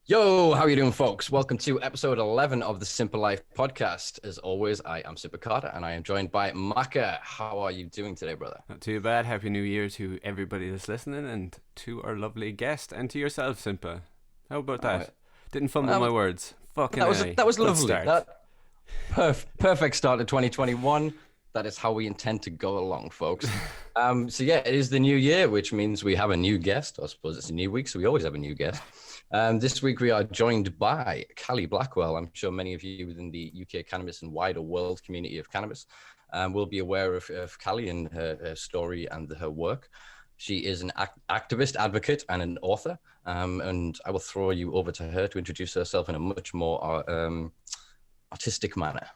Yo, how are you doing, folks? Welcome to episode 11 of the Simpa Life Podcast. As always, I am Simpa Carter, and I am joined by Maka. How are you doing today, brother? Not too bad. Happy New Year to everybody that's listening, and to our lovely guest, and to yourself, Simpa. How about that? Didn't fumble my words. Fucking that was lovely. Start. Perfect start to 2021. That is how we intend to go along, folks. So yeah, it is the new year, which means we have a new guest. I suppose it's a new week, so we always have a new guest. This week we are joined by Callie Blackwell. I'm sure many of you within the UK cannabis and wider world community of cannabis will be aware of Callie and her story and her work. She is an activist, advocate, and an author. And I will throw you over to her to introduce herself in a much more artistic manner.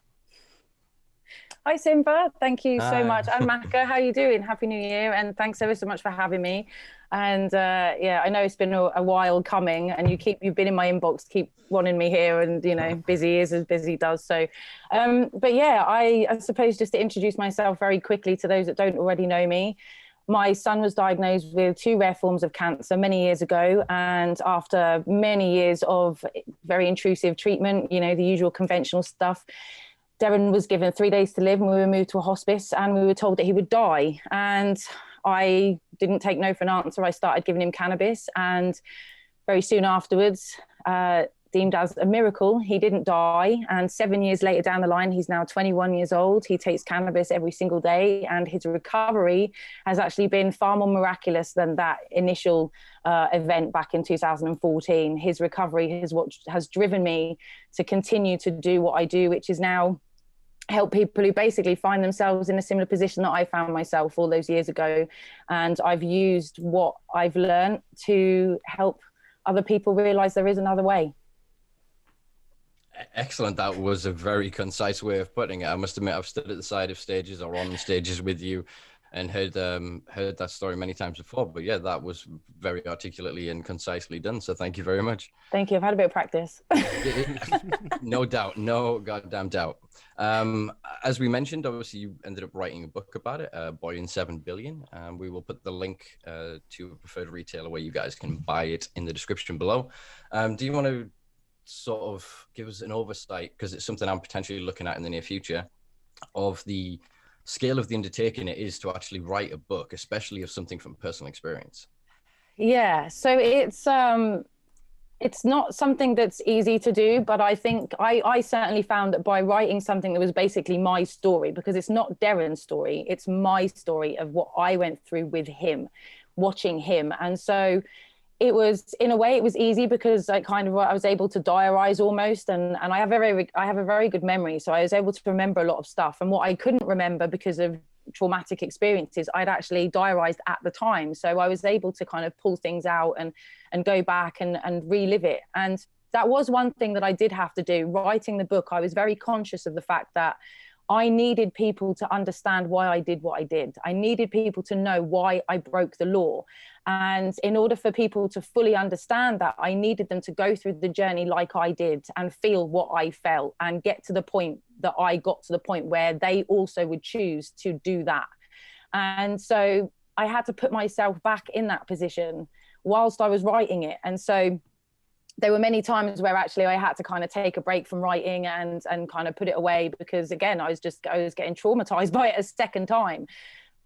Hi, Simpa. Thank you so much. And Maka, how are you doing? Happy New Year. And thanks ever so much for having me. And I know it's been a while coming, and you've been in my inbox, keep wanting me here, and busy is as busy does. So, but yeah, I suppose just to introduce myself very quickly to those that don't already know me. My son was diagnosed with 2 rare forms of cancer many years ago. And after many years of very intrusive treatment, the usual conventional stuff, Darren was given 3 days to live, and we were moved to a hospice, and we were told that he would die. And I didn't take no for an answer. I started giving him cannabis, and very soon afterwards, deemed as a miracle, he didn't die. And 7 years later down the line, he's now 21 years old. He takes cannabis every single day, and his recovery has actually been far more miraculous than that initial event back in 2014. His recovery is what has driven me to continue to do what I do, which is now help people who basically find themselves in a similar position that I found myself all those years ago. And I've used what I've learned to help other people realize there is another way. Excellent. That was a very concise way of putting it. I must admit, I've stood at the side of stages or on stages with you and heard that story many times before. But yeah, that was very articulately and concisely done. So thank you very much. Thank you. I've had a bit of practice. No doubt. No goddamn doubt. As we mentioned, obviously you ended up writing a book about it, Boy in 7 Billion. We will put the link to a preferred retailer where you guys can buy it in the description below. Do you want to sort of give us an oversight, because it's something I'm potentially looking at in the near future, of the scale of the undertaking it is to actually write a book, especially of something from personal experience? Yeah, so it's not something that's easy to do, but I think I certainly found that by writing something that was basically my story, because it's not Darren's story, it's my story of what I went through with him, watching him. And so it was, in a way, it was easy because I was able to diarize almost, and I have a very good memory, so I was able to remember a lot of stuff. And what I couldn't remember because of traumatic experiences, I'd actually diarized at the time, so I was able to kind of pull things out and go back and relive it. And that was one thing that I did have to do. Writing the book, I was very conscious of the fact that I needed people to understand why I did what I did. I needed people to know why I broke the law. And in order for people to fully understand that, I needed them to go through the journey like I did and feel what I felt and get to the point that I got to, the point where they also would choose to do that. And so I had to put myself back in that position whilst I was writing it. And so there were many times where actually I had to kind of take a break from writing and kind of put it away, because again, I was getting traumatized by it a second time.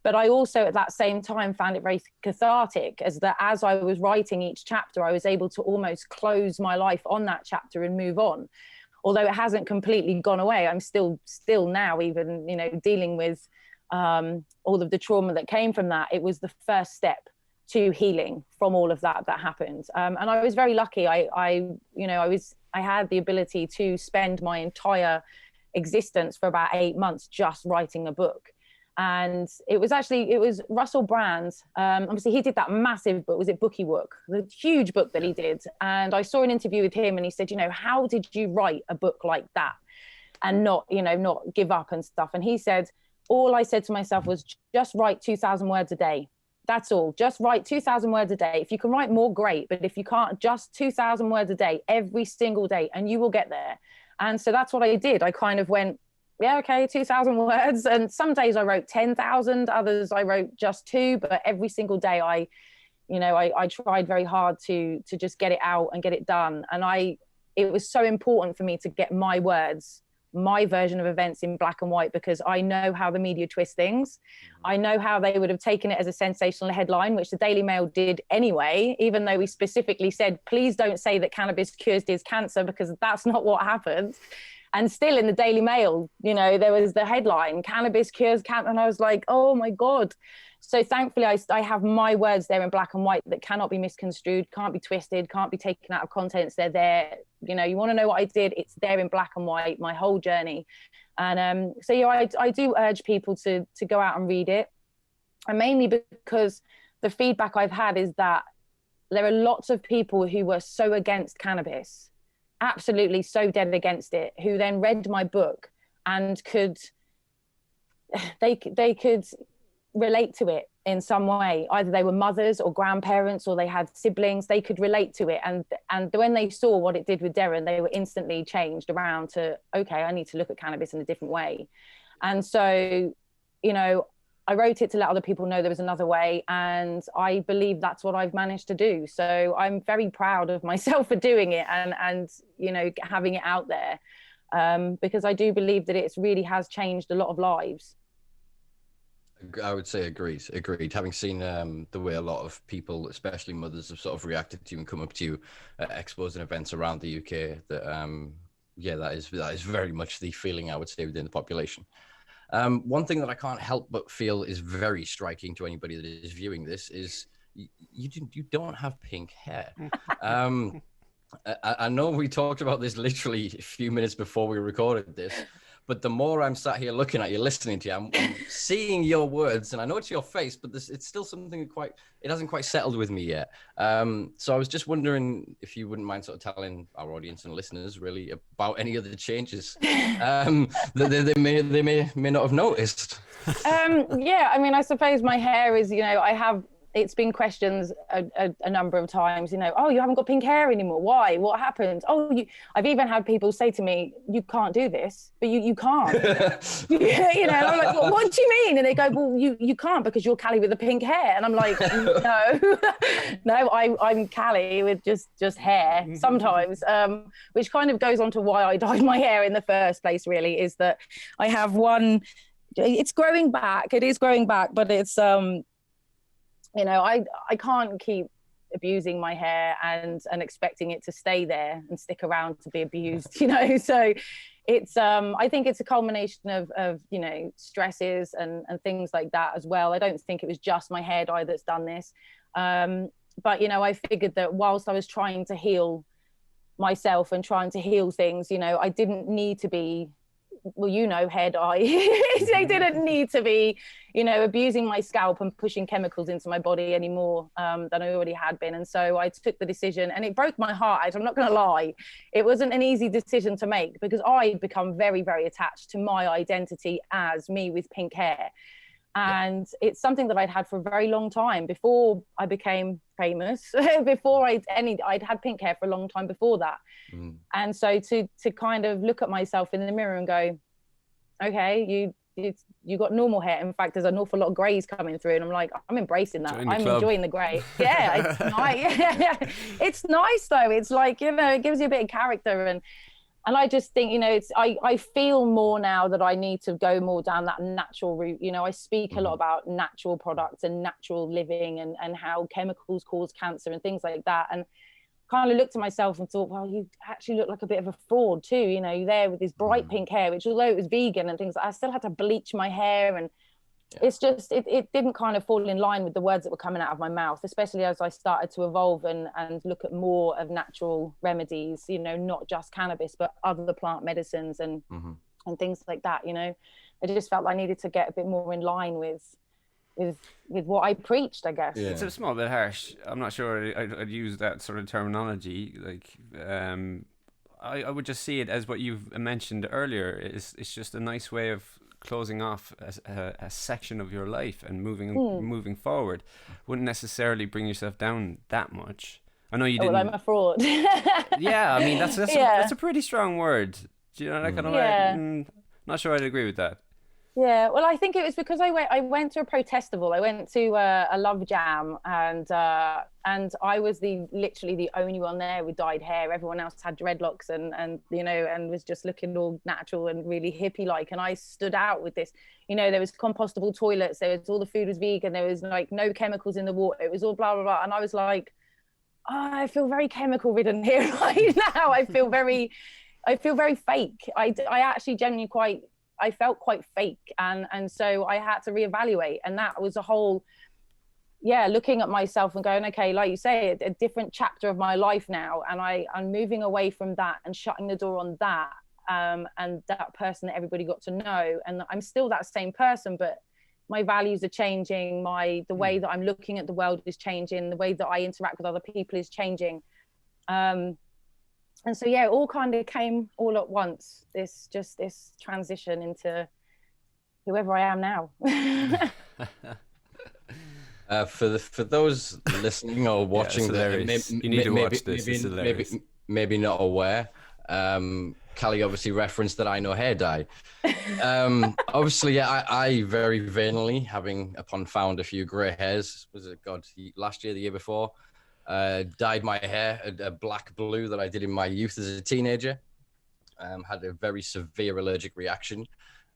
But I also at that same time found it very cathartic, as I was writing each chapter, I was able to almost close my life on that chapter and move on. Although it hasn't completely gone away, I'm still now even, dealing with all of the trauma that came from that. It was the first step to healing from all of that happened. And I was very lucky. I had the ability to spend my entire existence for about 8 months just writing a book. And it was Russell Brand. Obviously he did that massive book, was it Bookie Book? The huge book that he did. And I saw an interview with him and he said, how did you write a book like that and not give up and stuff? And he said, all I said to myself was just write 2,000 words a day. That's all. Just write 2,000 words a day. If you can write more, great. But if you can't, just 2,000 words a day, every single day, and you will get there. And so that's what I did. I kind of went, yeah, okay, 2,000 words. And some days I wrote 10,000, others I wrote just 2. But every single day I I tried very hard to just get it out and get it done. And it was so important for me to get my words, my version of events in black and white, because I know how the media twist things. I know how they would have taken it as a sensational headline, which the Daily Mail did anyway, even though we specifically said, please don't say that cannabis cures this cancer, because that's not what happened. And still in the Daily Mail, there was the headline, cannabis cures cancer. And I was like, oh my God. So thankfully, I have my words there in black and white that cannot be misconstrued, can't be twisted, can't be taken out of context. They're there. You want to know what I did? It's there in black and white, my whole journey. And so I do urge people to go out and read it. And mainly because the feedback I've had is that there are lots of people who were so against cannabis, absolutely so dead against it, who then read my book and could relate to it in some way. Either they were mothers or grandparents, or they had siblings. They could relate to it, and when they saw what it did with Darren, they were instantly changed around to, okay, I need to look at cannabis in a different way. And so I wrote it to let other people know there was another way, and I believe that's what I've managed to do. So I'm very proud of myself for doing it and having it out there, because I do believe that it really has changed a lot of lives. I would say agreed. Having seen the way a lot of people, especially mothers, have sort of reacted to you and come up to you at expos and events around the UK, that is very much the feeling, I would say, within the population. One thing that I can't help but feel is very striking to anybody that is viewing this is you don't have pink hair. I know we talked about this literally a few minutes before we recorded this, but the more I'm sat here looking at you, listening to you, I'm seeing your words, and I know it's your face, but it's still something it hasn't quite settled with me yet. So I was just wondering if you wouldn't mind sort of telling our audience and listeners really about any other changes that they may not have noticed. I suppose my hair is, it's been questions a number of times, oh, you haven't got pink hair anymore. Why? What happened? Oh, I've even had people say to me, you can't do this, but you can't. And I'm like, well, what do you mean? And they go, well, you can't because you're Callie with the pink hair. And I'm like, no, I'm Callie with just hair sometimes, which kind of goes on to why I dyed my hair in the first place, really, is that I have it's growing back. It is growing back, but it's, I can't keep abusing my hair and expecting it to stay there and stick around to be abused, so it's I think it's a culmination of stresses and things like that as well. I don't think it was just my hair dye that's done this, but I figured that whilst I was trying to heal myself and trying to heal things, I didn't need to be hair dye. I didn't need to be, abusing my scalp and pushing chemicals into my body anymore than I already had been. And so I took the decision, and it broke my heart. I'm not going to lie. It wasn't an easy decision to make, because I'd become very, very attached to my identity as me with pink hair. And it's something that I'd had for a very long time before I became famous. Before I'd had pink hair for a long time before that. And so to kind of look at myself in the mirror and go, okay, you got normal hair. In fact, there's an awful lot of grays coming through, and I'm like, I'm embracing that. I'm enjoying the gray. Yeah, it's nice. It's nice though. It's like, it gives you a bit of character, and I just think, I feel more now that I need to go more down that natural route. I speak a lot about natural products and natural living and how chemicals cause cancer and things like that. And kind of looked at myself and thought, well, you actually look like a bit of a fraud too. You're there with this bright pink hair, which, although it was vegan and things, I still had to bleach my hair, and it's just, it didn't kind of fall in line with the words that were coming out of my mouth, especially as I started to evolve and look at more of natural remedies, not just cannabis, but other plant medicines and things like that. I just felt I needed to get a bit more in line with what I preached, I guess. It's a small bit harsh. I'm not sure I'd use that sort of terminology. Like, I would just see it as what you've mentioned earlier. It's just a nice way of closing off a section of your life and moving forward. Wouldn't necessarily bring yourself down that much. I know you didn't. Well, I'm a fraud. Yeah, I mean that's a pretty strong word. Do you know that kind of Yeah. not sure I'd agree with that. Yeah, well, I think it was because I went to a protestival. I went to a Love Jam, and I was literally the only one there with dyed hair. Everyone else had dreadlocks and and was just looking all natural and really hippie like. And I stood out with this. There was compostable toilets. There was all the food was vegan. There was like no chemicals in the water. It was all blah blah blah. And I was like, oh, I feel very chemical ridden here right now. I feel very fake. I actually genuinely I felt quite fake, and so I had to reevaluate, and that was a whole looking at myself and going, okay, like you say, a different chapter of my life now, and I'm moving away from that and shutting the door on that, and that person that everybody got to know, and I'm still that same person, but my values are changing, the way that I'm looking at the world is changing, the way that I interact with other people is changing. And so, it all kind of came all at once, this transition into whoever I am now. For those listening or watching, you need to watch this. It's hilarious. Maybe not aware. Callie obviously referenced that I know hair dye. Obviously, I very vainly, upon found a few grey hairs, last year, the year before, dyed my hair a black blue that I did in my youth as a teenager. Had a very severe allergic reaction,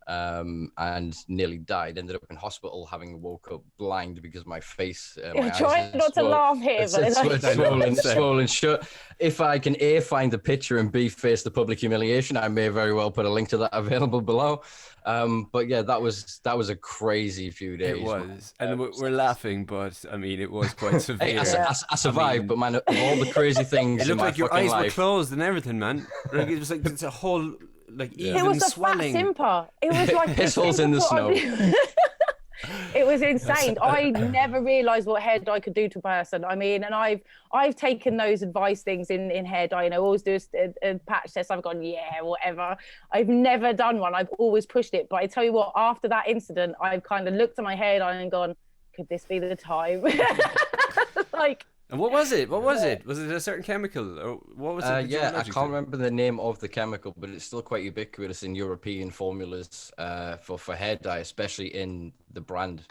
and nearly died. Ended up in hospital, having woke up blind because my face. My trying not to laugh here, but swollen shut. If I can A, find the picture, and B, face the public humiliation, I may very well put a link to that available below. But yeah, that was a crazy few days. It was, and we're laughing, but I mean, it was quite severe. I survived, but man, of all the crazy things, it looked like your eyes were closed and everything, man. Like, it was like it's a whole even it was swelling. A fat Simpa. It was like piss holes in the snow. It was insane. I never realised what hair dye could do to a person. I mean, and I've taken those advice things in hair dye. Always do a patch test. I've gone, whatever. I've never done one. I've always pushed it. But I tell you what, after that incident, I've kind of looked at my hair dye and gone, could this be the time? And what was it? Was it a certain chemical, or what was it? I can't remember the name of the chemical, but it's still quite ubiquitous in European formulas for hair dye, especially in the brand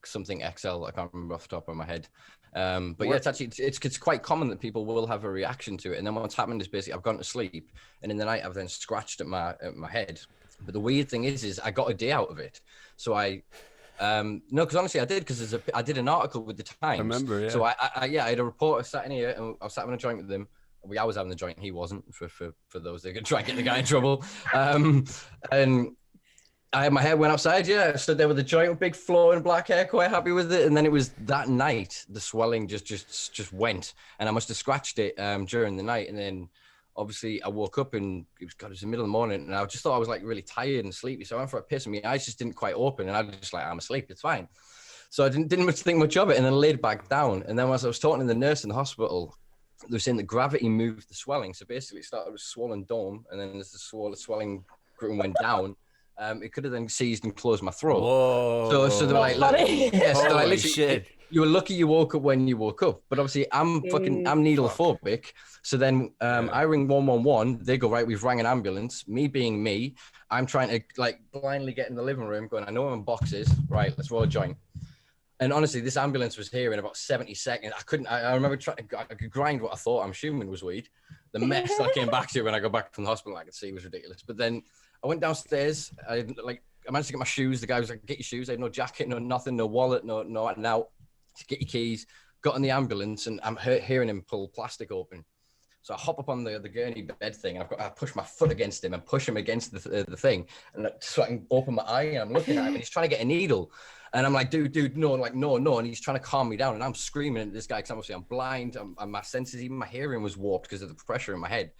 something XL. I can't remember off the top of my head. It's quite common that people will have a reaction to it. And then what's happened is basically I've gone to sleep, and in the night I've then scratched at my head. But the weird thing is I got a day out of it. So no, because honestly I did, because I did an article with the Times. I remember, yeah. So I had a reporter sat in here, and I was sat having a joint with him. I was having the joint, he wasn't, for those that could try and get the guy in trouble. And I had my hair went outside, I stood there with the joint with big flowing black hair, quite happy with it. And then it was that night, the swelling just went, and I must have scratched it during the night. And then obviously I woke up, and it was the middle of the morning, and I just thought I was like really tired and sleepy. So I went for a piss, and my eyes just didn't quite open, and I was just like, I'm asleep, it's fine. So I didn't think much of it, and then laid back down. And then as I was talking to the nurse in the hospital, they were saying that gravity moved the swelling. So basically it started with a swollen dome, and then as the swelling grew and went down, it could have then seized and closed my throat. Whoa. So they were like, holy shit. You were lucky you woke up when you woke up. But obviously I'm needle phobic. So then I ring 111. They go, right, we've rang an ambulance. Me being me, I'm trying to like blindly get in the living room going, I know I'm in boxes. Right, let's roll a joint. And honestly, this ambulance was here in about 70 seconds. I remember I could grind what I thought, I'm assuming was weed. The mess that I came back to when I got back from the hospital, I could see was ridiculous. But then I went downstairs. I managed to get my shoes. The guy was like, get your shoes. I had no jacket, no nothing, no wallet, no out. Get your keys. Got in the ambulance, and I'm hearing him pull plastic open. So I hop up on the gurney bed thing, and I push my foot against him and push him against the thing, and so I can open my eye, and I'm looking at him, and he's trying to get a needle. And I'm like, dude, no, like, no. And he's trying to calm me down, and I'm screaming at this guy because obviously I'm blind. My senses, even my hearing was warped because of the pressure in my head.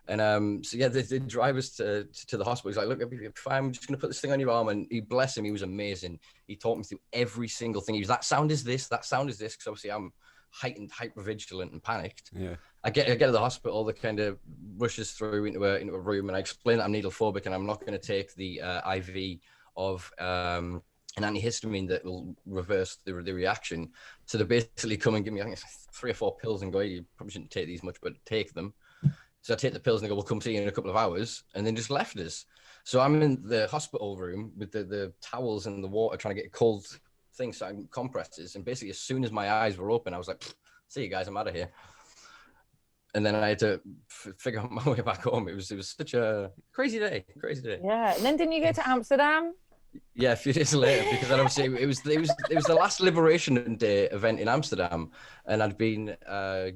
And they drive us to the hospital. He's like, look, if I'm just going to put this thing on your arm. And bless him, he was amazing. He taught me through every single thing. He was, that sound is this, because obviously I'm heightened, hyper vigilant and panicked. Yeah. I get to the hospital, that kind of rushes through into a room, and I explain that I'm needle phobic and I'm not going to take the IV of an antihistamine that will reverse the reaction. So they basically come and give me, I think it's 3 or 4 pills and go, you probably shouldn't take these much, but take them. So I take the pills and they go, we'll come see you in a couple of hours, and then just left us. So I'm in the hospital room with the towels and the water trying to get cold things, so I'm compresses. And basically, as soon as my eyes were open, I was like, see you guys, I'm out of here. And then I had to figure out my way back home. It was such a crazy day. Yeah. And then didn't you go to Amsterdam? Yeah, a few days later, because then obviously it was the last Liberation Day event in Amsterdam, and I'd been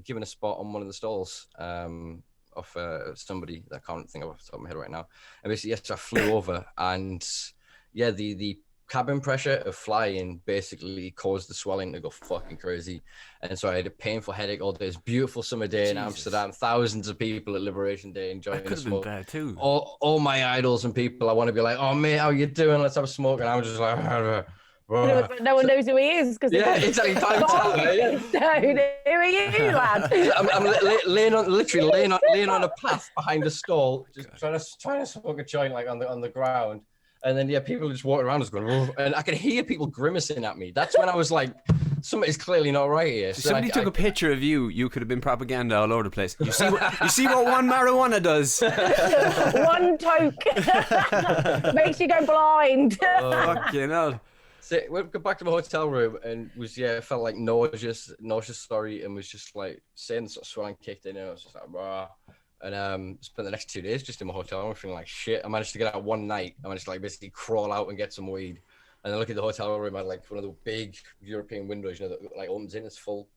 given a spot on one of the stalls of somebody that I can't think of off the top of my head right now. And basically, yes, I flew over, and yeah, the cabin pressure of flying basically caused the swelling to go fucking crazy. And so I had a painful headache all day. It's a beautiful summer day in Amsterdam, thousands of people at Liberation Day enjoying the smoke. Been bad too. All my idols and people I want to be like, oh mate, how you doing? Let's have a smoke. And I'm just like, no one knows who he is because exactly. Time to tell, yeah. Who are you, lad? I'm laying on a path behind a stall, just trying to smoke a joint like on the ground. And then, yeah, people just walking around us going, oh, and I could hear people grimacing at me. That's when I was like, something's clearly not right here. So somebody took a picture of you. You could have been propaganda all over the place. You see what one marijuana does? One toke makes you go blind. Fucking hell. So we got back to my hotel room and felt like nauseous, sorry, and was just like saying sort of swelling kicked in, and I was just like, rah. And spent the next 2 days just in my hotel room feeling like shit. I managed to get out one night. I managed to like basically crawl out and get some weed. And then look at the hotel room, I had like one of the big European windows, that like opens in, it's full.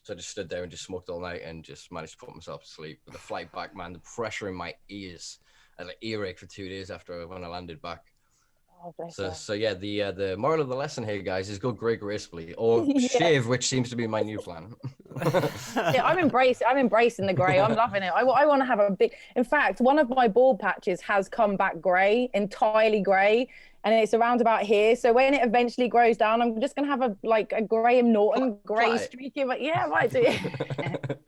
So I just stood there and just smoked all night and just managed to put myself to sleep. But the flight back, man, the pressure in my ears. I had like earache for 2 days after when I landed back. Oh, so yeah, the moral of the lesson here, guys, is go grey gracefully or shave, which seems to be my new plan. Yeah, I'm embracing the grey. I'm loving it. I want to have a big. In fact, one of my bald patches has come back grey, entirely grey, and it's around about here. So when it eventually grows down, I'm just gonna have a Graham Norton grey streaky. But yeah, I might do it.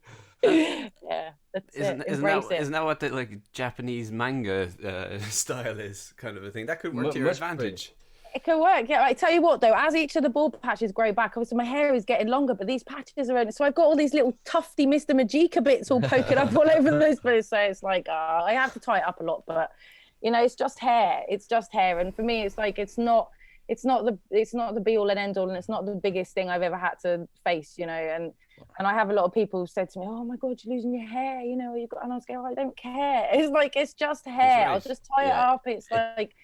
Yeah, isn't that what the Japanese manga style is, kind of a thing that could work to your advantage? It could work, yeah. I tell you what though, as each of the bald patches grow back, obviously my hair is getting longer, but these patches are only, so I've got all these little tufty Mr. Majika bits all poking up all over those bits. So it's like I have to tie it up a lot, but it's just hair. And for me, it's like it's not the be all and end all, and it's not the biggest thing I've ever had to face, and I have a lot of people who said to me, oh my God, you're losing your hair, and I was going, I don't care. It's like, it's just hair. I'll just tie it up. It's like,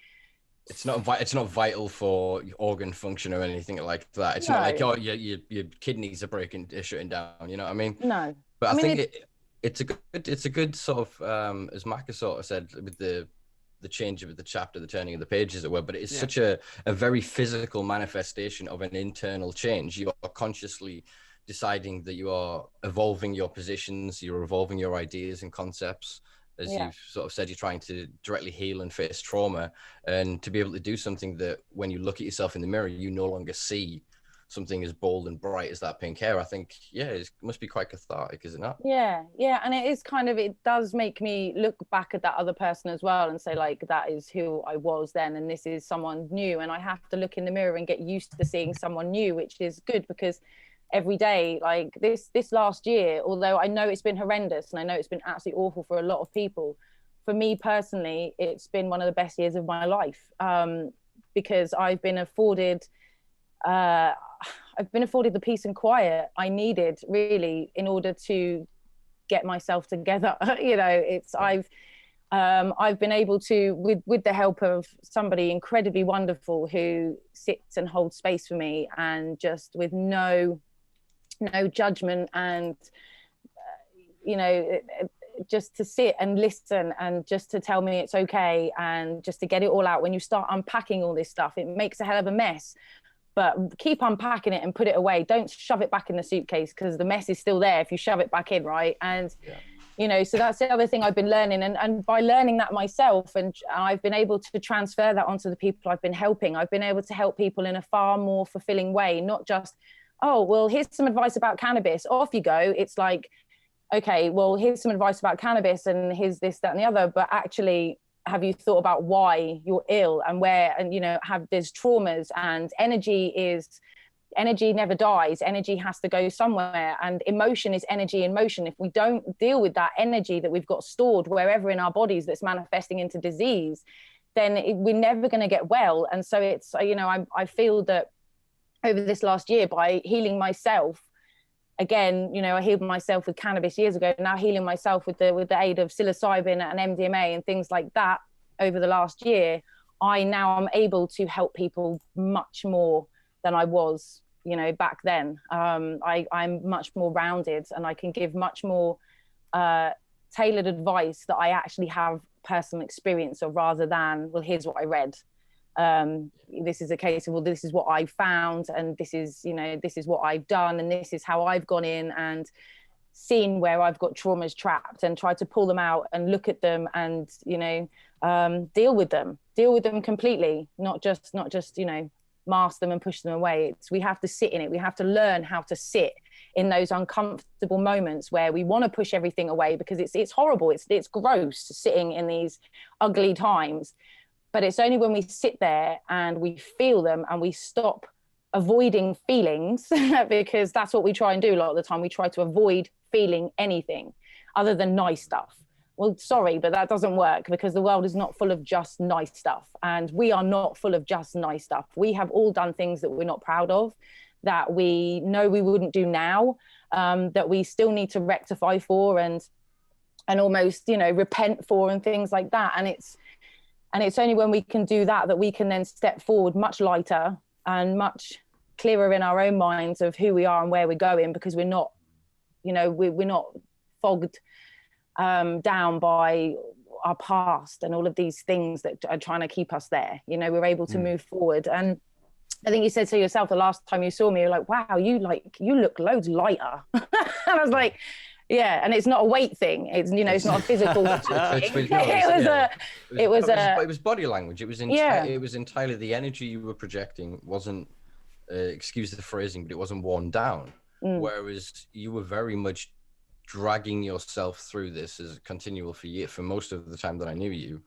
it's not vital for organ function or anything like that. It's not like, oh, your kidneys are shutting down. You know what I mean? No. But I think it's a good sort of, as Maka sort of said, with the change of the chapter, the turning of the page, as it were, but it is such a very physical manifestation of an internal change. You are consciously deciding that you are evolving your positions, you're evolving your ideas and concepts. As you've sort of said, you're trying to directly heal and face trauma, and to be able to do something that when you look at yourself in the mirror, you no longer see something as bold and bright as that pink hair. I think, it must be quite cathartic, is it not? Yeah. And it is it does make me look back at that other person as well and say, like, that is who I was then, and this is someone new. And I have to look in the mirror and get used to seeing someone new, which is good, because every day, like this last year, although I know it's been horrendous and I know it's been absolutely awful for a lot of people, for me personally, it's been one of the best years of my life, because I've been afforded the peace and quiet I needed, really, in order to get myself together. I've been able to, with the help of somebody incredibly wonderful who sits and holds space for me, and just with no judgment, and just to sit and listen, and just to tell me it's okay, and just to get it all out. When you start unpacking all this stuff, it makes a hell of a mess, but keep unpacking it and put it away. Don't shove it back in the suitcase, because the mess is still there if you shove it back in, right? And so that's the other thing I've been learning, and by learning that myself, and I've been able to transfer that onto the people I've been helping. I've been able to help people in a far more fulfilling way, not just, oh, well, here's some advice about cannabis, off you go. It's like, okay, well, here's some advice about cannabis, and here's this, that, and the other. But actually, have you thought about why you're ill, and where, and, have there's traumas, and energy is energy never dies. Energy has to go somewhere, and emotion is energy in motion. If we don't deal with that energy that we've got stored wherever in our bodies that's manifesting into disease, then we're never going to get well. And so it's, you know, I feel that over this last year, by healing myself, again, you know, I healed myself with cannabis years ago, now healing myself with the aid of psilocybin and MDMA and things like that over the last year, I now am able to help people much more than I was, you know, back then. I'm much more rounded, and I can give much more tailored advice that I actually have personal experience of, rather than, well, here's what I read. This is a case of, well, this is what I found, and this is, you know, this is what I've done, and this is how I've gone in and seen where I've got traumas trapped, and tried to pull them out and look at them and, you know, deal with them completely, not just, you know, mask them and push them away. We have to sit in it. We have to learn how to sit in those uncomfortable moments where we want to push everything away, because it's horrible. It's gross sitting in these ugly times. But it's only when we sit there and we feel them and we stop avoiding feelings, because that's what we try and do a lot of the time. We try to avoid feeling anything other than nice stuff. Well, sorry, but that doesn't work, because the world is not full of just nice stuff. And we are not full of just nice stuff. We have all done things that we're not proud of, that we know we wouldn't do now, that we still need to rectify for and almost, you know, repent for, and things like that. And it's only when we can do that we can then step forward much lighter and much clearer in our own minds of who we are and where we're going, because we're not, you know, we're not fogged down by our past and all of these things that are trying to keep us there. You know, we're able to move forward. And I think you said to yourself the last time you saw me, you're like, wow, you look loads lighter. And I was like, yeah, and it's not a weight thing. It's, you know, it's not a physical thing. It was body language. It was entirely the energy you were projecting wasn't, excuse the phrasing, but it wasn't worn down. Whereas you were very much dragging yourself through this as a continual for most of the time that I knew you.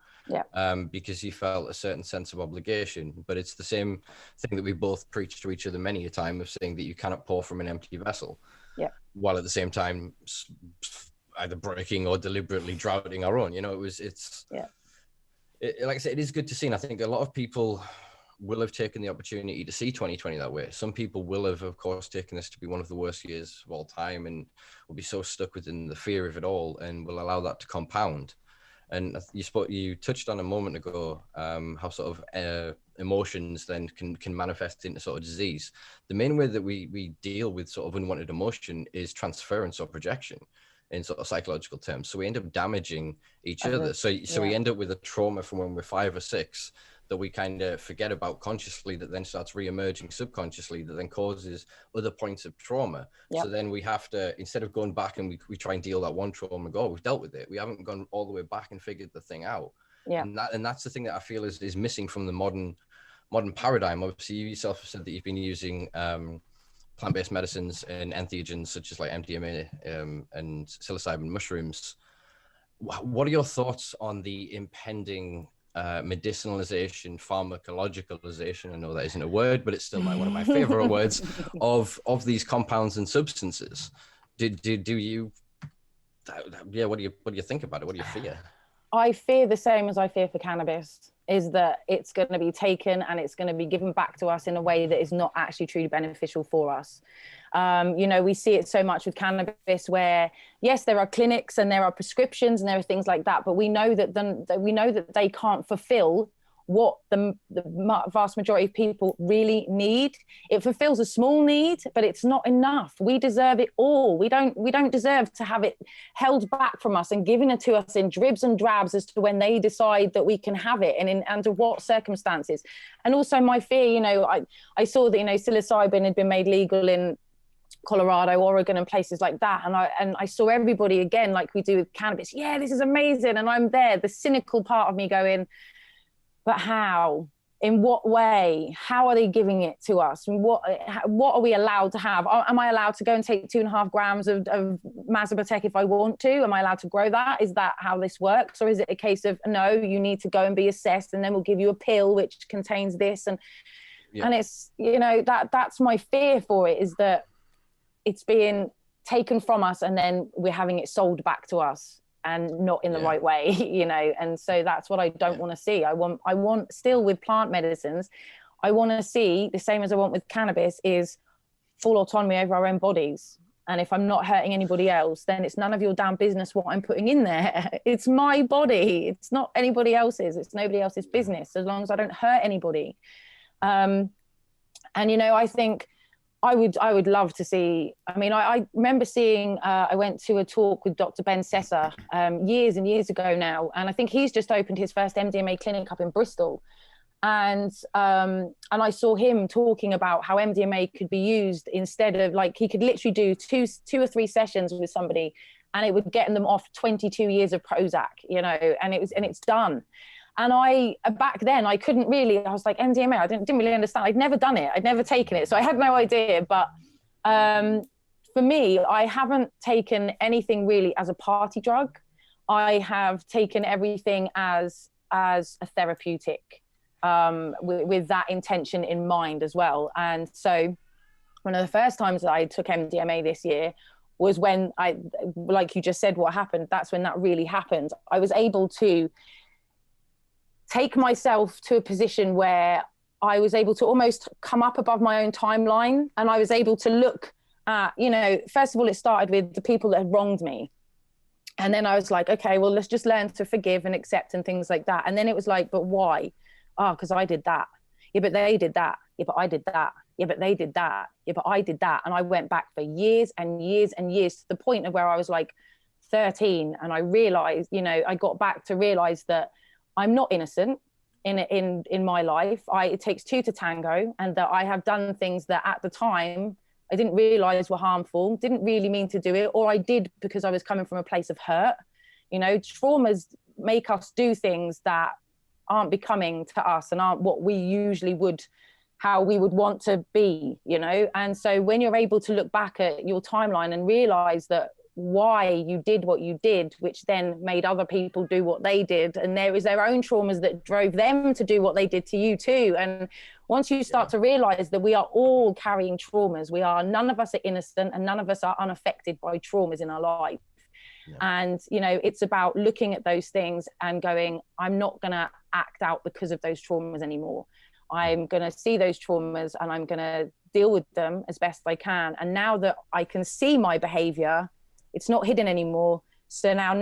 Because you felt a certain sense of obligation. But it's the same thing that we both preach to each other many a time, of saying that you cannot pour from an empty vessel. While at the same time either breaking or deliberately drowning our own. You know, like I said, it is good to see. And I think a lot of people will have taken the opportunity to see 2020 that way. Some people will have, of course, taken this to be one of the worst years of all time, and will be so stuck within the fear of it all, and will allow that to compound. And you touched on a moment ago how sort of emotions then can manifest into sort of disease. The main way that we deal with sort of unwanted emotion is transference or projection in sort of psychological terms. So we end up damaging each other. So we end up with a trauma from when we're 5 or 6 that we kind of forget about consciously, that then starts re-emerging subconsciously, that then causes other points of trauma. So then we have to, instead of going back and we try and deal that one trauma and go, oh, we've dealt with it, we haven't gone all the way back and figured the thing out. And that's the thing that I feel is missing from the modern paradigm. Obviously, you yourself have said that you've been using plant-based medicines and entheogens such as like MDMA and psilocybin mushrooms. What are your thoughts on the impending medicinalization, pharmacologicalization, I know that isn't a word, but it's still like one of my favorite words, of these compounds and substances? Do you what do you think about it? What do you fear? I fear the same as I fear for cannabis, is that it's going to be taken and it's going to be given back to us in a way that is not actually truly beneficial for us. You know, we see it so much with cannabis where, yes, there are clinics and there are prescriptions and there are things like that, but we know that they can't fulfill what the vast majority of people really need. It fulfills a small need, but it's not enough. We deserve it all. We don't deserve to have it held back from us and given it to us in dribs and drabs as to when they decide that we can have it and under what circumstances. And also my fear, you know, I saw that, you know, psilocybin had been made legal in Colorado, Oregon, and places like that. And I saw everybody, again, like we do with cannabis, yeah, this is amazing. And I'm there, the cynical part of me going, but how? In what way? How are they giving it to us? What are we allowed to have? Am I allowed to go and take 2.5 grams of Mazapatek if I want to? Am I allowed to grow that? Is that how this works? Or is it a case of, no, you need to go and be assessed and then we'll give you a pill which contains this? And Yeah. And it's, you know, that's my fear for it, is that it's being taken from us and then we're having it sold back to us, and not in the right way, you know. And so that's what I don't want to see. I want still, with plant medicines, I want to see the same as I want with cannabis, is full autonomy over our own bodies. And if I'm not hurting anybody else, then it's none of your damn business what I'm putting in there. It's my body. It's not anybody else's. It's nobody else's business, as long as I don't hurt anybody. And, you know, I think I would love to see, I mean, I remember seeing, I went to a talk with Dr. Ben Sessa years and years ago now. And I think he's just opened his first MDMA clinic up in Bristol. And I saw him talking about how MDMA could be used instead of, like, he could literally do two or three sessions with somebody and it would get them off 22 years of Prozac, you know, and it's done. And I, back then, I couldn't really, I was like, MDMA, I didn't really understand. I'd never done it. I'd never taken it. So I had no idea. But for me, I haven't taken anything really as a party drug. I have taken everything as a therapeutic, with that intention in mind as well. And so one of the first times that I took MDMA this year was when I, like you just said, what happened, that's when that really happened. I was able to take myself to a position where I was able to almost come up above my own timeline, and I was able to look at, you know, first of all, it started with the people that had wronged me. And then I was like, okay, well, let's just learn to forgive and accept and things like that. And then it was like, but why? Oh, because I did that. Yeah, but they did that. Yeah, but I did that. Yeah, but they did that. Yeah, but I did that. And I went back for years and years and years, to the point of where I was like 13. And I realized, you know, I got back to realize that I'm not innocent in my life. It takes two to tango, and that I have done things that at the time I didn't realize were harmful, didn't really mean to do it, or I did because I was coming from a place of hurt. You know, traumas make us do things that aren't becoming to us and aren't what we usually would, how we would want to be, you know. And so when you're able to look back at your timeline and realize that why you did what you did, which then made other people do what they did, and there is their own traumas that drove them to do what they did to you too. And once you start to realize that we are all carrying traumas, none of us are innocent, and none of us are unaffected by traumas in our life. And, you know, it's about looking at those things and going, I'm not going to act out because of those traumas anymore. I'm going to see those traumas and I'm going to deal with them as best I can. And now that I can see my behavior, it's not hidden anymore. So now,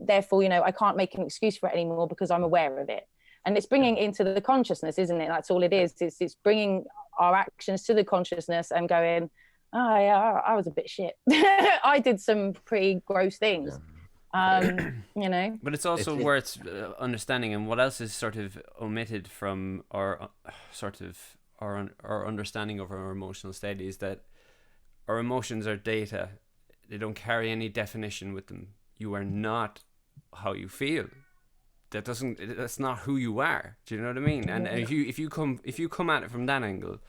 therefore, you know, I can't make an excuse for it anymore because I'm aware of it. And it's bringing it into the consciousness, isn't it? That's all it is. It's bringing our actions to the consciousness and going, oh, yeah, I was a bit shit. I did some pretty gross things, you know. But it's also worth understanding, and what else is sort of omitted from our sort of our understanding of our emotional state is that our emotions are data. They don't carry any definition with them. You are not how you feel. That's not who you are. Do you know what I mean? And if you come at it from that angle,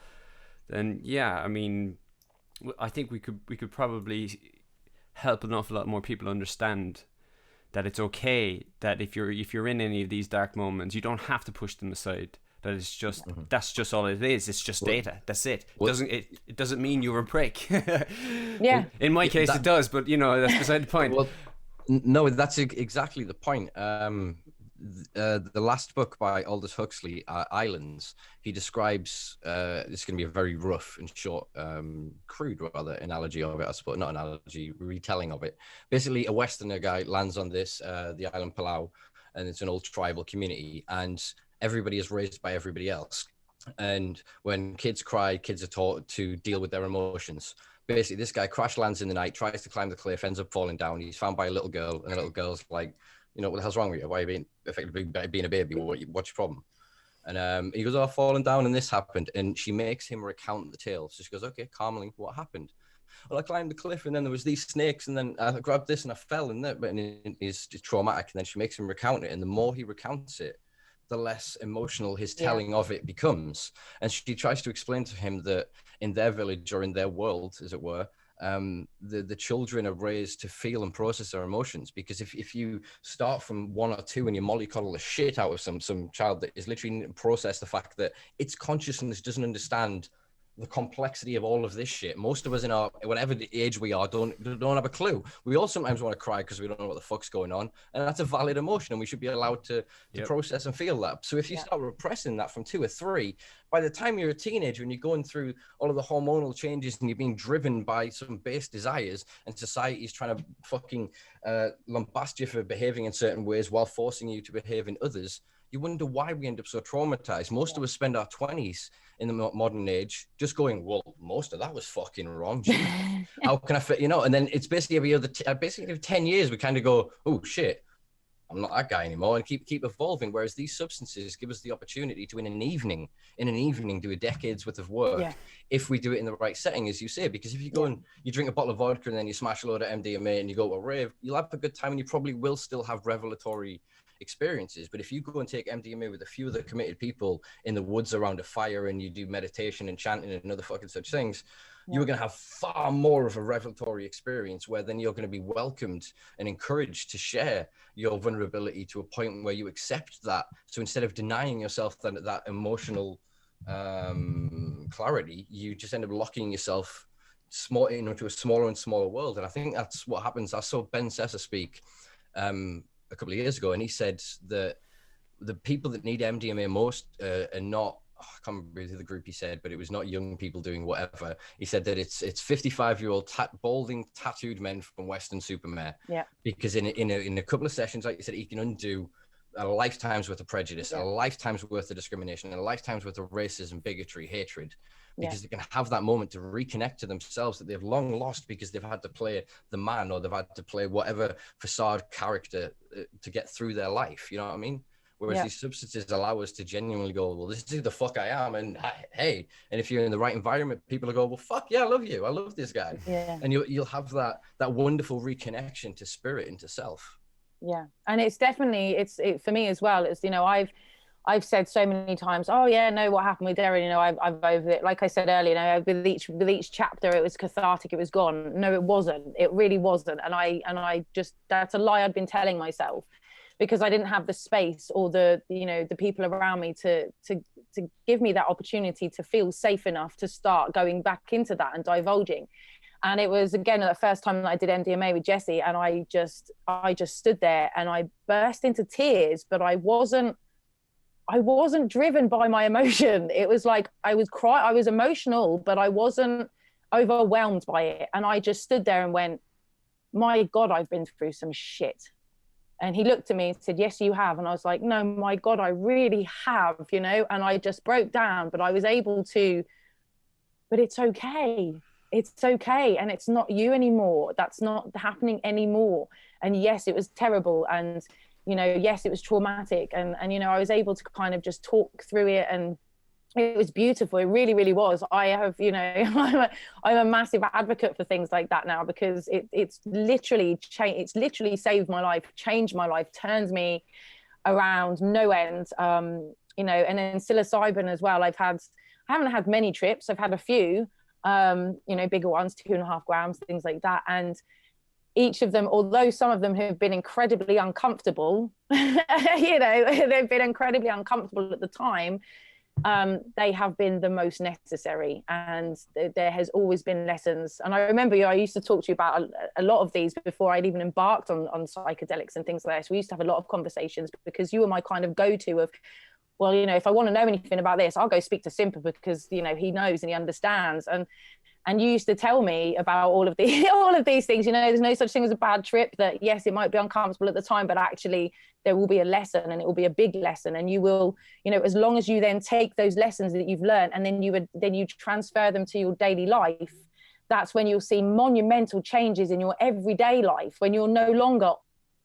then yeah, I mean, I think we could probably help an awful lot more people understand that it's okay that if you're in any of these dark moments, you don't have to push them aside. That it's just that's just all it is. It's just data. That's it. It doesn't mean you're a prick. Yeah. In my case, it does, but you know that's beside the point. Well, no, that's exactly the point. The last book by Aldous Huxley, Islands, he describes this is going to be a very rough and short, crude rather analogy of it, I suppose, not analogy, retelling of it. Basically, a Westerner guy lands on the island Palau, and it's an old tribal community, and everybody is raised by everybody else. And when kids cry, kids are taught to deal with their emotions. Basically, this guy crash lands in the night, tries to climb the cliff, ends up falling down. He's found by a little girl, and the little girl's like, you know, what the hell's wrong with you? Why are you effectively being a baby? What's your problem? And he goes, oh, I've fallen down and this happened. And she makes him recount the tale. So she goes, okay, calmly, what happened? Well, I climbed the cliff and then there was these snakes and then I grabbed this and I fell in that. And it's traumatic. And then she makes him recount it. And the more he recounts it, the less emotional his telling of it becomes. And she tries to explain to him that in their village or in their world, as it were, the children are raised to feel and process their emotions. Because if you start from 1 or 2 and you mollycoddle the shit out of some child that is literally process the fact that its consciousness doesn't understand the complexity of all of this shit. Most of us in our, whatever the age we are, don't have a clue. We all sometimes want to cry because we don't know what the fuck's going on. And that's a valid emotion, and we should be allowed to process and feel that. So if you start repressing that from 2 or 3, by the time you're a teenager and you're going through all of the hormonal changes and you're being driven by some base desires, and society's trying to fucking lambast you for behaving in certain ways while forcing you to behave in others, you wonder why we end up so traumatized. Most of us spend our 20s in the modern age just going, well, most of that was fucking wrong. How can I fit, and then it's basically every 10 years we kind of go, oh shit, I'm not that guy anymore, and keep evolving. Whereas these substances give us the opportunity to, in an evening, do a decade's worth of work if we do it in the right setting, as you say. Because if you go and you drink a bottle of vodka and then you smash a load of MDMA and you go to a rave, you'll have a good time and you probably will still have revelatory experiences. But if you go and take MDMA with a few other committed people in the woods around a fire and you do meditation and chanting and other fucking such things, you're going to have far more of a revelatory experience, where then you're going to be welcomed and encouraged to share your vulnerability to a point where you accept that. So instead of denying yourself that emotional clarity, you just end up locking yourself into a smaller and smaller world. And I think that's what happens. I saw Ben Sessa speak a couple of years ago, and he said that the people that need MDMA most are not, I can't remember the group he said, but it was not young people doing whatever. He said that it's 55-year-old balding tattooed men from Western Supermare. Yeah. Because in a couple of sessions, like you said, he can undo a lifetime's worth of prejudice, a lifetime's worth of discrimination, and a lifetime's worth of racism, bigotry, hatred. Because they can have that moment to reconnect to themselves that they've long lost because they've had to play the man, or they've had to play whatever facade character to get through their life. You know what I mean? Whereas these substances allow us to genuinely go, well, this is who the fuck I am. And hey, and if you're in the right environment, people will go, well, fuck yeah, I love you. I love this guy. Yeah. And you'll have that wonderful reconnection to spirit and to self. Yeah. And it's definitely, it's for me as well. It's, I've said so many times, oh yeah, no, what happened with Darren, I've over it. Like I said earlier, with each chapter, it was cathartic, it was gone. No, it wasn't. It really wasn't. And I just, that's a lie I'd been telling myself, because I didn't have the space or the people around me to give me that opportunity to feel safe enough to start going back into that and divulging. And it was, again, the first time that I did MDMA with Jesse, and I just stood there and I burst into tears, but I wasn't driven by my emotion. It was like I was emotional, but I wasn't overwhelmed by it. And I just stood there and went, my God, I've been through some shit. And he looked at me and said, yes, you have. And I was like, no, my God, I really have, and I just broke down, but I was able to, but it's okay. It's okay. And it's not you anymore. That's not happening anymore. And yes, it was terrible. And yes, it was traumatic. And I was able to kind of just talk through it, and it was beautiful. It really, really was. I have, I'm a massive advocate for things like that now, because it's literally saved my life, changed my life, turns me around no end. And then psilocybin as well. I haven't had many trips. I've had a few, bigger ones, 2.5 grams, things like that. And each of them, although some of them have been incredibly uncomfortable, they've been incredibly uncomfortable at the time, they have been the most necessary. And there has always been lessons. And I remember, I used to talk to you about a lot of these before I'd even embarked on psychedelics and things like that. So we used to have a lot of conversations, because you were my kind of go-to of, well, if I want to know anything about this, I'll go speak to Simpa, because, he knows and he understands. And you used to tell me about all of these things. There's no such thing as a bad trip. That yes, it might be uncomfortable at the time, but actually there will be a lesson, and it will be a big lesson. And you will, as long as you then take those lessons that you've learned and then you transfer them to your daily life, that's when you'll see monumental changes in your everyday life. When you're no longer,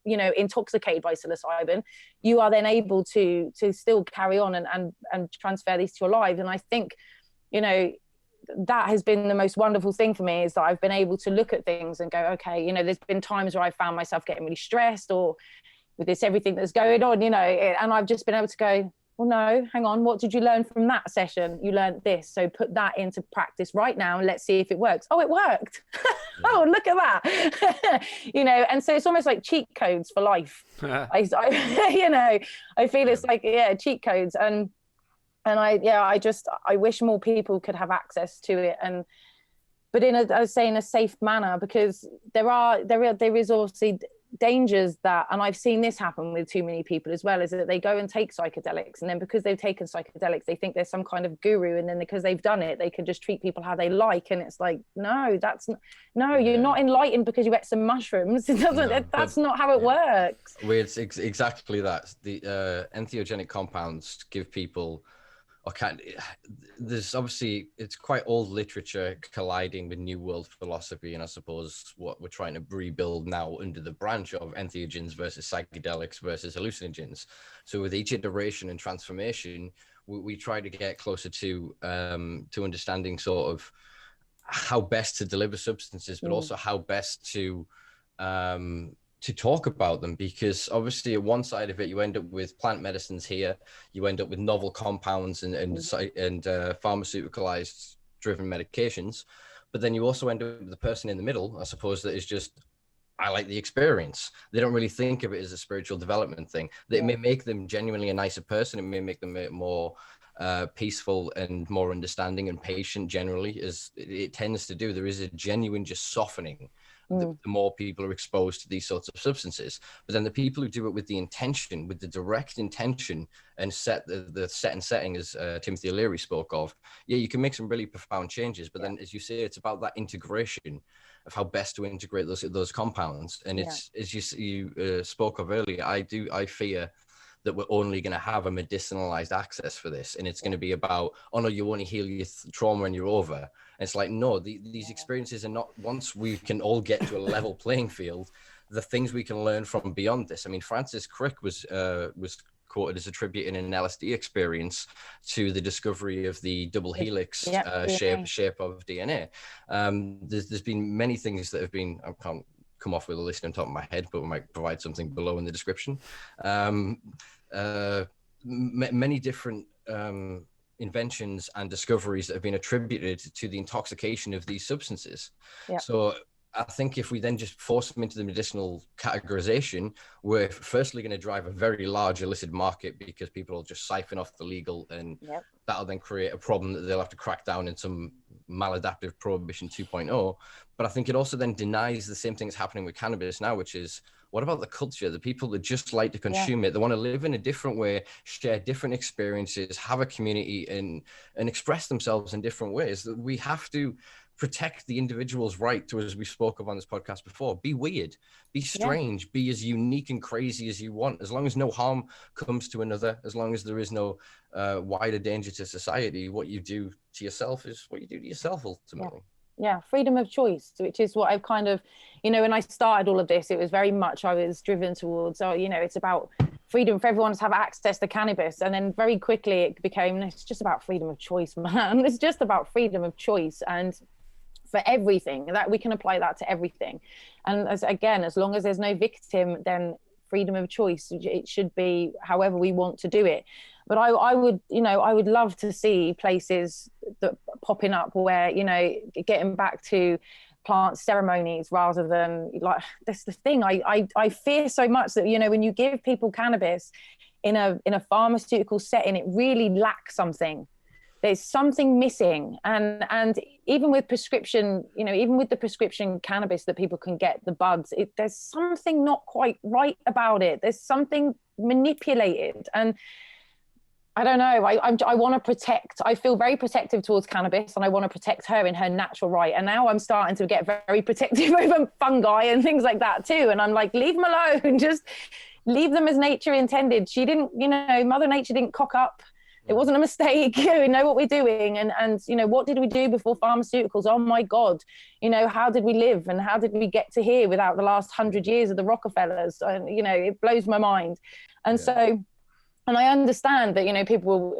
intoxicated by psilocybin, you are then able to still carry on and transfer these to your lives. And I think, that has been the most wonderful thing for me, is that I've been able to look at things and go, okay, there's been times where I found myself getting really stressed, or with everything that's going on, and I've just been able to go, well, no, hang on, what did you learn from that session? You learned this, so put that into practice right now and let's see if it works. Oh, it worked. Oh, look at that. And so it's almost like cheat codes for life. I feel it's like, cheat codes. And I wish more people could have access to it, but I would say in a safe manner, because there is obviously dangers that, and I've seen this happen with too many people as well, is that they go and take psychedelics, and then because they've taken psychedelics, they think there's some kind of guru, and then because they've done it, they can just treat people how they like, and it's like, no, you're not enlightened because you ate some mushrooms. It doesn't. That's not how it works. Well, it's exactly that. The entheogenic compounds give people. There's obviously, it's quite old literature colliding with new world philosophy, and I suppose what we're trying to rebuild now under the branch of entheogens versus psychedelics versus hallucinogens. So with each iteration and transformation, we try to get closer to understanding sort of how best to deliver substances, but also how best to talk about them, because obviously at one side of it, you end up with plant medicines here, you end up with novel compounds and pharmaceuticalized driven medications, but then you also end up with the person in the middle, I suppose, that is just, I like the experience. They don't really think of it as a spiritual development thing. That it may make them genuinely a nicer person, it may make them more peaceful and more understanding and patient generally, as it tends to do. There is a genuine just softening the more people are exposed to these sorts of substances. But then the people who do it with the intention, with the direct intention, and set the set and setting, as Timothy O'Leary spoke of, you can make some really profound changes. But then, as you say, it's about that integration of how best to integrate those compounds. And it's, as you spoke of earlier, I fear that we're only going to have a medicinalized access for this, and it's going to be about, oh no, you only heal your trauma and you're over. And it's like, no, these experiences are not, once we can all get to a level playing field, the things we can learn from beyond this. I mean, Francis Crick was quoted as attributing an LSD experience to the discovery of the double helix shape of DNA. There's been many things that have been, I can't come off with a list on top of my head, but we might provide something below in the description. Many different inventions and discoveries that have been attributed to the intoxication of these substances. So I think if we then just force them into the medicinal categorization, we're firstly going to drive a very large illicit market, because people will just siphon off the legal, and that'll then create a problem that they'll have to crack down in some maladaptive prohibition 2.0. But I think it also then denies the same thing that's happening with cannabis now, which is, what about the culture, the people that just like to consume it? They want to live in a different way, share different experiences, have a community, and express themselves in different ways. We have to protect the individual's right to, as we spoke of on this podcast before, be weird, be strange, be as unique and crazy as you want, as long as no harm comes to another, as long as there is no wider danger to society. What you do to yourself is what you do to yourself ultimately. Freedom of choice, which is what I've kind of, when I started all of this, it was very much, I was driven towards, it's about freedom for everyone to have access to cannabis. And then very quickly it became, it's just about freedom of choice, man. It's just about freedom of choice, and for everything, that we can apply that to everything. And as long as there's no victim, then freedom of choice, it should be however we want to do it. But I would love to see places that popping up where, getting back to plant ceremonies rather than, like, that's the thing. I fear so much that, when you give people cannabis in a pharmaceutical setting, it really lacks something. There's something missing. And even with prescription, even with the prescription cannabis that people can get, the buds, there's something not quite right about it. There's something manipulated. And I don't know, I want to protect, I feel very protective towards cannabis, and I want to protect her in her natural right. And now I'm starting to get very protective over fungi and things like that too. And I'm like, leave them alone, just leave them as nature intended. She didn't, Mother Nature didn't cock up. It wasn't a mistake. We know what we're doing. And what did we do before pharmaceuticals? Oh my God. How did we live, and how did we get to here without the last 100 years of the Rockefellers? And, it blows my mind. And so, and I understand that,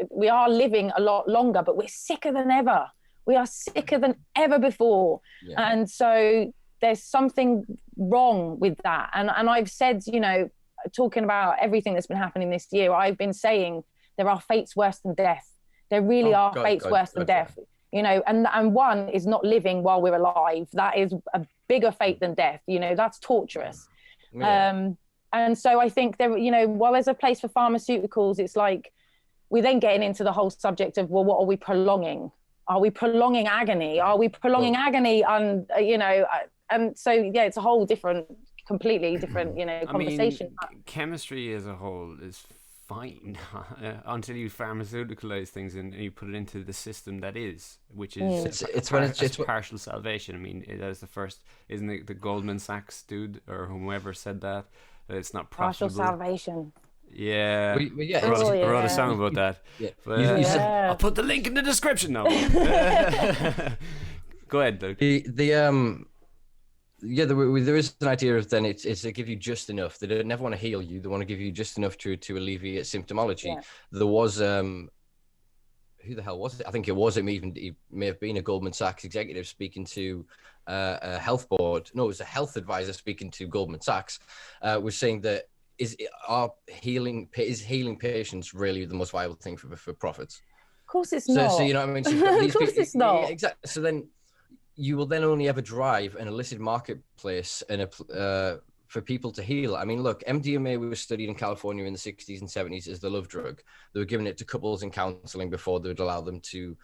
we are living a lot longer, but we're sicker than ever. We are sicker than ever before. And so there's something wrong with that. And I've said, talking about everything that's been happening this year, I've been saying there are fates worse than death. There really are fates worse than death, you know, and one is not living while we're alive. That is a bigger fate than death, you know, that's torturous. Yeah. And so I think there, you know, while there's a place for pharmaceuticals, it's like we're then getting into the whole subject of, well, what are we prolonging? Are we prolonging agony? Are we prolonging agony? And, you know, and so, yeah, it's a whole different, completely different, you know, conversation. I mean, chemistry as a whole is fine until you pharmaceuticalize things and you put it into the system that is, which is it's partial salvation. I mean, that is the first, isn't it the Goldman Sachs dude or whomever said that it's not profitable. Partial salvation. Yeah, I wrote a song about that. Yeah. But, I'll put the link in the description now. Go ahead, Luke. There is an idea of then it's to give you just enough. They don't never want to heal you. They want to give you just enough to alleviate symptomology. Yeah. There was who the hell was it? I think it may have been a Goldman Sachs executive speaking to a health board. No, it was a health advisor speaking to Goldman Sachs, was saying that is healing patients really the most viable thing for profits? Of course it's not. So you know what I mean? So of course it's not. Yeah, exactly. So then you will then only ever drive an illicit marketplace and for people to heal. I mean, look, MDMA was studied in California in the 60s and 70s as the love drug. They were giving it to couples in counseling before they would allow them to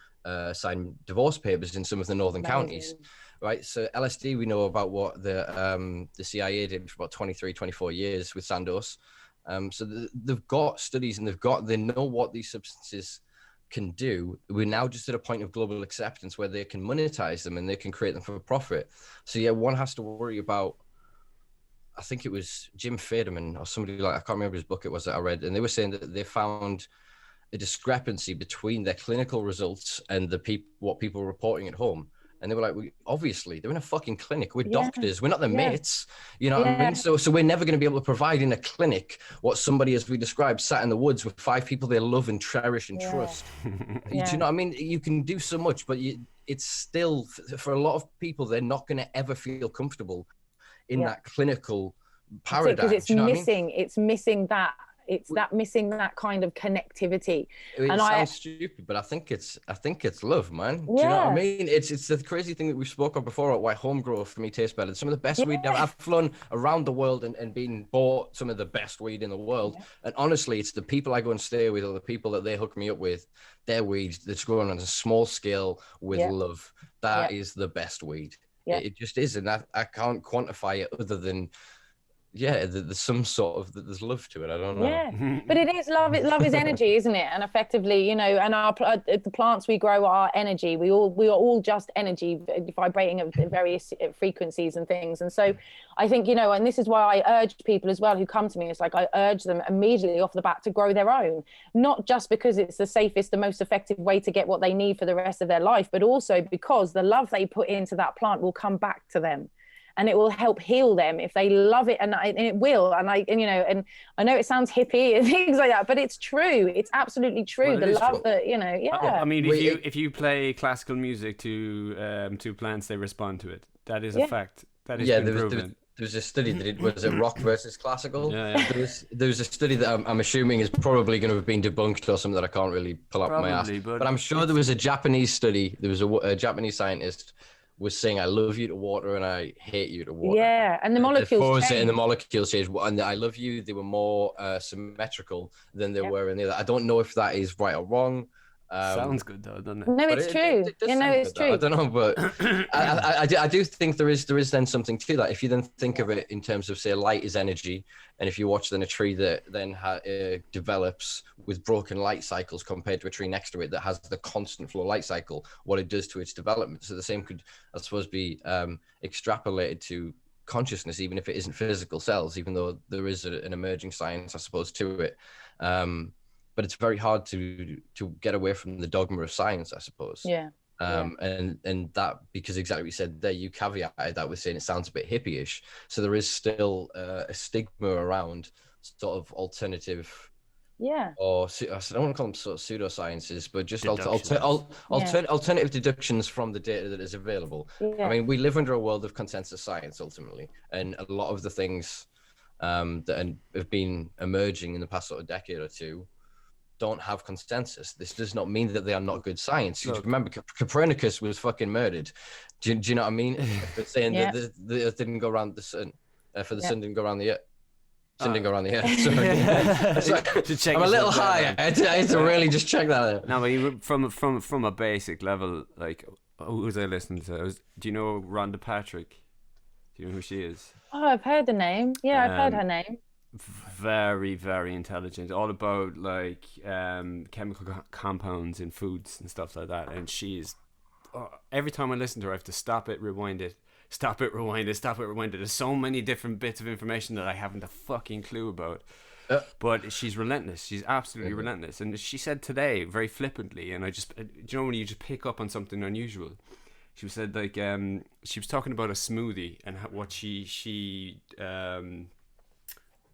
sign divorce papers in some of the northern counties. Right, so LSD, we know about what the CIA did for about 23, 24 years with Sandoz. So they've got studies and they know what these substances can do. We're now just at a point of global acceptance where they can monetize them and they can create them for profit. So yeah, one has to worry about, I think it was Jim Federman or somebody like, I can't remember his book it was that I read, and they were saying that they found a discrepancy between their clinical results and what people were reporting at home. And they were like, obviously, they're in a fucking clinic. We're doctors. We're not their mates. You know what I mean? So we're never going to be able to provide in a clinic what somebody, as we described, sat in the woods with 5 people they love and cherish and trust. Do you know what I mean? You can do so much, but it's still, for a lot of people, they're not going to ever feel comfortable in that clinical paradigm. Because it's missing that. It's that missing that kind of connectivity. It sounds stupid, but I think it's love, man. Do you know what I mean? It's the crazy thing that we spoke of before about why home grow for me tastes better. Some of the best weed ever. I've flown around the world and been bought some of the best weed in the world. And honestly, it's the people I go and stay with or the people that they hook me up with, their weed that's grown on a small scale with love. That is the best weed. It just is. And I can't quantify it other than there's some sort of there's love to it. I don't know. Yeah, but it is love. Love is energy, isn't it? And effectively, you know, and the plants we grow are energy. We are all just energy vibrating at various frequencies and things. And so, I think, you know, and this is why I urge people as well who come to me. It's like I urge them immediately off the bat to grow their own, not just because it's the safest, the most effective way to get what they need for the rest of their life, but also because the love they put into that plant will come back to them. And it will help heal them if they love it, and it will. And you know, and I know it sounds hippie and things like that, but it's true. It's absolutely true. The love that, you know, I mean, if you play classical music to plants, they respond to it. That is a fact. That is proven. There was a study that it was rock versus classical. There was a study that I'm assuming is probably going to have been debunked or something that I can't really pull up my ass. But I'm sure there was a Japanese study. There was a Japanese scientist was saying, I love you to water and I hate you to water. Yeah, and the molecules changed. And the molecules changed. And I love you, they were more symmetrical than they were in the other. I don't know if that is right or wrong. Sounds good though, doesn't it? No, it's true. It's true. I don't know, but I do think there is then something to that. If you then think of it in terms of, say, light is energy, and if you watch then a tree that then develops with broken light cycles compared to a tree next to it that has the constant flow light cycle, what it does to its development. So the same could, I suppose, be extrapolated to consciousness, even if it isn't physical cells, even though there is an emerging science, I suppose, to it. But it's very hard to get away from the dogma of science, I suppose. And that, because exactly what you said there, you caveated that with saying it sounds a bit hippie-ish. So there is still a stigma around sort of alternative, or I don't want to call them sort of pseudosciences, but just alternative deductions from the data that is available. I mean, we live under a world of consensus science ultimately, and a lot of the things that have been emerging in the past sort of decade or two don't have consensus. This does not mean that they are not good science. You Look. remember, Copernicus was fucking murdered. Do you know what I mean? But saying that the Earth didn't go around the sun, for the sun didn't go around the Earth. Sun didn't go around the Earth. Sorry. I'm a little high. I had to really just check that out. No, but from a basic level, like, who was I listening to? Do you know Rhonda Patrick? Do you know who she is? Oh, I've heard the name. Yeah, I've heard her name. Very, very intelligent. All about like chemical compounds in foods and stuff like that. And she's every time I listen to her, I have to stop it, rewind it, stop it, rewind it, stop it, rewind it. There's so many different bits of information that I haven't a fucking clue about. But she's relentless. She's absolutely relentless. And she said today, very flippantly, and I just, do you know when you just pick up on something unusual? She said like she was talking about a smoothie and what she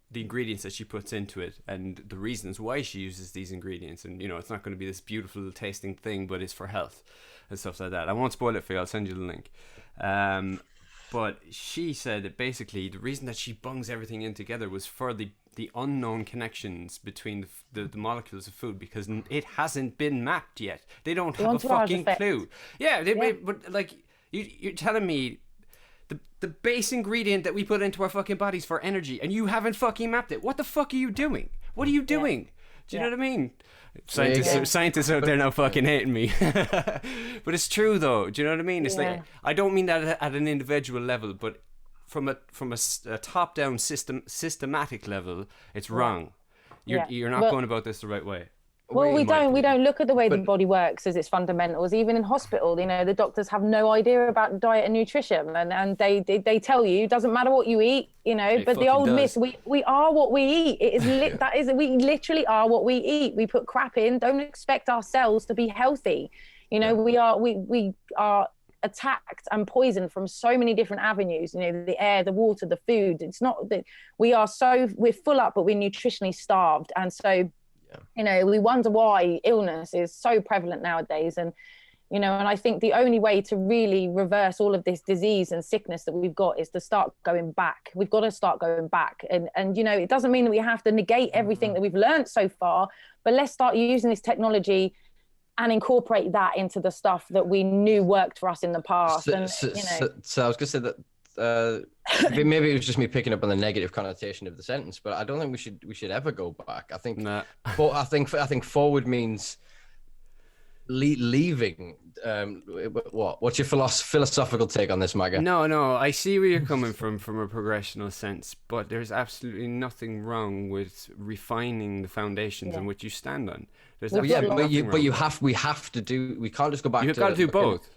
the ingredients that she puts into it and the reasons why she uses these ingredients. And you know, it's not going to be this beautiful tasting thing, but it's for health and stuff like that. I won't spoil it for you. I'll send you the link. But she said that basically the reason that she bungs everything in together was for the unknown connections between the molecules of food, because it hasn't been mapped yet. They don't have a fucking clue. Yeah, but like you're telling me the base ingredient that we put into our fucking bodies for energy, and you haven't fucking mapped it. What the fuck are you doing? What are you doing? Do you know what I mean? Scientists out there now fucking hating me. But it's true though. Do you know what I mean? It's like, I don't mean that at an individual level, but from a top-down systematic level, it's wrong. You're not going about this the right way. Well, we don't look at the way the body works as its fundamentals. Even in hospital, you know, the doctors have no idea about diet and nutrition, and they tell you it doesn't matter what you eat, you know. But the old myth, we are what we eat. It is we literally are what we eat. We put crap in. Don't expect our cells to be healthy. You know, we are attacked and poisoned from so many different avenues. You know, the air, the water, the food. It's not that we're full up, but we're nutritionally starved, and so. You know, we wonder why illness is so prevalent nowadays. And, you know, and I think the only way to really reverse all of this disease and sickness that we've got is to start going back. We've got to start going back. And you know, it doesn't mean that we have to negate everything that we've learned so far, but let's start using this technology and incorporate that into the stuff that we knew worked for us in the past. So I was going to say that maybe it was just me picking up on the negative connotation of the sentence, but I don't think we should ever go back. I think, but I think forward means leaving. What's your philosophical take on this, Magga? No, I see where you're coming from a progressional sense, but there's absolutely nothing wrong with refining the foundations on which you stand on. We can't just go back. You've got to do both.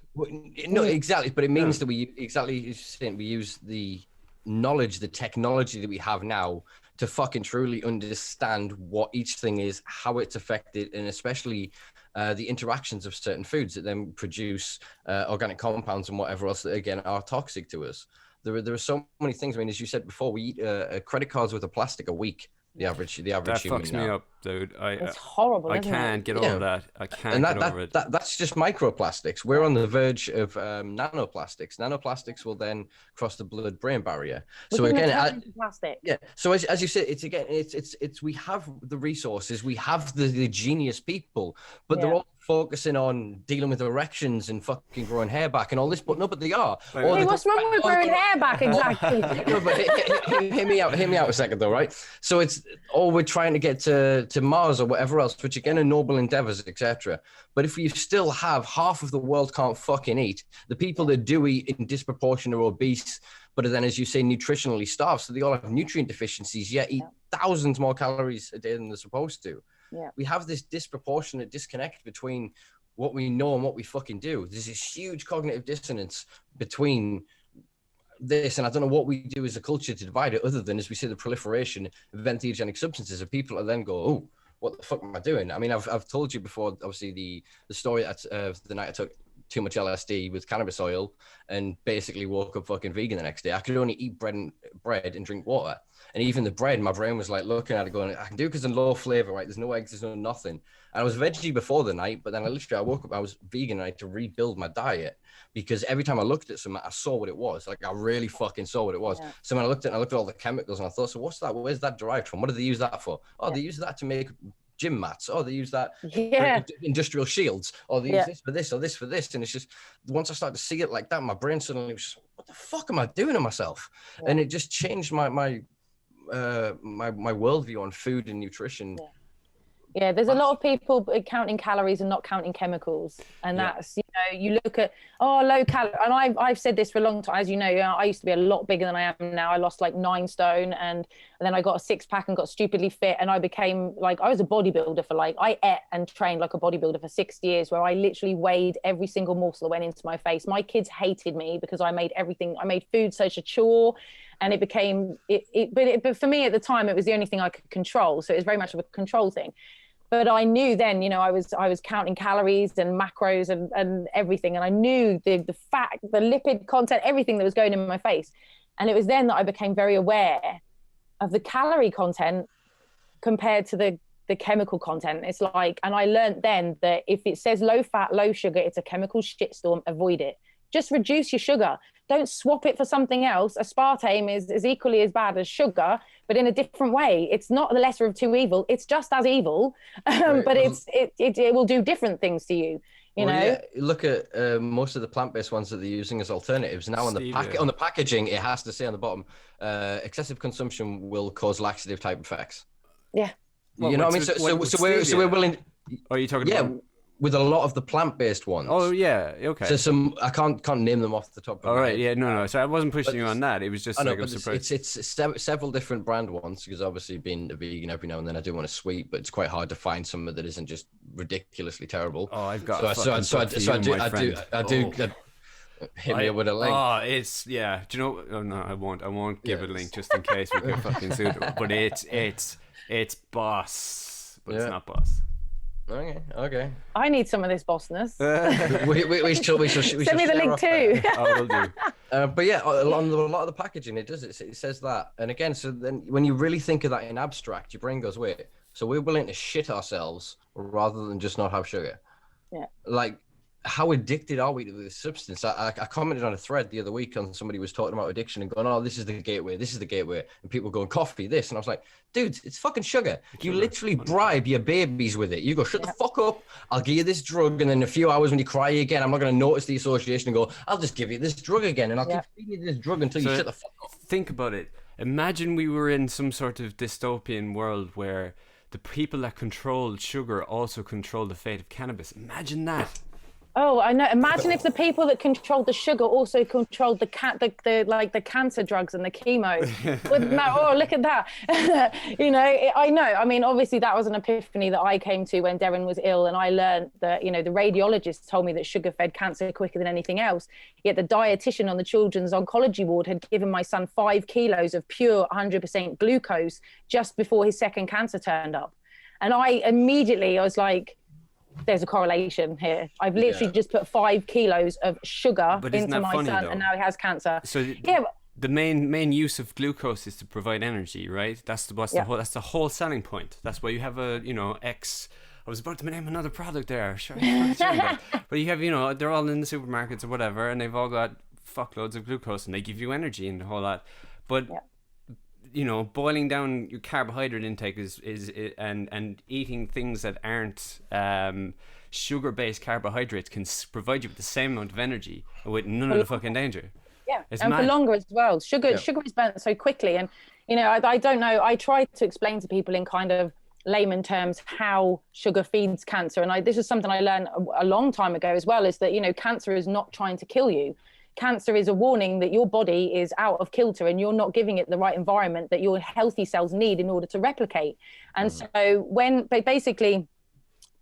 No, exactly, but it means that we use the knowledge, the technology that we have now to fucking truly understand what each thing is, how it's affected, and especially the interactions of certain foods that then produce organic compounds and whatever else that again are toxic to us. There are so many things. I mean, as you said before, we eat credit cards worth of plastic a week. The average that human fucks now. me up, dude. It's horrible. I can't get over that. I can't get over it. That's just microplastics. We're on the verge of nanoplastics. Nanoplastics will then cross the blood-brain barrier. So again, plastic. Yeah. So as you said, it's we have the resources, we have the genius people, but they're all focusing on dealing with erections and fucking growing hair back and all this. But they are. Hey, what's wrong with growing hair back exactly? No, but hear me out a second though, right? So it's we're trying to get to Mars or whatever else, which again are noble endeavors, etc. But if you still have half of the world can't fucking eat, the people that do eat in disproportion are obese, but then, as you say, nutritionally starved, so they all have nutrient deficiencies, yet eat thousands more calories a day than they're supposed to. Yeah. We have this disproportionate disconnect between what we know and what we fucking do. There's this huge cognitive dissonance between this, and I don't know what we do as a culture to divide it, other than, as we see, the proliferation of entheogenic substances, and people then go, oh, what the fuck am I doing? I mean, I've told you before, obviously, the story of the night I took too much LSD with cannabis oil and basically woke up fucking vegan the next day. I could only eat bread and drink water. And even the bread, my brain was like looking at it going, I can do it because it's low flavor, right? There's no eggs, there's no nothing. And I was veggie before the night, but then I woke up, I was vegan, and I had to rebuild my diet because every time I looked at something, I saw what it was. Like, I really fucking saw what it was. Yeah. So when I looked at all the chemicals, and I thought, so what's that? Where's that derived from? What do they use that for? Oh, they use that to make gym mats. Oh, they use that Yeah. for industrial shields. Or they use Yeah. this for this or this for this. And it's just, once I started to see it like that, my brain suddenly was just, what the fuck am I doing to myself? Yeah. And it just changed my worldview on food and nutrition. Yeah, there's a lot of people counting calories and not counting chemicals, and that's, you know, you look at low calorie, and I've said this for a long time. As you know, I used to be a lot bigger than I am now. I lost like 9 stone, and then I got a 6-pack and got stupidly fit, and I became like, I was a bodybuilder for I ate and trained like a bodybuilder for 6 years, where I literally weighed every single morsel that went into my face. My kids hated me because I made food such a chore. And it became but for me at the time, it was the only thing I could control. So it was very much of a control thing. But I knew then, you know, I was counting calories and macros and everything. And I knew the fat, the lipid content, everything that was going in my face. And it was then that I became very aware of the calorie content compared to the chemical content. It's like, and I learned then that if it says low fat, low sugar, it's a chemical shitstorm, avoid it. Just reduce your sugar. Don't swap it for something else. Aspartame is equally as bad as sugar, but in a different way. It's not the lesser of two evil. It's just as evil, but it will do different things to you. You know. Yeah. Look at most of the plant-based ones that they're using as alternatives now. On the packaging, it has to say on the bottom, excessive consumption will cause laxative type effects. Yeah. You know what I mean? So we're willing. Are you talking about? With a lot of the plant-based ones. Oh yeah, okay. So I can't name them off the top of my head. Yeah, no. So I wasn't pushing you on that. It was just I'm surprised. It's several different brand ones, because obviously being a vegan every now and then I do want a sweet, but it's quite hard to find some that isn't just ridiculously terrible. Oh, I've got. I do. Hit me up with a link. Oh, it's Do you know? Oh no, I won't. I won't give a link just in case we get fucking sued. But it's boss, but it's not boss. Okay. I need some of this bossness. we shall send me the link too. Will do. But yeah, on a lot of the packaging, it says that. And again, so then when you really think of that in abstract, your brain goes, wait, so we're willing to shit ourselves rather than just not have sugar. Yeah. Like, how addicted are we to this substance? I commented on a thread the other week on somebody was talking about addiction and going, oh, this is the gateway, and people going, coffee, this, and I was like, dude, it's fucking sugar. You literally bribe your babies with it. You go, shut the fuck up, I'll give you this drug, and then in a few hours when you cry again, I'm not going to notice the association and go, I'll just give you this drug again, and I'll keep feeding you this drug until you shut the fuck up. Think about it. Imagine we were in some sort of dystopian world where the people that controlled sugar also control the fate of cannabis. Imagine that. Oh, I know. Imagine if the people that controlled the sugar also controlled the cancer drugs and the chemo. Look at that. You know, I know. I mean, obviously that was an epiphany that I came to when Darren was ill, and I learned that, you know, the radiologist told me that sugar fed cancer quicker than anything else. Yet the dietitian on the children's oncology ward had given my son 5 kilos of pure 100% glucose just before his second cancer turned up. And I was like, there's a correlation here. I've literally just put 5 kilos of sugar into my son, and now he has cancer. So the main use of glucose is to provide energy, right? That's the whole selling point. That's why you have X. I was about to name another product there. Sure, but you have, you know, they're all in the supermarkets or whatever, and they've all got fuckloads of glucose, and they give you energy and the whole lot. But you know, boiling down your carbohydrate intake and eating things that aren't sugar-based carbohydrates can provide you with the same amount of energy with none of the fucking danger. Yeah, and for longer as well. Sugar is burnt so quickly, and you know, I don't know. I try to explain to people in kind of layman terms how sugar feeds cancer, and this is something I learned a long time ago as well. Is that, you know, cancer is not trying to kill you. Cancer is a warning that your body is out of kilter and you're not giving it the right environment that your healthy cells need in order to replicate. And so when basically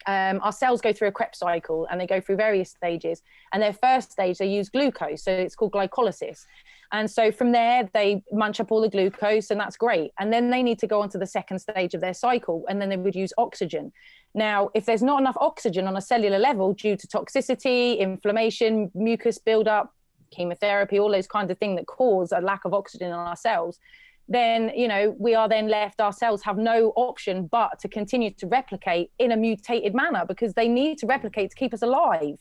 our cells go through a Krebs cycle, and they go through various stages, and their first stage, they use glucose. So it's called glycolysis. And so from there, they munch up all the glucose, and that's great. And then they need to go on to the second stage of their cycle, and then they would use oxygen. Now, if there's not enough oxygen on a cellular level due to toxicity, inflammation, mucus buildup, chemotherapy, all those kinds of things that cause a lack of oxygen in our cells, then, you know, we are then left, our cells have no option but to continue to replicate in a mutated manner, because they need to replicate to keep us alive.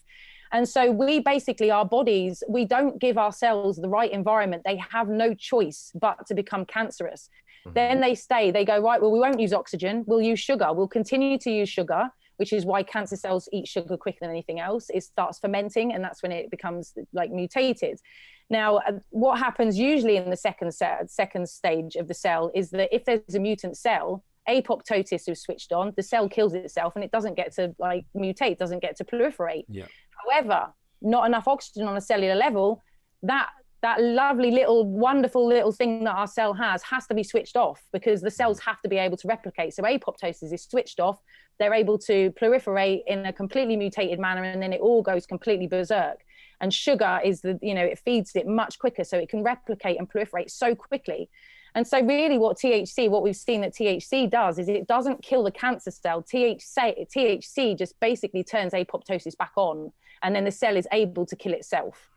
And so we basically, our bodies, we don't give our cells the right environment. They have no choice but to become cancerous. Then they go, right, well, we won't use oxygen. We'll use sugar. We'll continue to use sugar, which is why cancer cells eat sugar quicker than anything else. It starts fermenting, and that's when it becomes like mutated. Now, what happens usually in the second stage of the cell is that if there's a mutant cell, apoptosis is switched on, the cell kills itself, and it doesn't get to like mutate, doesn't get to proliferate. However, not enough oxygen on a cellular level, that lovely little wonderful little thing that our cell has to be switched off, because the cells have to be able to replicate. So apoptosis is switched off, they're able to proliferate in a completely mutated manner, and then it all goes completely berserk. And sugar is it feeds it much quicker, so it can replicate and proliferate so quickly. And so really what we've seen that THC does is it doesn't kill the cancer cell. THC just basically turns apoptosis back on, and then the cell is able to kill itself.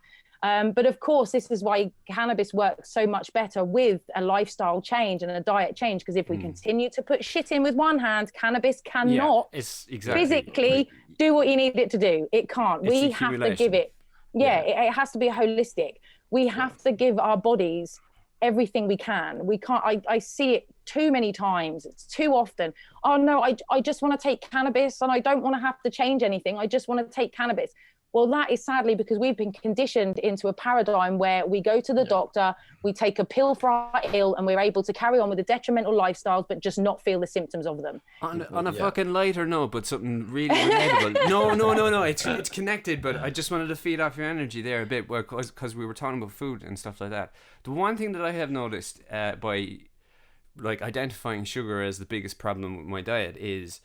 But of course, this is why cannabis works so much better with a lifestyle change and a diet change, because if we continue to put shit in with one hand, cannabis cannot physically do what you need it to do. It can't. We have to give it. It has to be holistic. We have to give our bodies everything we can. We can't. I see it too many times. It's too often. Oh no, I just want to take cannabis and I don't want to have to change anything. I just want to take cannabis. Well, that is sadly because we've been conditioned into a paradigm where we go to the doctor, we take a pill for our ill, and we're able to carry on with the detrimental lifestyles, but just not feel the symptoms of them. On a fucking lighter note, but something really relatable. No. It's connected, but I just wanted to feed off your energy there a bit, because we were talking about food and stuff like that. The one thing that I have noticed by like identifying sugar as the biggest problem with my diet is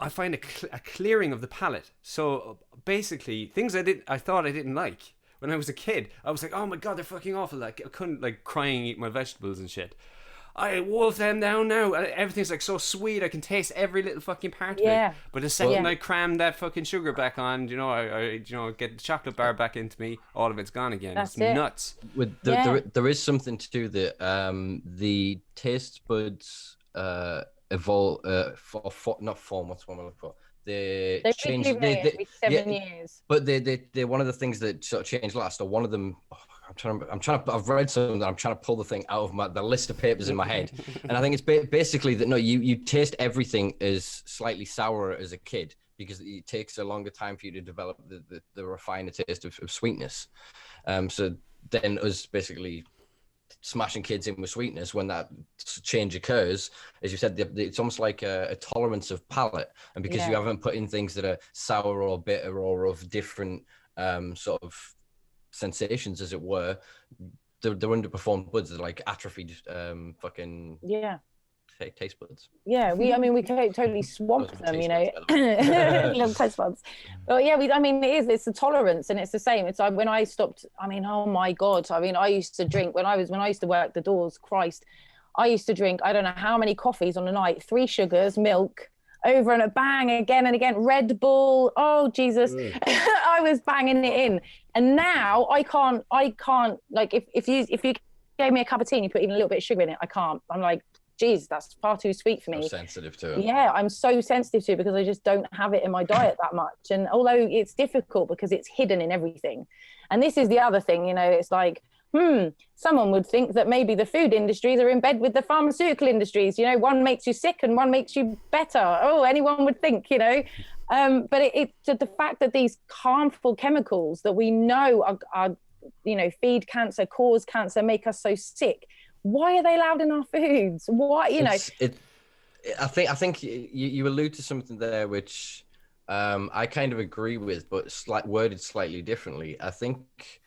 I find a clearing of the palate. So basically, things I thought I didn't like when I was a kid, I was like, oh my god, they're fucking awful. Like I couldn't like crying eat my vegetables and shit. I wolf them down now. Everything's like so sweet. I can taste every little fucking part of it. But the second I cram that fucking sugar back on, I get the chocolate bar back into me, all of it's gone again. It's nuts. There is something to that. The taste buds evolve not form. What's one I'm looking for? They change every 7 years. But they're one of the things that sort of change last. Or one of them. I've read something that I'm trying to pull the thing out of the list of papers in my head, and I think it's basically that you taste everything as slightly sour as a kid because it takes a longer time for you to develop the refiner taste of sweetness. So then us basically smashing kids in with sweetness, when that change occurs, as you said, it's almost like a tolerance of palate, and because you haven't put in things that are sour or bitter or of different sort of sensations, as it were, they're underperformed buds. They're like atrophied fucking taste buds. We totally swamp them, little taste buds. But it's the tolerance, and it's the same. It's like when I stopped, oh my god, I used to drink when I used to work the doors. Christ, I used to drink I don't know how many coffees on a night, 3 sugars, milk, over and a bang, again and again, Red Bull, oh Jesus. I was banging it in, and now I can't like if you gave me a cup of tea and you put even a little bit of sugar in it, I can't. I'm like, geez, that's far too sweet for me. I'm sensitive to it. I'm so sensitive to it because I just don't have it in my diet that much. And although it's difficult because it's hidden in everything, and this is the other thing, it's like, someone would think that maybe the food industries are in bed with the pharmaceutical industries. One makes you sick and one makes you better. Oh, anyone would think, but it's the fact that these harmful chemicals that we know are feed cancer, cause cancer, make us so sick. Why are they allowed in our foods? Why, I think you allude to something there, which I kind of agree with, but worded slightly differently. I think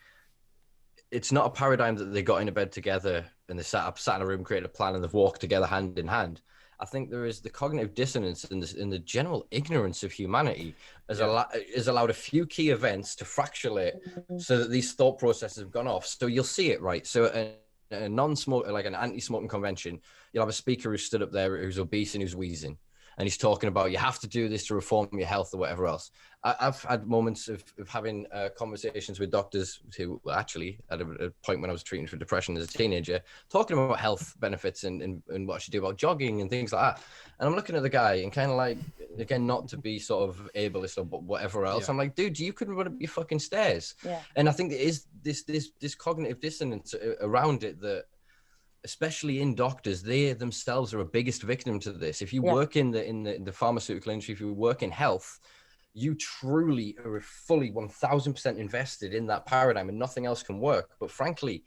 it's not a paradigm that they got into bed together and they sat in a room, created a plan, and they've walked together hand in hand. I think there is the cognitive dissonance and the general ignorance of humanity has allowed a few key events to fracturate so that these thought processes have gone off. So you'll see it, right? So a non-smoker, like an anti-smoking convention, you'll have a speaker who stood up there who's obese and who's wheezing, and he's talking about you have to do this to reform your health or whatever else. I've had moments of having conversations with doctors who actually, at a point when I was treating for depression as a teenager, talking about health benefits and what I should do about jogging and things like that. And I'm looking at the guy and kind of like, again, not to be sort of ableist or whatever else. I'm like, dude, you couldn't run up your fucking stairs. And I think there is this cognitive dissonance around it that especially in doctors, they themselves are a biggest victim to this. If you work in the pharmaceutical industry, if you work in health, you truly are fully 1000% invested in that paradigm and nothing else can work. But frankly,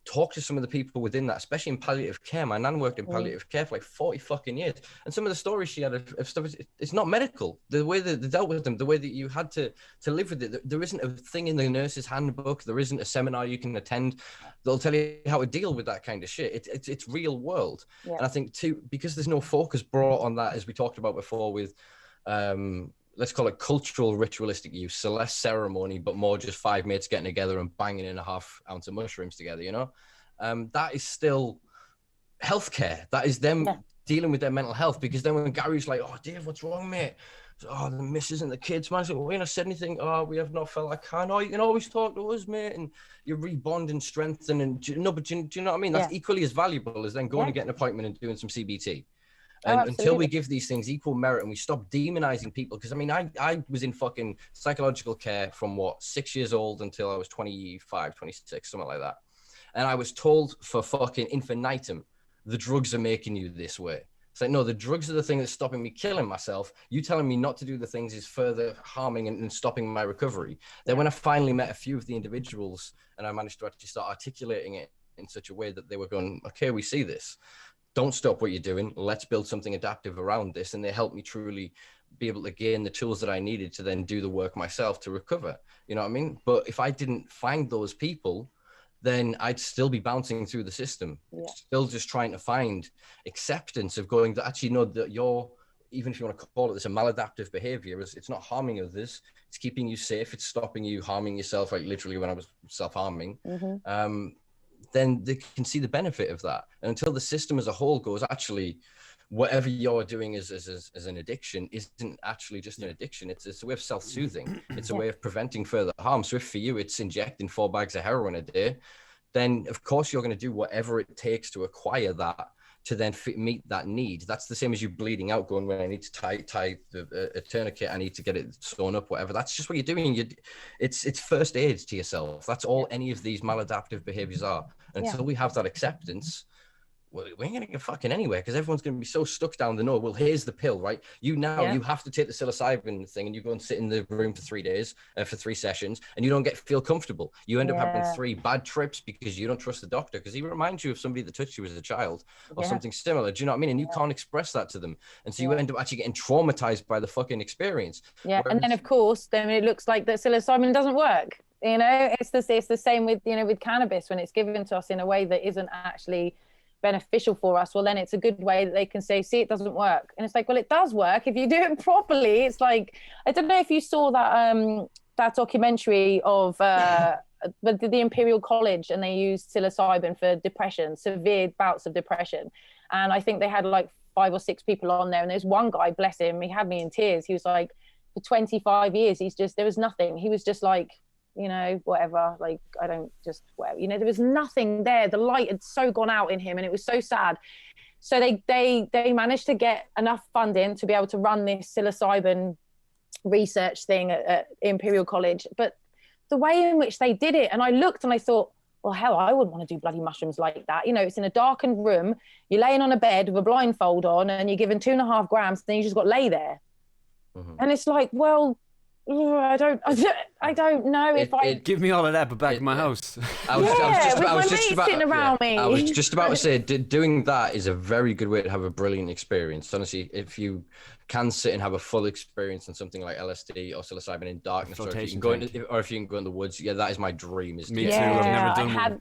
talk to some of the people within that, especially in palliative care. My nan worked in palliative care for like 40 fucking years. And some of the stories she had of stuff, it's not medical. The way that they dealt with them, the way that you had to live with it. There isn't a thing in the nurse's handbook. There isn't a seminar you can attend. They'll tell you how to deal with that kind of shit. It's real world. And I think too, because there's no focus brought on that, as we talked about before with, let's call it cultural ritualistic use, so less ceremony, but more just 5 mates getting together and banging in a half ounce of mushrooms together, you know? That is still healthcare. That is them dealing with their mental health. Because then when Gary's like, oh, Dave, what's wrong, mate? Oh, the missus and the kids, man. I said, well, we not said anything. Oh, we have not felt like can. Oh, you can always talk to us, mate. And you rebond and strengthen. And do you know what I mean? That's equally as valuable as then going to get an appointment and doing some CBT. And until we give these things equal merit and we stop demonizing people, because I mean, I was in fucking psychological care from 6 years old until I was 25, 26, something like that. And I was told for fucking infinitum, the drugs are making you this way. It's like, no, the drugs are the thing that's stopping me killing myself. You telling me not to do the things is further harming and stopping my recovery. Then when I finally met a few of the individuals and I managed to actually start articulating it in such a way that they were going, okay, we see this. Don't stop what you're doing. Let's build something adaptive around this. And they helped me truly be able to gain the tools that I needed to then do the work myself to recover. You know what I mean? But if I didn't find those people, then I'd still be bouncing through the system, still just trying to find acceptance of going to actually know that you're, even if you want to call it this, a maladaptive behavior, it's not harming others. It's keeping you safe. It's stopping you harming yourself, like literally when I was self-harming. Then they can see the benefit of that. And until the system as a whole goes, actually, whatever you're doing as an addiction isn't actually just an addiction. It's a way of self-soothing. It's a way of preventing further harm. So if for you, it's injecting 4 bags of heroin a day, then of course you're going to do whatever it takes to acquire that, to then meet that need. That's the same as you bleeding out, going, when I need to tie a tourniquet, I need to get it sewn up, whatever. That's just what you're doing. It's first aid to yourself. That's all any of these maladaptive behaviors are. Until we have that acceptance, well, we ain't gonna get fucking anywhere, because everyone's gonna be so stuck down the no. Well, here's the pill, right? You have to take the psilocybin thing, and you go and sit in the room for 3 days, for 3 sessions, and you don't feel comfortable. You end up having 3 bad trips because you don't trust the doctor, because he reminds you of somebody that touched you as a child or something similar. Do you know what I mean? And you can't express that to them, and so you end up actually getting traumatized by the fucking experience. And then of course, then it looks like that psilocybin doesn't work. You know, it's the same with, you know, with cannabis, when it's given to us in a way that isn't actually beneficial for us. Well, then it's a good way that they can say, see, it doesn't work. And it's like, well, it does work if you do it properly. It's like, I don't know if you saw that documentary of the Imperial College, and they used psilocybin for depression, severe bouts of depression. And I think they had like 5 or 6 people on there. And there's one guy, bless him, he had me in tears. He was like, for 25 years, there was nothing. He was just like, you know, whatever, like, I don't just, whatever, you know, there was nothing there. The light had so gone out in him, and it was so sad. So they managed to get enough funding to be able to run this psilocybin research thing at Imperial College. But the way in which they did it, and I looked and I thought, well, hell, I wouldn't want to do bloody mushrooms like that. You know, it's in a darkened room, you're laying on a bed with a blindfold on, and you're given 2.5 grams, then you just got lay there. And it's like, well, I don't know if I give me all of that, but back in my house. I was just about to say, doing that is a very good way to have a brilliant experience. Honestly, if you can sit and have a full experience on something like LSD or psilocybin in darkness, or if you can go in the woods, that is my dream. Me too. I've never done one.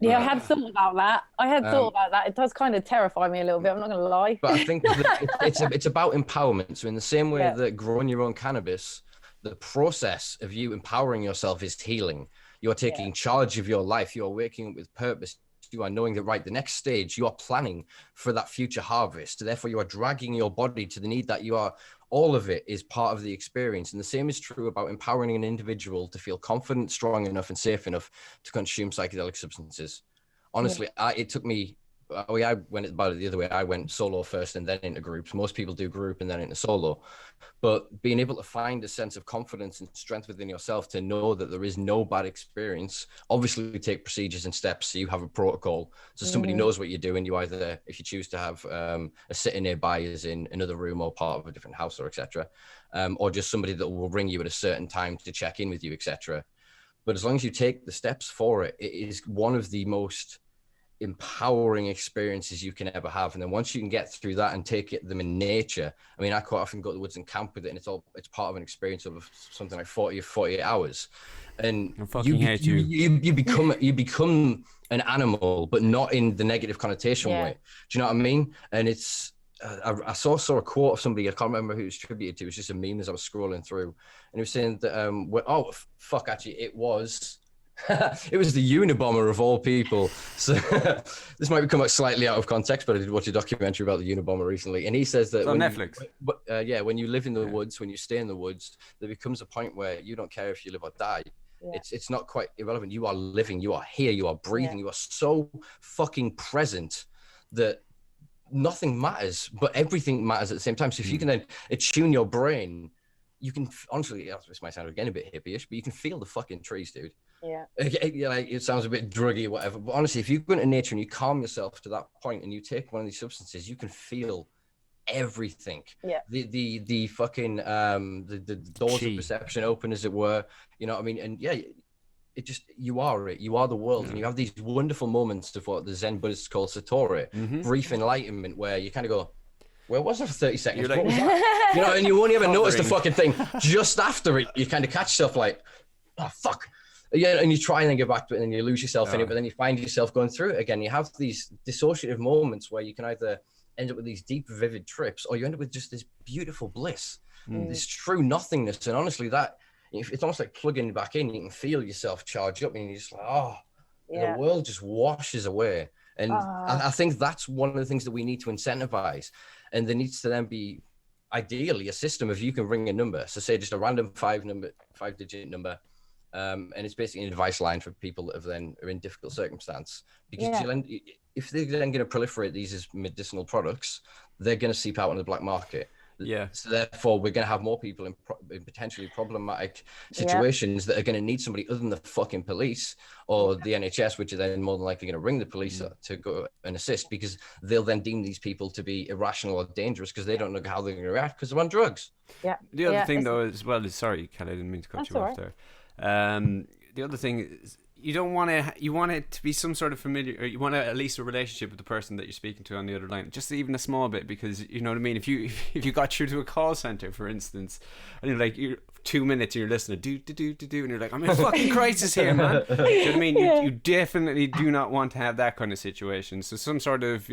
I had thought about that. It does kind of terrify me a little bit, I'm not going to lie. But I think that it's about empowerment. So in the same way that growing your own cannabis, the process of you empowering yourself is healing. You're taking charge of your life. You're waking up with purpose. You are knowing that, right, the next stage, you are planning for that future harvest. Therefore, you are dragging your body to the need that you are. All of it is part of the experience. And the same is true about empowering an individual to feel confident, strong enough, and safe enough to consume psychedelic substances. Honestly, it took me I went about it the other way. I went solo first and then into groups. Most people do group and then into solo. But being able to find a sense of confidence and strength within yourself to know that there is no bad experience. Obviously, we take procedures and steps, so you have a protocol. So somebody knows what you're doing. You either, if you choose to have a sitter nearby, is in another room or part of a different house or etc., or just somebody that will ring you at a certain time to check in with you, etc. But as long as you take the steps for it, it is one of the most empowering experiences you can ever have. And then once you can get through that and take them in nature, I mean, I quite often go to the woods and camp with it, and it's part of an experience of something like 40 or 48 hours. And you become an animal, but not in the negative connotation way. Do you know what I mean? And it's I saw a quote of somebody, I can't remember who it was attributed to. It was just a meme as I was scrolling through, and it was saying that actually it was it was the Unabomber of all people. So this might come out slightly out of context, but I did watch a documentary about the Unabomber recently, and he says that on Netflix. When you live in the woods, when you stay in the woods, there becomes a point where you don't care if you live or die. It's not quite irrelevant. You are living, you are here, you are breathing, you are so fucking present that nothing matters, but everything matters at the same time. So if you can then attune your brain, you can honestly, this might sound again a bit hippie-ish, but you can feel the fucking trees, dude. It sounds a bit druggy or whatever, but honestly, if you go into nature and you calm yourself to that point and you take one of these substances, you can feel everything. The fucking the doors of perception open, as it were. You know what I mean? And you are the world, and you have these wonderful moments of what the Zen Buddhists call satori, brief enlightenment, where you kind of go, where was I for 30 seconds? What was that? You know, and you won't even notice the fucking thing. Just after it, you kind of catch yourself like, oh, fuck. Yeah, and you try and then get back to it, and then you lose yourself in it, but then you find yourself going through it again. You have these dissociative moments where you can either end up with these deep, vivid trips, or you end up with just this beautiful bliss, this true nothingness. And honestly, it's almost like plugging back in. You can feel yourself charge up, and you're just like, the world just washes away. And I think that's one of the things that we need to incentivize. And there needs to then be, ideally, a system of you can ring a number. So say just a random 5-digit number. And it's basically an advice line for people that are in difficult circumstance. Because if they're then going to proliferate these as medicinal products, they're going to seep out on the black market. So therefore, we're going to have more people in potentially problematic situations that are going to need somebody other than the fucking police or the NHS, which are then more than likely going to ring the police to go and assist, because they'll then deem these people to be irrational or dangerous because they don't know how they're going to react because they're on drugs. The other thing, though, as well is, sorry, Kelly, I didn't mean to cut you off there. The other thing is, you want it to be some sort of familiar, or you want at least a relationship with the person that you're speaking to on the other line, just even a small bit, because you know what I mean. If you got through to a call center, for instance, and you're 2 minutes and you're listening, and you're like, I'm in a fucking crisis here, man. Do you know what I mean? You definitely do not want to have that kind of situation. So some sort of,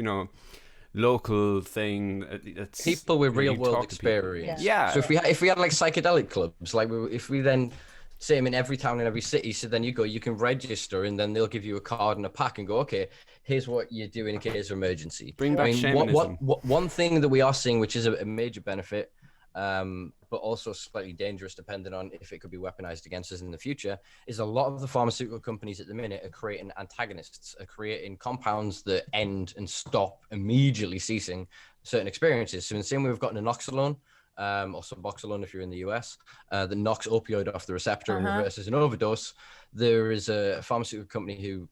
local thing. That's, people with real world experience. So if we had like psychedelic clubs, like if we then say them in every town and every city, so then you can register, and then they'll give you a card and a pack and go, okay, here's what you do in case of emergency. Bring back shamanism. One thing that we are seeing, which is a major benefit, but also slightly dangerous depending on if it could be weaponized against us in the future, is a lot of the pharmaceutical companies at the minute are creating antagonists, are creating compounds that end and stop immediately ceasing certain experiences. So in the same way we've got naloxone, or Suboxone if you're in the US, that knocks opioid off the receptor and reverses an overdose. There is a pharmaceutical company who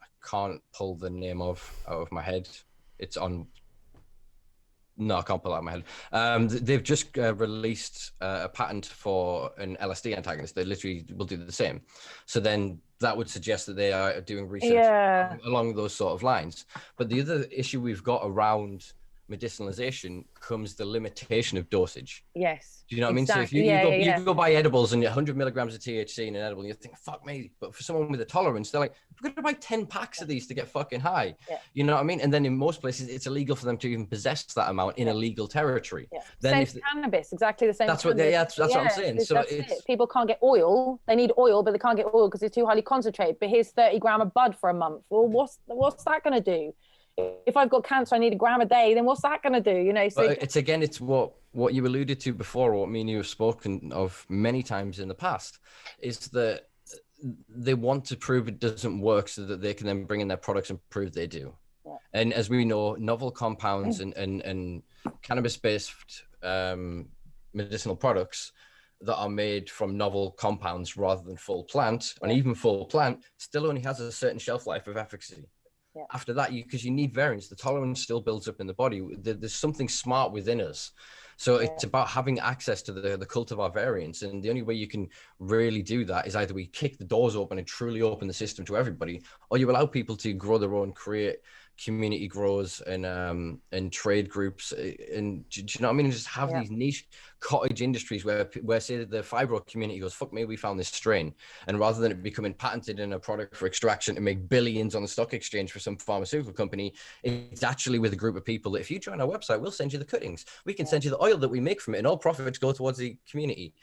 I can't pull the name out of my head. It's on. No, I can't pull it out of my head. They've just released a patent for an LSD antagonist. They literally will do the same. So then that would suggest that they are doing research along those sort of lines. But the other issue we've got around medicinalization comes the limitation of dosage. Yes. Do you know what I mean? So if you go buy edibles and 100 milligrams of THC in an edible, and you think, fuck me. But for someone with a tolerance, they're like, we're going to buy 10 packs of these to get fucking high. You know what I mean? And then in most places, it's illegal for them to even possess that amount in a legal territory. Then same cannabis, exactly the same. That's what I'm saying. So it's people can't get oil. They need oil, but they can't get oil because it's too highly concentrated. But here's 30 gram of bud for a month. Well, what's that going to do? If I've got cancer, I need a gram a day, then what's that going to do? So it's what you alluded to before, what me and you have spoken of many times in the past, is that they want to prove it doesn't work so that they can then bring in their products and prove they do. And as we know, novel compounds and cannabis-based medicinal products that are made from novel compounds rather than full plant, and even full plant still only has a certain shelf life of efficacy. After that, because you need variance, the tolerance still builds up in the body. There's something smart within us. So it's about having access to the cult of our variance. And the only way you can really do that is either we kick the doors open and truly open the system to everybody, or you allow people to grow their own, create community grows and trade groups. And do you know what I mean? Just have these niche cottage industries where say the fibro community goes, fuck me, we found this strain. And rather than it becoming patented in a product for extraction to make billions on the stock exchange for some pharmaceutical company, it's actually with a group of people that if you join our website, we'll send you the cuttings. We can send you the oil that we make from it, and all profits go towards the community.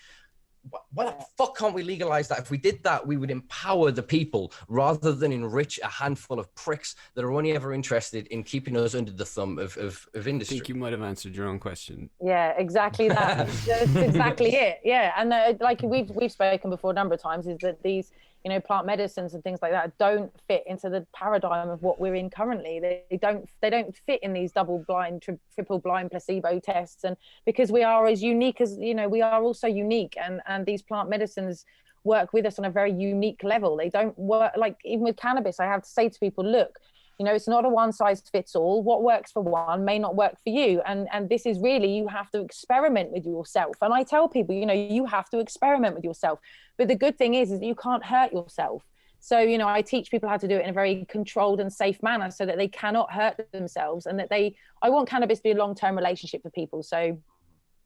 Why the fuck can't we legalize that? If we did that, we would empower the people rather than enrich a handful of pricks that are only ever interested in keeping us under the thumb of industry. I think you might have answered your own question. Yeah, exactly that. That's exactly it. Yeah, and like we've spoken before a number of times, is that these, you know, plant medicines and things like that don't fit into the paradigm of what we're in currently. They don't fit in these double-blind, triple-blind placebo tests, and because we are as unique as, you know, we are also unique, and these plant medicines work with us on a very unique level. They don't work, like even with cannabis, I have to say to people, look, you know, it's not a one size fits all. What works for one may not work for you. And this is really, you have to experiment with yourself. And I tell people, you know, you have to experiment with yourself. But the good thing is that you can't hurt yourself. So, you know, I teach people how to do it in a very controlled and safe manner so that they cannot hurt themselves, and that I want cannabis to be a long-term relationship for people. So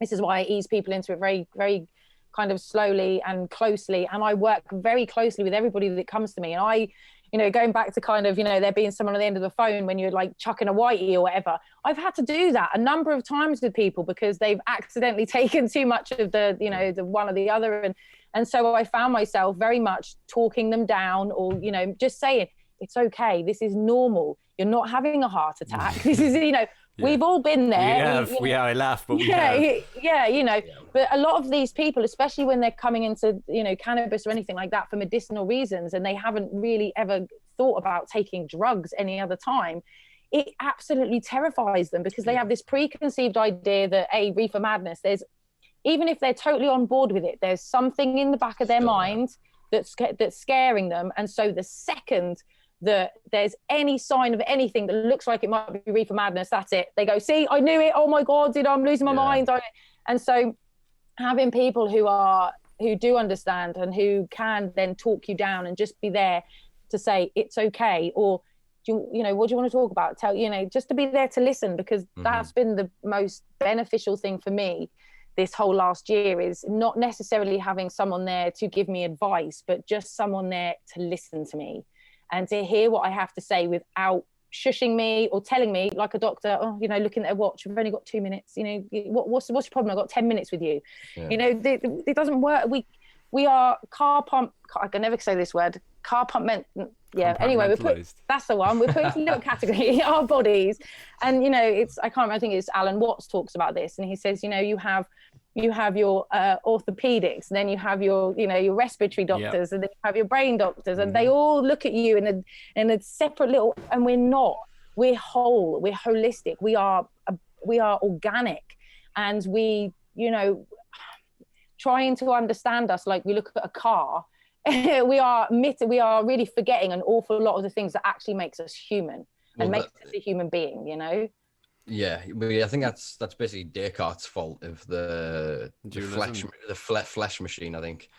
this is why I ease people into it very, very kind of slowly and closely. And I work very closely with everybody that comes to me. And you know, going back to kind of, you know, there being someone on the end of the phone when you're like chucking a whitey or whatever, I've had to do that a number of times with people because they've accidentally taken too much of the, you know, the one or the other. And so I found myself very much talking them down, or, you know, just saying, it's okay. This is normal. You're not having a heart attack. This is, you know, we've all been there. I laugh, but we have. You know, but a lot of these people, especially when they're coming into, you know, cannabis or anything like that for medicinal reasons, and they haven't really ever thought about taking drugs any other time, it absolutely terrifies them because they have this preconceived idea that reefer madness, even if they're totally on board with it, there's something in the back of their mind that's scaring them. And so the second that there's any sign of anything that looks like it might be reefer madness, that's it. They go, see, I knew it. Oh my God, I'm losing my mind. And so having people who do understand and who can then talk you down and just be there to say, it's okay. Or, you know, what do you want to talk about? Tell, you know, just to be there to listen, because that's been the most beneficial thing for me this whole last year, is not necessarily having someone there to give me advice, but just someone there to listen to me and to hear what I have to say without shushing me or telling me like a doctor, oh, you know, looking at a watch, we've only got 2 minutes, you know, what's your problem? I've got 10 minutes with you. You know, it doesn't work. We are I can never say this word, anyway, that's the one. We're put into a little category, our bodies. And, you know, I can't remember, I think it's Alan Watts talks about this. And he says, you know, you have your orthopedics, and then you have your, you know, your respiratory doctors, and then you have your brain doctors, and they all look at you in a separate little, and we're whole, we're holistic, we are organic, and we, you know, trying to understand us like we look at a car. we are really forgetting an awful lot of the things that actually makes us human and makes us a human being, you know. Yeah, I think that's basically Descartes' fault of the flesh machine, I think.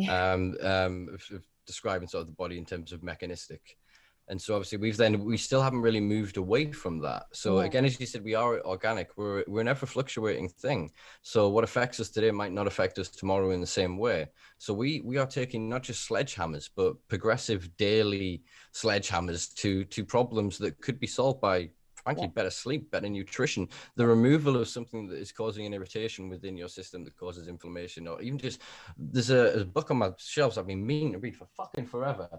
Of describing sort of the body in terms of mechanistic. And so obviously we still haven't really moved away from that. So again, as you said, we are organic. We're an ever fluctuating thing. So what affects us today might not affect us tomorrow in the same way. So we are taking not just sledgehammers, but progressive daily sledgehammers to problems that could be solved by, frankly, better sleep, better nutrition, the removal of something that is causing an irritation within your system that causes inflammation, or even just, there's a book on my shelves I've been meaning to read for fucking forever.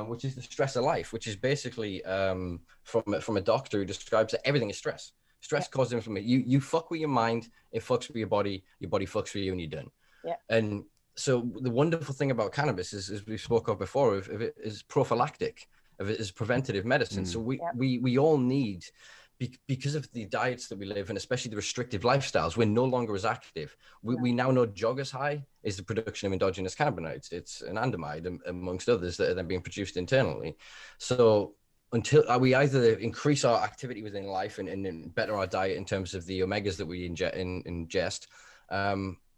Which is The Stress of Life, which is basically from a doctor who describes that everything is stress. Stress causes inflammation. You fuck with your mind, it fucks with your body fucks with you, and you're done. Yeah. And so the wonderful thing about cannabis is, as we spoke of before, if it is prophylactic. of it as preventative medicine. So we all need, because of the diets that we live in, especially the restrictive lifestyles, we're no longer as active. We now know joggers high is the production of endogenous cannabinoids. It's an anandamide amongst others that are then being produced internally. So until we either increase our activity within life and better our diet in terms of the omegas that we ingest,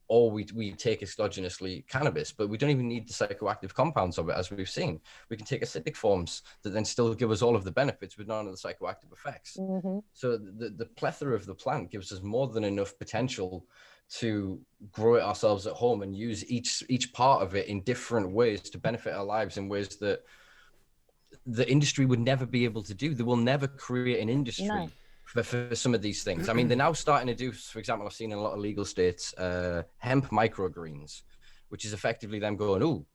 or we take exogenously cannabis, but we don't even need the psychoactive compounds of it, as we've seen. We can take acidic forms that then still give us all of the benefits with none of the psychoactive effects. So the plethora of the plant gives us more than enough potential to grow it ourselves at home and use each part of it in different ways to benefit our lives in ways that the industry would never be able to do. They will never create an industry for some of these things. I mean, they're now starting to do, for example, I've seen in a lot of legal states, hemp microgreens, which is effectively them going, "Ooh,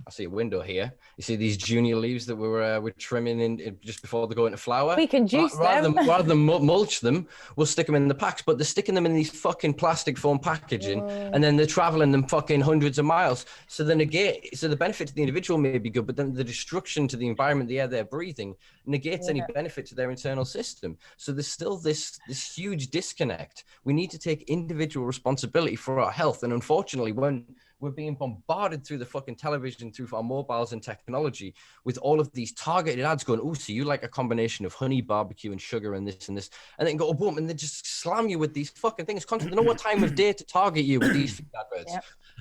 I see a window here. You see these junior leaves that we're trimming in just before they go into flower. We can juice them. Rather than mulch them, we'll stick them in the packs. But they're sticking them in these fucking plastic foam packaging, and then they're traveling them fucking hundreds of miles. So then again, so the benefit to the individual may be good, but then the destruction to the environment, the air they're breathing, negates any benefit to their internal system. So there's still this huge disconnect. We need to take individual responsibility for our health, and unfortunately, when we're being bombarded through the fucking television, through our mobiles and technology with all of these targeted ads going, "Oh, so you like a combination of honey, barbecue, and sugar and this, and then go, oh, boom, and they just slam you with these fucking things constantly. They know what time of day to target you with these food adverts.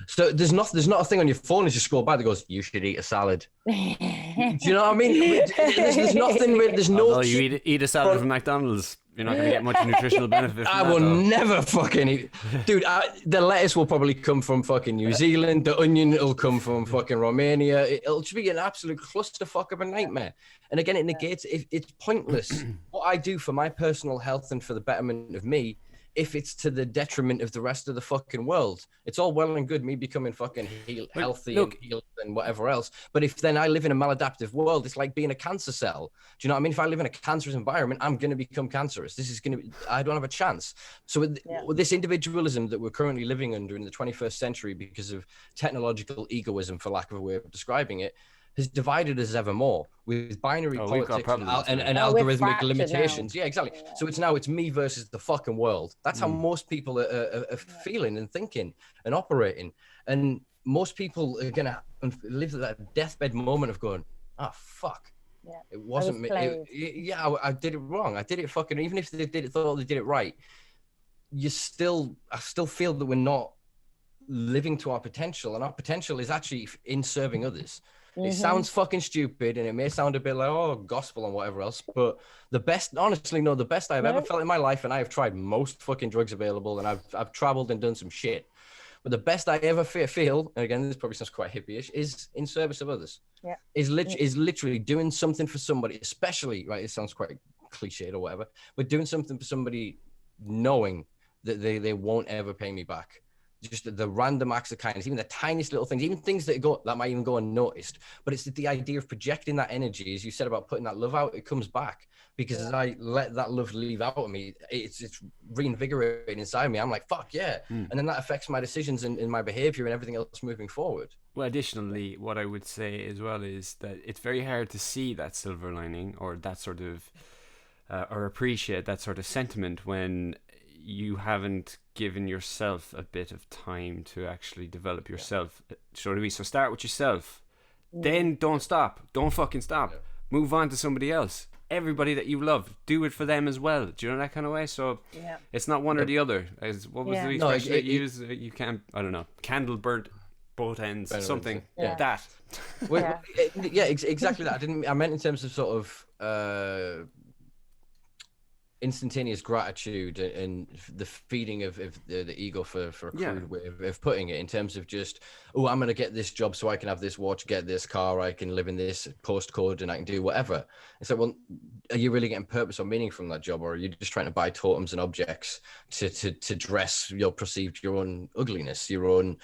So there's not a thing on your phone as you scroll by that goes, "You should eat a salad." Do you know what I mean? There's nothing, there's no... Although you eat a salad from McDonald's, you're not going to get much nutritional benefit from I will never fucking eat. Dude, the lettuce will probably come from fucking New Zealand. The onion will come from fucking Romania. It'll just be an absolute clusterfuck of a nightmare. And again, it negates, it's pointless. What I do for my personal health and for the betterment of me, if it's to the detriment of the rest of the fucking world. It's all well and good me becoming fucking healthy and healed and whatever else. But if then I live in a maladaptive world, it's like being a cancer cell. Do you know what I mean? If I live in a cancerous environment, I'm going to become cancerous. I don't have a chance. So with this individualism that we're currently living under in the 21st century because of technological egoism, for lack of a way of describing it, has divided us ever more with binary politics and algorithmic limitations. Yeah, exactly. Yeah. So it's me versus the fucking world. That's how most people are feeling and thinking and operating. And most people are going to live that deathbed moment of going, "Oh, fuck. Yeah, it wasn't me. I did it wrong. I did it fucking, even if they thought they did it right, I still feel that we're not living to our potential. And our potential is actually in serving others. It sounds fucking stupid and it may sound a bit like, oh, gospel and whatever else, but the best I've ever felt in my life, and I have tried most fucking drugs available and I've traveled and done some shit, but the best I ever feel, and again, this probably sounds quite hippie-ish, is in service of others. Yeah. Is literally doing something for somebody, especially, right, it sounds quite cliched or whatever, but doing something for somebody knowing that they won't ever pay me back. Just the random acts of kindness, even the tiniest little things, even things that might even go unnoticed. But it's the idea of projecting that energy, as you said about putting that love out, it comes back. Because as I let that love leave out of me, it's reinvigorating inside me. I'm like, fuck yeah. And then that affects my decisions and my behavior and everything else moving forward. Well, additionally, what I would say as well is that it's very hard to see that silver lining or that sort of, or appreciate that sort of sentiment when you haven't given yourself a bit of time to actually develop yourself. So start with yourself, then don't fucking stop. Move on to somebody else. Everybody that you love, do it for them as well. Do you know that kind of way? So it's not one or the other. What was the expression that you use? You can't, I don't know, candle burnt both ends, something like that. Exactly that. I meant in terms of sort of instantaneous gratitude and the feeding of the ego for a crude way of putting it, in terms of just, oh, I'm going to get this job so I can have this watch, get this car, I can live in this postcode and I can do whatever. It's like, well, are you really getting purpose or meaning from that job, or are you just trying to buy totems and objects to dress your own ugliness, your own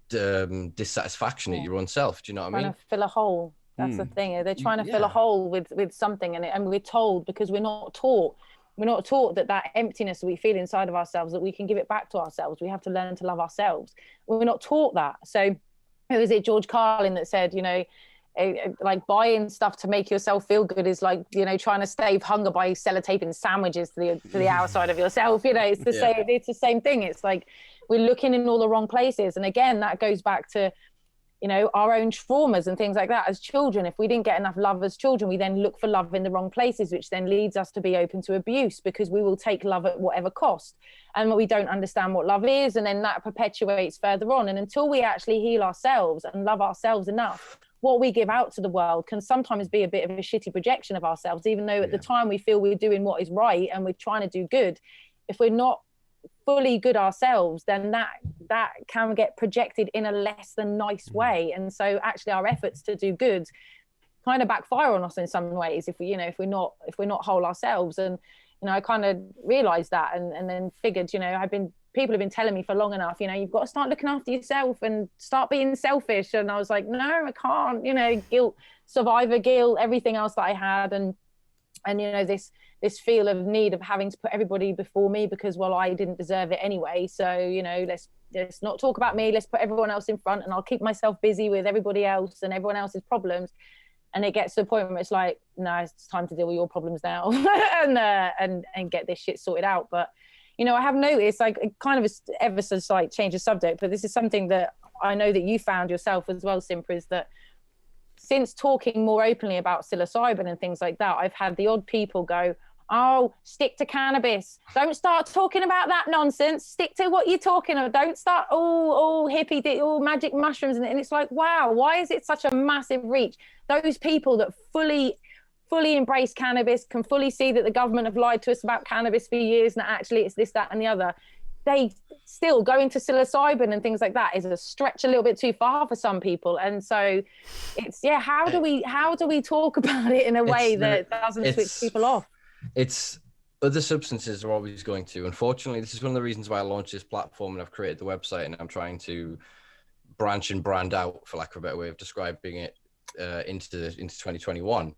dissatisfaction at your own self? Do you know what I mean? Trying to fill a hole. That's the thing. They're trying to fill a hole with something, and we're told, because we're not taught that emptiness that we feel inside of ourselves, that we can give it back to ourselves. We have to learn to love ourselves. We're not taught that. So who is it, George Carlin, that said, like buying stuff to make yourself feel good is like, you know, trying to stave hunger by sellotaping sandwiches to the outside of yourself. You know, it's the same. It's the same thing. It's like we're looking in all the wrong places. And again, that goes back to, you know, our own traumas and things like that as children. If we didn't get enough love as children, we then look for love in the wrong places, which then leads us to be open to abuse, because we will take love at whatever cost. And we don't understand what love is. And then that perpetuates further on. And until we actually heal ourselves and love ourselves enough, what we give out to the world can sometimes be a bit of a shitty projection of ourselves, even though at the time we feel we're doing what is right and we're trying to do good. If we're not fully good ourselves, then that can get projected in a less than nice way. And so actually our efforts to do good kind of backfire on us in some ways if we're not whole ourselves. And you know, I kind of realized that and then figured, you know, people have been telling me for long enough, you know, you've got to start looking after yourself and start being selfish. And I was like, no, I can't, you know, guilt, survivor guilt, everything else that I had. And you know, this feel of need of having to put everybody before me because, well, I didn't deserve it anyway. So, you know, let's not talk about me. Let's put everyone else in front, and I'll keep myself busy with everybody else and everyone else's problems. And it gets to a point where it's like, no, it's time to deal with your problems now and get this shit sorted out. But, you know, I have noticed, like, kind of ever since I changed the subject, but this is something that I know that you found yourself as well, Simpa, is that since talking more openly about psilocybin and things like that, I've had the odd people go, oh, stick to cannabis. Don't start talking about that nonsense. Stick to what you're talking about. Don't start all hippie, all magic mushrooms. And it's like, wow, why is it such a massive reach? Those people that fully embrace cannabis can fully see that the government have lied to us about cannabis for years, and actually it's this, that, and the other. They still go into psilocybin and things like that is a stretch a little bit too far for some people. And so it's, how do we talk about it in a way that doesn't switch people off? It's other substances are always going to. Unfortunately, this is one of the reasons why I launched this platform and I've created the website, and I'm trying to branch and brand out, for lack of a better way of describing it, into 2021.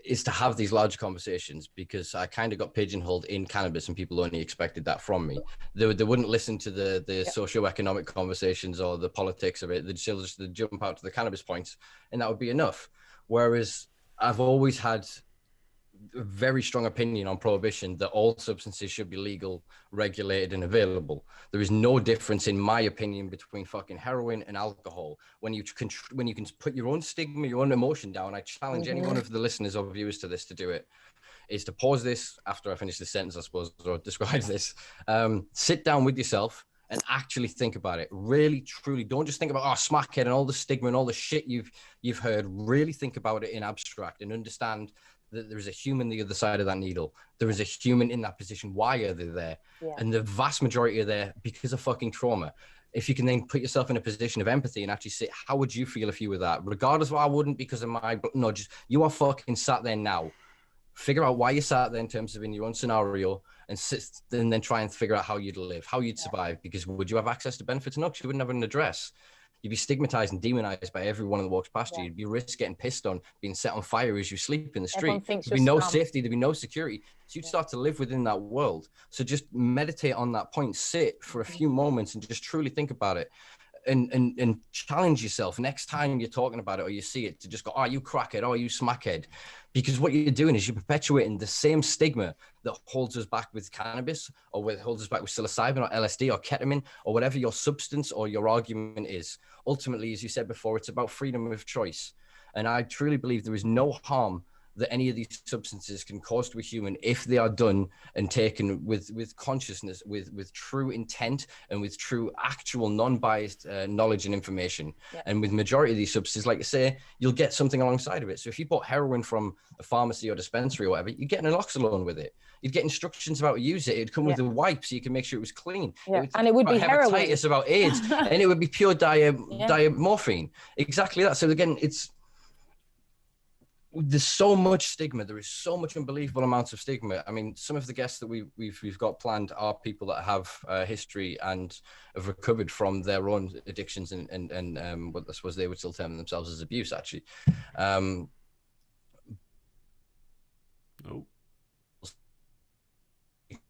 Is to have these larger conversations, because I kind of got pigeonholed in cannabis and people only expected that from me. They wouldn't listen to the socio-economic conversations or the politics of it. They'd just jump out to the cannabis points and that would be enough. Whereas I've always had a very strong opinion on prohibition, that all substances should be legal, regulated and available. There is no difference, in my opinion, between fucking heroin and alcohol. When you can put your own stigma, your own emotion down, I challenge any one of the listeners or viewers to this, to do it, is to pause this after I finish this sentence, I suppose, or describe this. Sit down with yourself and actually think about it. Really, truly, don't just think about, smackhead and all the stigma and all the shit you've heard. Really think about it in abstract and understand that there is a human the other side of that needle. There is a human in that position. Why are they there? Yeah. And the vast majority are there because of fucking trauma. If you can then put yourself in a position of empathy and actually say, how would you feel if you were that? Regardless of, I wouldn't because of just you are fucking sat there now. Figure out why you sat there in terms of in your own scenario, and then try and figure out how you'd live, how you'd survive. Because would you have access to benefits? No, because you wouldn't have an address. You'd be stigmatized and demonized by everyone that walks past you. You'd be risk getting pissed on, being set on fire as you sleep in the street. There'd be no safety, there'd be no security. So you'd start to live within that world. So just meditate on that point, sit for a few moments and just truly think about it. And challenge yourself next time you're talking about it or you see it, to just go, you crackhead, you smackhead. Because what you're doing is you're perpetuating the same stigma that holds us back with cannabis, or holds us back with psilocybin or LSD or ketamine or whatever your substance or your argument is. Ultimately, as you said before, it's about freedom of choice. And I truly believe there is no harm that any of these substances can cause to a human if they are done and taken with consciousness, with true intent and with true actual non-biased knowledge and information. Yeah. And with majority of these substances, like I say, you'll get something alongside of it. So if you bought heroin from a pharmacy or dispensary or whatever, you get an naloxone with it. You'd get instructions about how to use it. It'd come with a wipe so you can make sure it was clean. Yeah. And it would be heroin. Hepatitis, about AIDS, and it would be pure diamorphine. Exactly that. So again, there's so much stigma. There is so much unbelievable amounts of stigma. I mean, some of the guests that we've got planned are people that have history and have recovered from their own addictions and what I suppose they would still term themselves as abuse, actually.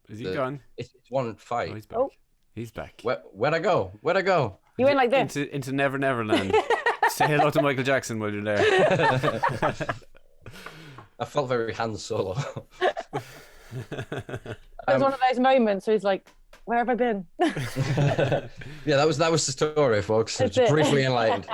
Is he gone? It's 1-5. Oh, he's back. He's back. Where'd I go? You went like this. Into Never Never Land. Say hello to Michael Jackson while you're there. I felt very Han Solo. It was one of those moments where he's like, where have I been? Yeah, that was the story, folks. It's briefly enlightened.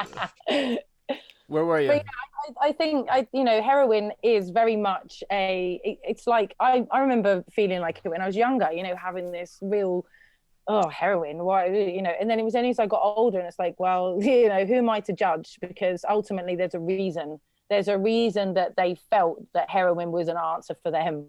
Where were you? But yeah, I think heroin is very much it's like I remember feeling like it when I was younger, having this real heroin, why, and then it was only as I got older, and it's like, well, who am I to judge? Because ultimately there's a reason that they felt that heroin was an answer for them.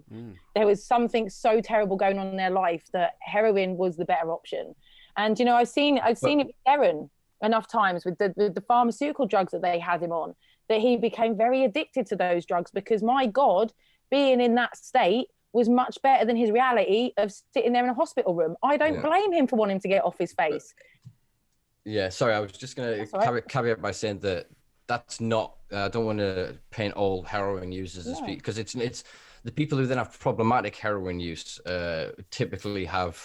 There was something so terrible going on in their life that heroin was the better option. And I've seen it with Darren enough times with the pharmaceutical drugs that they had him on, that he became very addicted to those drugs, because my God, being in that state was much better than his reality of sitting there in a hospital room. I don't blame him for wanting to get off his face. Yeah, sorry, I was just going to caveat by saying that that's not, I don't want to paint all heroin users as people, because it's the people who then have problematic heroin use typically have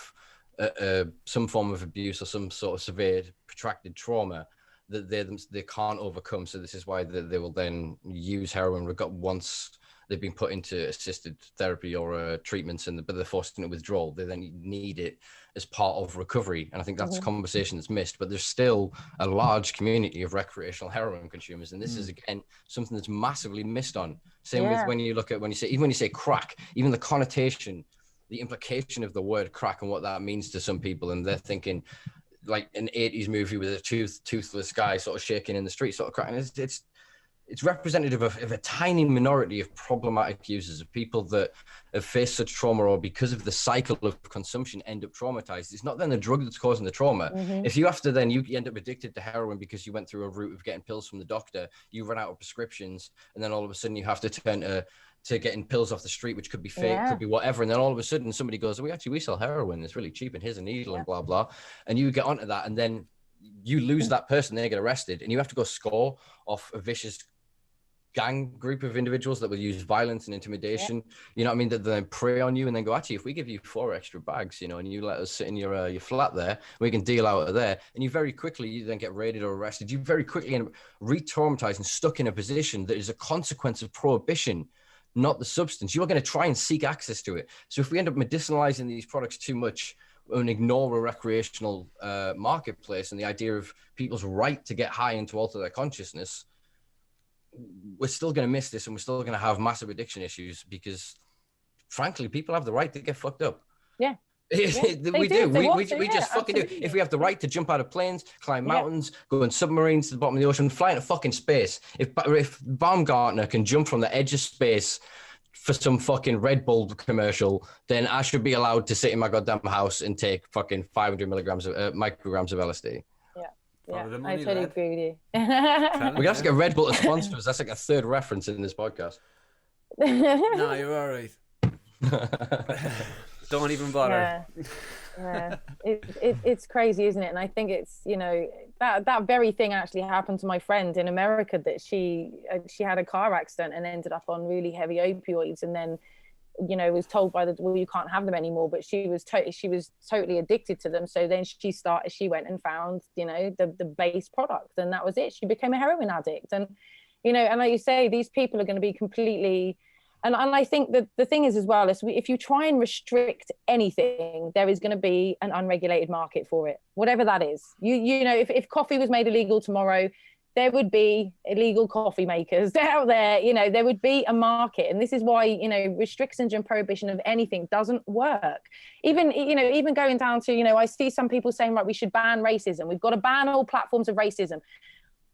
some form of abuse or some sort of severe protracted trauma that they can't overcome. So this is why they will then use heroin once they've been put into assisted therapy or treatments, but they're forced into withdrawal. They then need it as part of recovery. And I think that's a conversation that's missed, but there's still a large community of recreational heroin consumers. And this is, again, something that's massively missed on. Same with when you say crack, even the connotation, the implication of the word crack and what that means to some people. And they're thinking like an 80s movie with a toothless guy sort of shaking in the street, sort of crack. And it's representative of a tiny minority of problematic users, of people that have faced such trauma or because of the cycle of consumption end up traumatized. It's not then the drug that's causing the trauma. If you you end up addicted to heroin because you went through a route of getting pills from the doctor, you run out of prescriptions, and then all of a sudden you have to turn to getting pills off the street, which could be fake, could be whatever. And then all of a sudden somebody goes, we sell heroin, it's really cheap, and here's a needle and blah, blah. And you get onto that, and then you lose that person, they get arrested, and you have to go score off a vicious gang group of individuals that will use violence and intimidation, you know what I mean, that then prey on you and then go, actually, if we give you 4 extra bags, and you let us sit in your flat there, we can deal out of there. And you then get raided or arrested. You very quickly end up re-traumatized and stuck in a position that is a consequence of prohibition, not the substance. You are going to try and seek access to it. So if we end up medicinalizing these products too much and ignore a recreational marketplace and the idea of people's right to get high and to alter their consciousness, we're still going to miss this, and we're still going to have massive addiction issues, because frankly, people have the right to get fucked up. Yeah. We do. We just fucking do. If we have the right to jump out of planes, climb mountains, go in submarines to the bottom of the ocean, fly into fucking space. If Baumgartner can jump from the edge of space for some fucking Red Bull commercial, then I should be allowed to sit in my goddamn house and take fucking 500 micrograms of LSD. Yeah, I totally agree with you. We have to get Red Bull to sponsor us. That's like a third reference in this podcast. No, you're all right. Don't even bother. Yeah. It's crazy, isn't it? And I think it's, that very thing actually happened to my friend in America, that she had a car accident and ended up on really heavy opioids, and then was told by you can't have them anymore, but she was totally addicted to them. So then she went and found the base product, and that was it. She became a heroin addict. And and like you say, these people are going to be completely, and I think that the thing is as well, is if you try and restrict anything, there is going to be an unregulated market for it, whatever that is. If coffee was made illegal tomorrow, there would be illegal coffee makers out there. There would be a market. And this is why, restrictions and prohibition of anything doesn't work. Even going down to, I see some people saying, right, we should ban racism. We've got to ban all platforms of racism.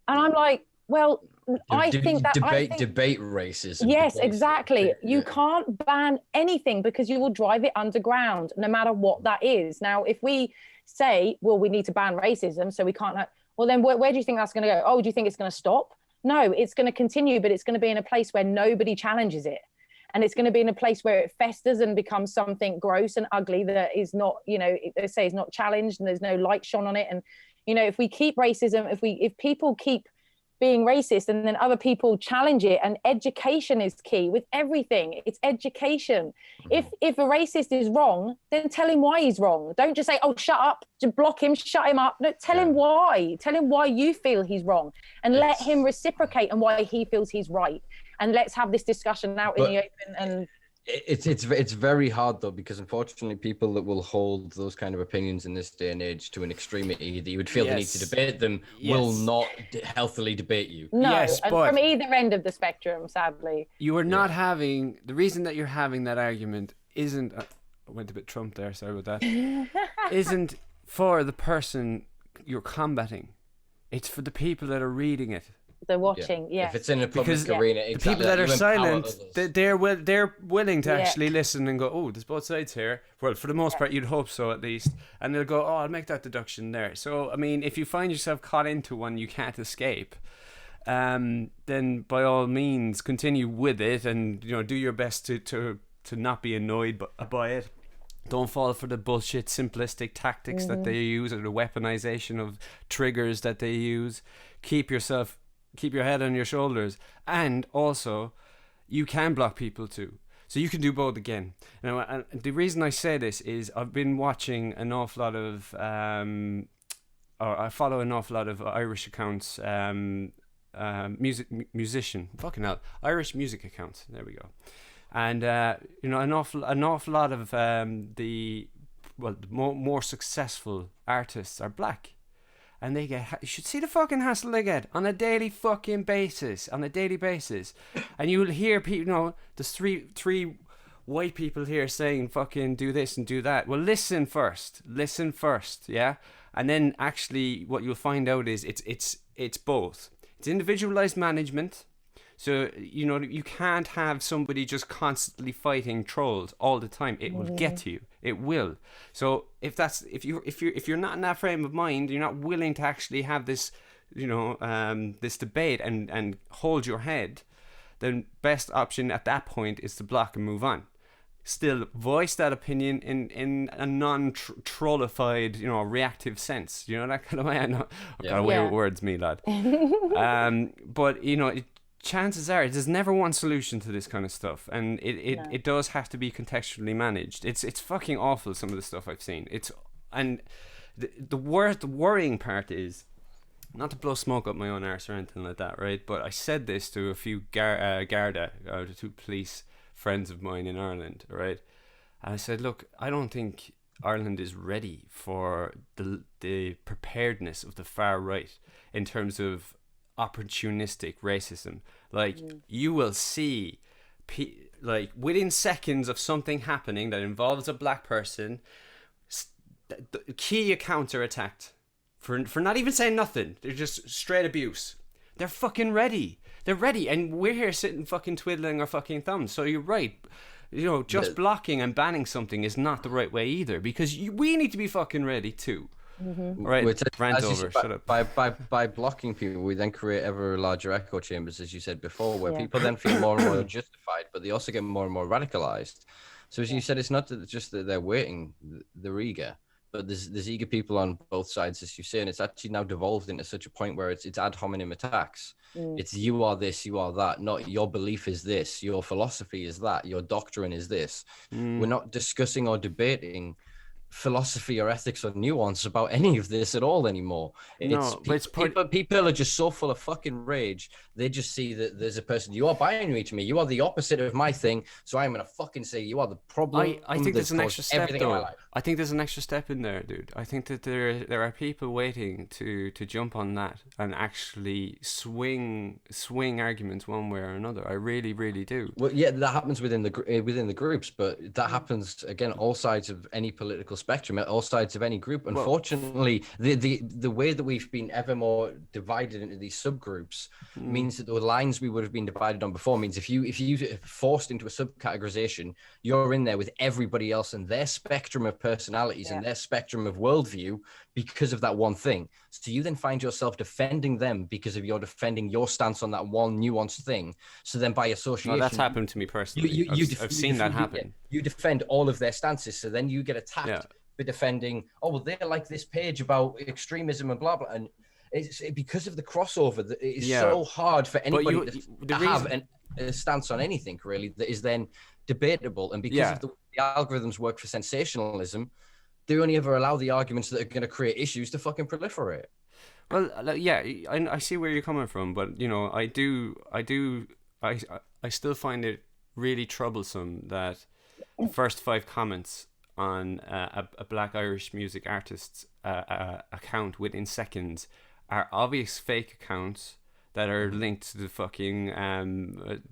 And I'm like, well, debate racism. Yes, exactly. You can't ban anything, because you will drive it underground, no matter what that is. Now, if we say, well, we need to ban racism, so we can't well, then where do you think that's going to go? Oh, do you think it's going to stop? No, it's going to continue, but it's going to be in a place where nobody challenges it. And it's going to be in a place where it festers and becomes something gross and ugly that is not, they say is not challenged, and there's no light shone on it. And, if we keep racism, if people keep being racist, and then other people challenge it. And education is key with everything. It's education. If a racist is wrong, then tell him why he's wrong. Don't just say, oh, shut up, just block him, shut him up. No, tell him why. Tell him why you feel he's wrong, and let him reciprocate and why he feels he's right. And let's have this discussion out in the open. And it's very hard though, because unfortunately people that will hold those kind of opinions in this day and age to an extremity that you would feel the need to debate them will not healthily debate you. No, but from either end of the spectrum, sadly. You are not having, the reason that you're having that argument isn't, I went a bit Trump there, sorry about that, isn't for the person you're combating. It's for the people that are reading it. They're watching, If it's in a public arena, the people that are silent, they're willing to actually listen and go, oh, there's both sides here. Well, for the most part, you'd hope so at least. And they'll go, oh, I'll make that deduction there. So, I mean, if you find yourself caught into one you can't escape, then by all means continue with it, and do your best to not be annoyed by it. Don't fall for the bullshit simplistic tactics that they use, or the weaponization of triggers that they use. Keep your head on your shoulders, and also you can block people too, so you can do both again. Now, and the reason I say this is I've been watching an awful lot of or I follow an awful lot of Irish accounts, musician fucking hell Irish music accounts, there we go. And an awful lot of the more successful artists are black. And they get, you should see the fucking hassle they get on a daily basis. And you will hear people, there's three white people here saying fucking do this and do that. Well, listen first, yeah? And then actually what you'll find out is it's both. It's individualized management. So, you can't have somebody just constantly fighting trolls all the time. It will get to you. It will. So if you're not in that frame of mind, you're not willing to actually have this, this debate and hold your head, then best option at that point is to block and move on. Still voice that opinion in a non-trollified, reactive sense. That kind of way. I know I've got away with words, me lad. But chances are there's never one solution to this kind of stuff, and it does have to be contextually managed. It's fucking awful, some of the stuff I've seen. The worrying part is, not to blow smoke up my own arse or anything like that, right? But I said this to a few Garda, the two police friends of mine in Ireland, right? And I said, look, I don't think Ireland is ready for the preparedness of the far right in terms of opportunistic racism. You will see within seconds of something happening that involves a black person, the key accounts are attacked for not even saying nothing. They're just straight abuse. They're fucking ready. They're ready, and we're here sitting fucking twiddling our fucking thumbs. So you're right. Just blocking and banning something is not the right way either, because we need to be fucking ready too. Right, rant over. Shut up. By blocking people, we then create ever larger echo chambers, as you said before, where people then feel more and more justified, but they also get more and more radicalized. So as you said, it's not just that they're waiting, they're eager, but there's eager people on both sides, as you say, and it's actually now devolved into such a point where it's ad hominem attacks. It's you are this, you are that, not your belief is this, your philosophy is that, your doctrine is this. We're not discussing or debating philosophy or ethics or nuance about any of this at all anymore. People are just so full of fucking rage. They just see that there's a person, you are binary to me, you are the opposite of my thing, so I'm gonna fucking say you are the problem. I think there's an extra step though. I think there's an extra step in there, dude. I think that there are people waiting to jump on that and actually swing arguments one way or another. I really, really do. Well, yeah, that happens within the groups, but that happens again all sides of any political spectrum, at all sides of any group. Unfortunately, the way that we've been ever more divided into these subgroups means that the lines we would have been divided on before means if you forced into a subcategorization, you're in there with everybody else and their spectrum of personalities and their spectrum of worldview because of that one thing. So you then find yourself defending them because of you're defending your stance on that one nuanced thing. So then by association, that's happened to me personally. I've seen that happen. You defend all of their stances, so then you get attacked for defending, oh well, they're like this page about extremism and blah blah, and it's because of the crossover that it is so hard for anybody to have a stance on anything really that is then debatable. And because of the algorithms work for sensationalism, they only ever allow the arguments that are going to create issues to fucking proliferate. Well, yeah, I see where you're coming from, but you know, I still find it really troublesome that the first 5 comments on a Black Irish music artist's account within seconds are obvious fake accounts that are linked to the fucking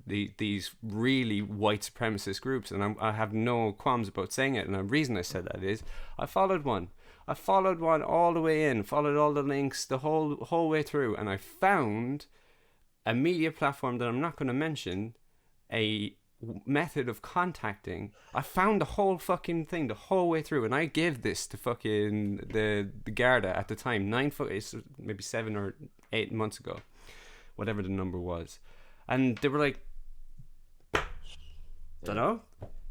these really white supremacist groups, and I have no qualms about saying it. And the reason I said that is I followed one all the way in, followed all the links the whole way through, and I found a media platform that I'm not going to mention, a method of contacting. I found the whole fucking thing the whole way through, and I gave this to fucking the Garda at the time, maybe 7 or 8 months ago, whatever the number was, and they were like, don't know,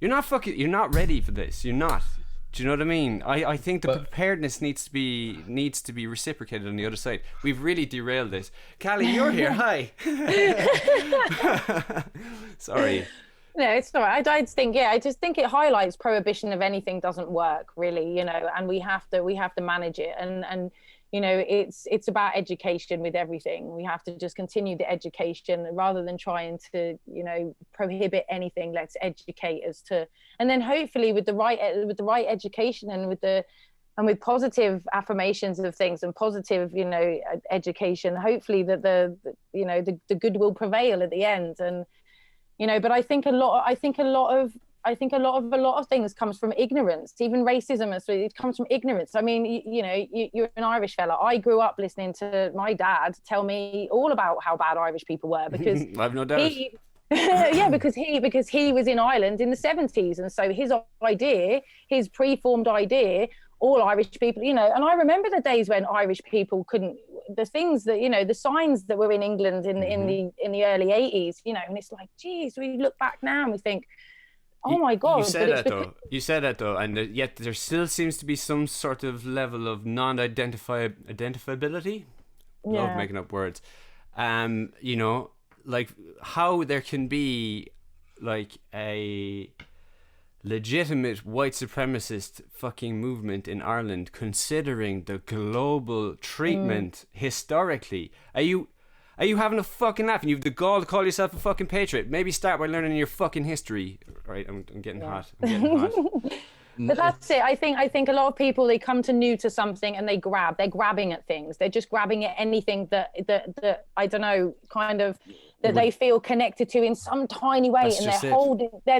you're not ready for this, you're not. Do you know what I mean? I think the preparedness needs to be reciprocated on the other side. We've really derailed this. Callie, you're here. Hi. Sorry. No, it's all right. I just think it highlights prohibition of anything doesn't work really, you know, and we have to manage it, and you know, it's about education with everything. We have to just continue the education rather than trying to, you know, prohibit anything. Let's educate us to, and then hopefully with the right education and with positive affirmations of things and positive, you know, education, hopefully that the good will prevail at the end. And you know, but I think a lot of things comes from ignorance. Even racism, it comes from ignorance. I mean, you know, you're an Irish fella. I grew up listening to my dad tell me all about how bad Irish people were because I've no doubt. because he was in Ireland in the 70s, and so his preformed idea, all Irish people, you know. And I remember the days when Irish people couldn't, the things that, you know, the signs that were in England in the early 80s, you know, and it's like, geez, we look back now and we think, oh my God. You said that though, and yet there still seems to be some sort of level of identifiability. Love making up words. You know, like how there can be like a legitimate white supremacist fucking movement in Ireland, considering the global treatment historically. Are you having a fucking laugh and you've the gall to call yourself a fucking patriot? Maybe start by learning your fucking history. Right, I'm getting hot. But that's it. I think a lot of people, they come new to something and they're grabbing at things. They're just grabbing at anything that I don't know, kind of that they feel connected to in some tiny way, and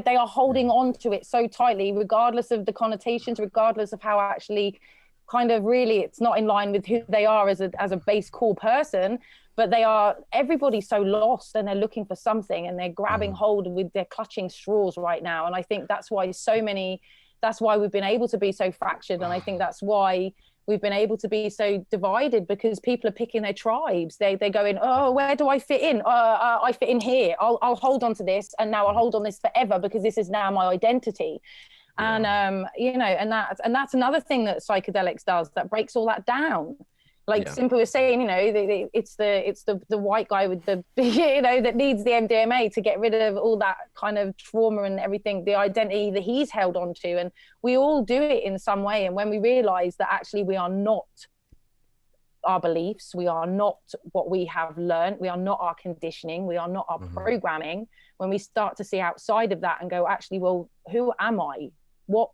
they are holding on to it so tightly, regardless of the connotations, regardless of how actually kind of really it's not in line with who they are as a base core person. But everybody's so lost and they're looking for something and they're grabbing hold they're clutching straws right now. And I think that's why we've been able to be so fractured. And I think that's why we've been able to be so divided, because people are picking their tribes. They're going, oh, where do I fit in? I fit in here. I'll hold on to this, and now I'll hold on this forever because this is now my identity. And you know, and that's another thing that psychedelics does, that breaks all that down. Like Simpa was saying, you know, it's the white guy with the, you know, that needs the MDMA to get rid of all that kind of trauma and everything, the identity that he's held on to. And we all do it in some way. And when we realize that actually we are not our beliefs, we are not what we have learned, we are not our conditioning, we are not our programming, when we start to see outside of that and go, actually, well, who am I? What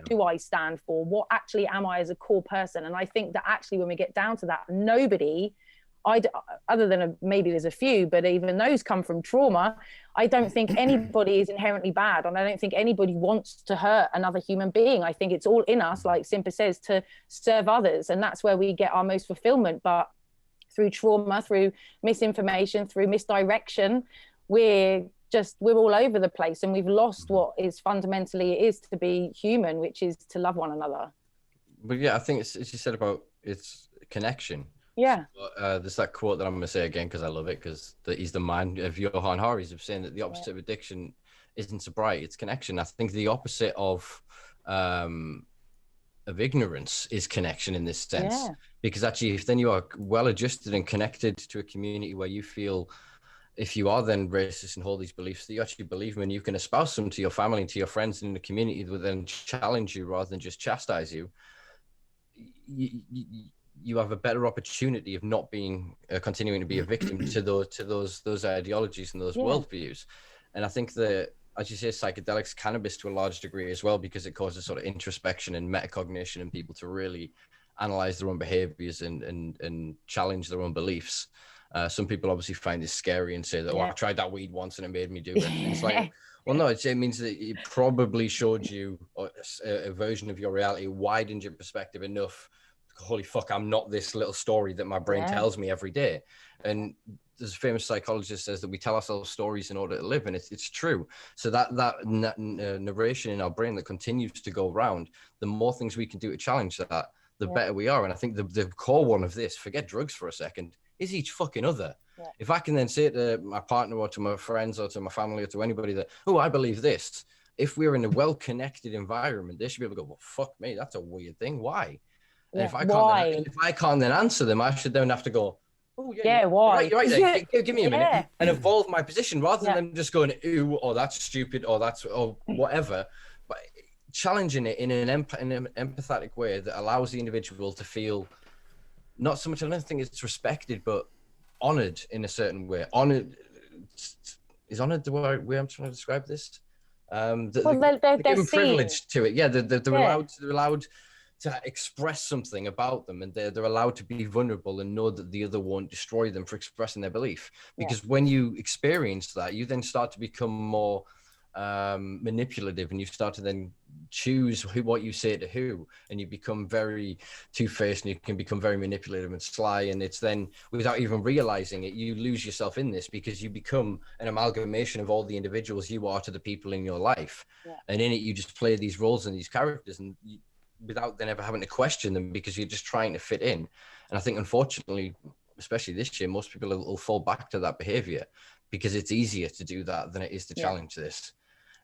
do I stand for? What actually am I as a core person? And I think that actually when we get down to that, nobody, other than maybe there's a few, but even those come from trauma. I don't think anybody is inherently bad, and I don't think anybody wants to hurt another human being. I think it's all in us, like Simpa says, to serve others, and that's where we get our most fulfillment. But through trauma, through misinformation, through misdirection, we're all over the place, and we've lost what is fundamentally it is to be human, which is to love one another. But yeah, I think it's, as you said about it's connection. Yeah. So, there's that quote that I'm going to say again because I love it, because he's the mind of Johann Hari's of saying that the opposite of addiction isn't sobriety, it's connection. I think the opposite of ignorance is connection in this sense. Because actually, if then you are well adjusted and connected to a community where you feel, if you are then racist and hold these beliefs, that you actually believe them and you can espouse them to your family and to your friends in the community that will then challenge you rather than just chastise you, you have a better opportunity of not being continuing to be a victim to those ideologies and those worldviews. And I think that, as you say, psychedelics, cannabis to a large degree as well, because it causes sort of introspection and metacognition and people to really analyze their own behaviors and challenge their own beliefs. Some people obviously find this scary and say that, I tried that weed once and it made me do it. And it's like, well, no, it means that it probably showed you a version of your reality, widened your perspective enough. Holy fuck, I'm not this little story that my brain tells me every day. And there's a famous psychologist says that we tell ourselves stories in order to live, and it's true. So that narration in our brain that continues to go around, the more things we can do to challenge that, the better we are. And I think the core one of this, forget drugs for a second, is each fucking other. If I can then say to my partner or to my friends or to my family or to anybody that, I believe this, if we're in a well-connected environment, they should be able to go, well, fuck me, that's a weird thing. Why? And if I can't then answer them, I should then have to go, why? You're right there. Give me a minute and evolve my position rather than just going, ooh, or that's stupid, or that's, or whatever. But challenging it in an empathetic way that allows the individual to feel not so much, I don't think it's respected, but honored in a certain way. Honored is honored the way I'm trying to describe this. They're given privilege to it. Yeah, they're allowed to express something about them, and they're allowed to be vulnerable and know that the other won't destroy them for expressing their belief. Because when you experience that, you then start to become more manipulative, and you start to then choose what you say to who, and you become very two-faced, and you can become very manipulative and sly. And it's then, without even realizing it, you lose yourself in this, because you become an amalgamation of all the individuals you are to the people in your life. And in it, you just play these roles and these characters, and without then ever having to question them, because you're just trying to fit in. And I think, unfortunately, especially this year, most people will fall back to that behavior, because it's easier to do that than it is to challenge this.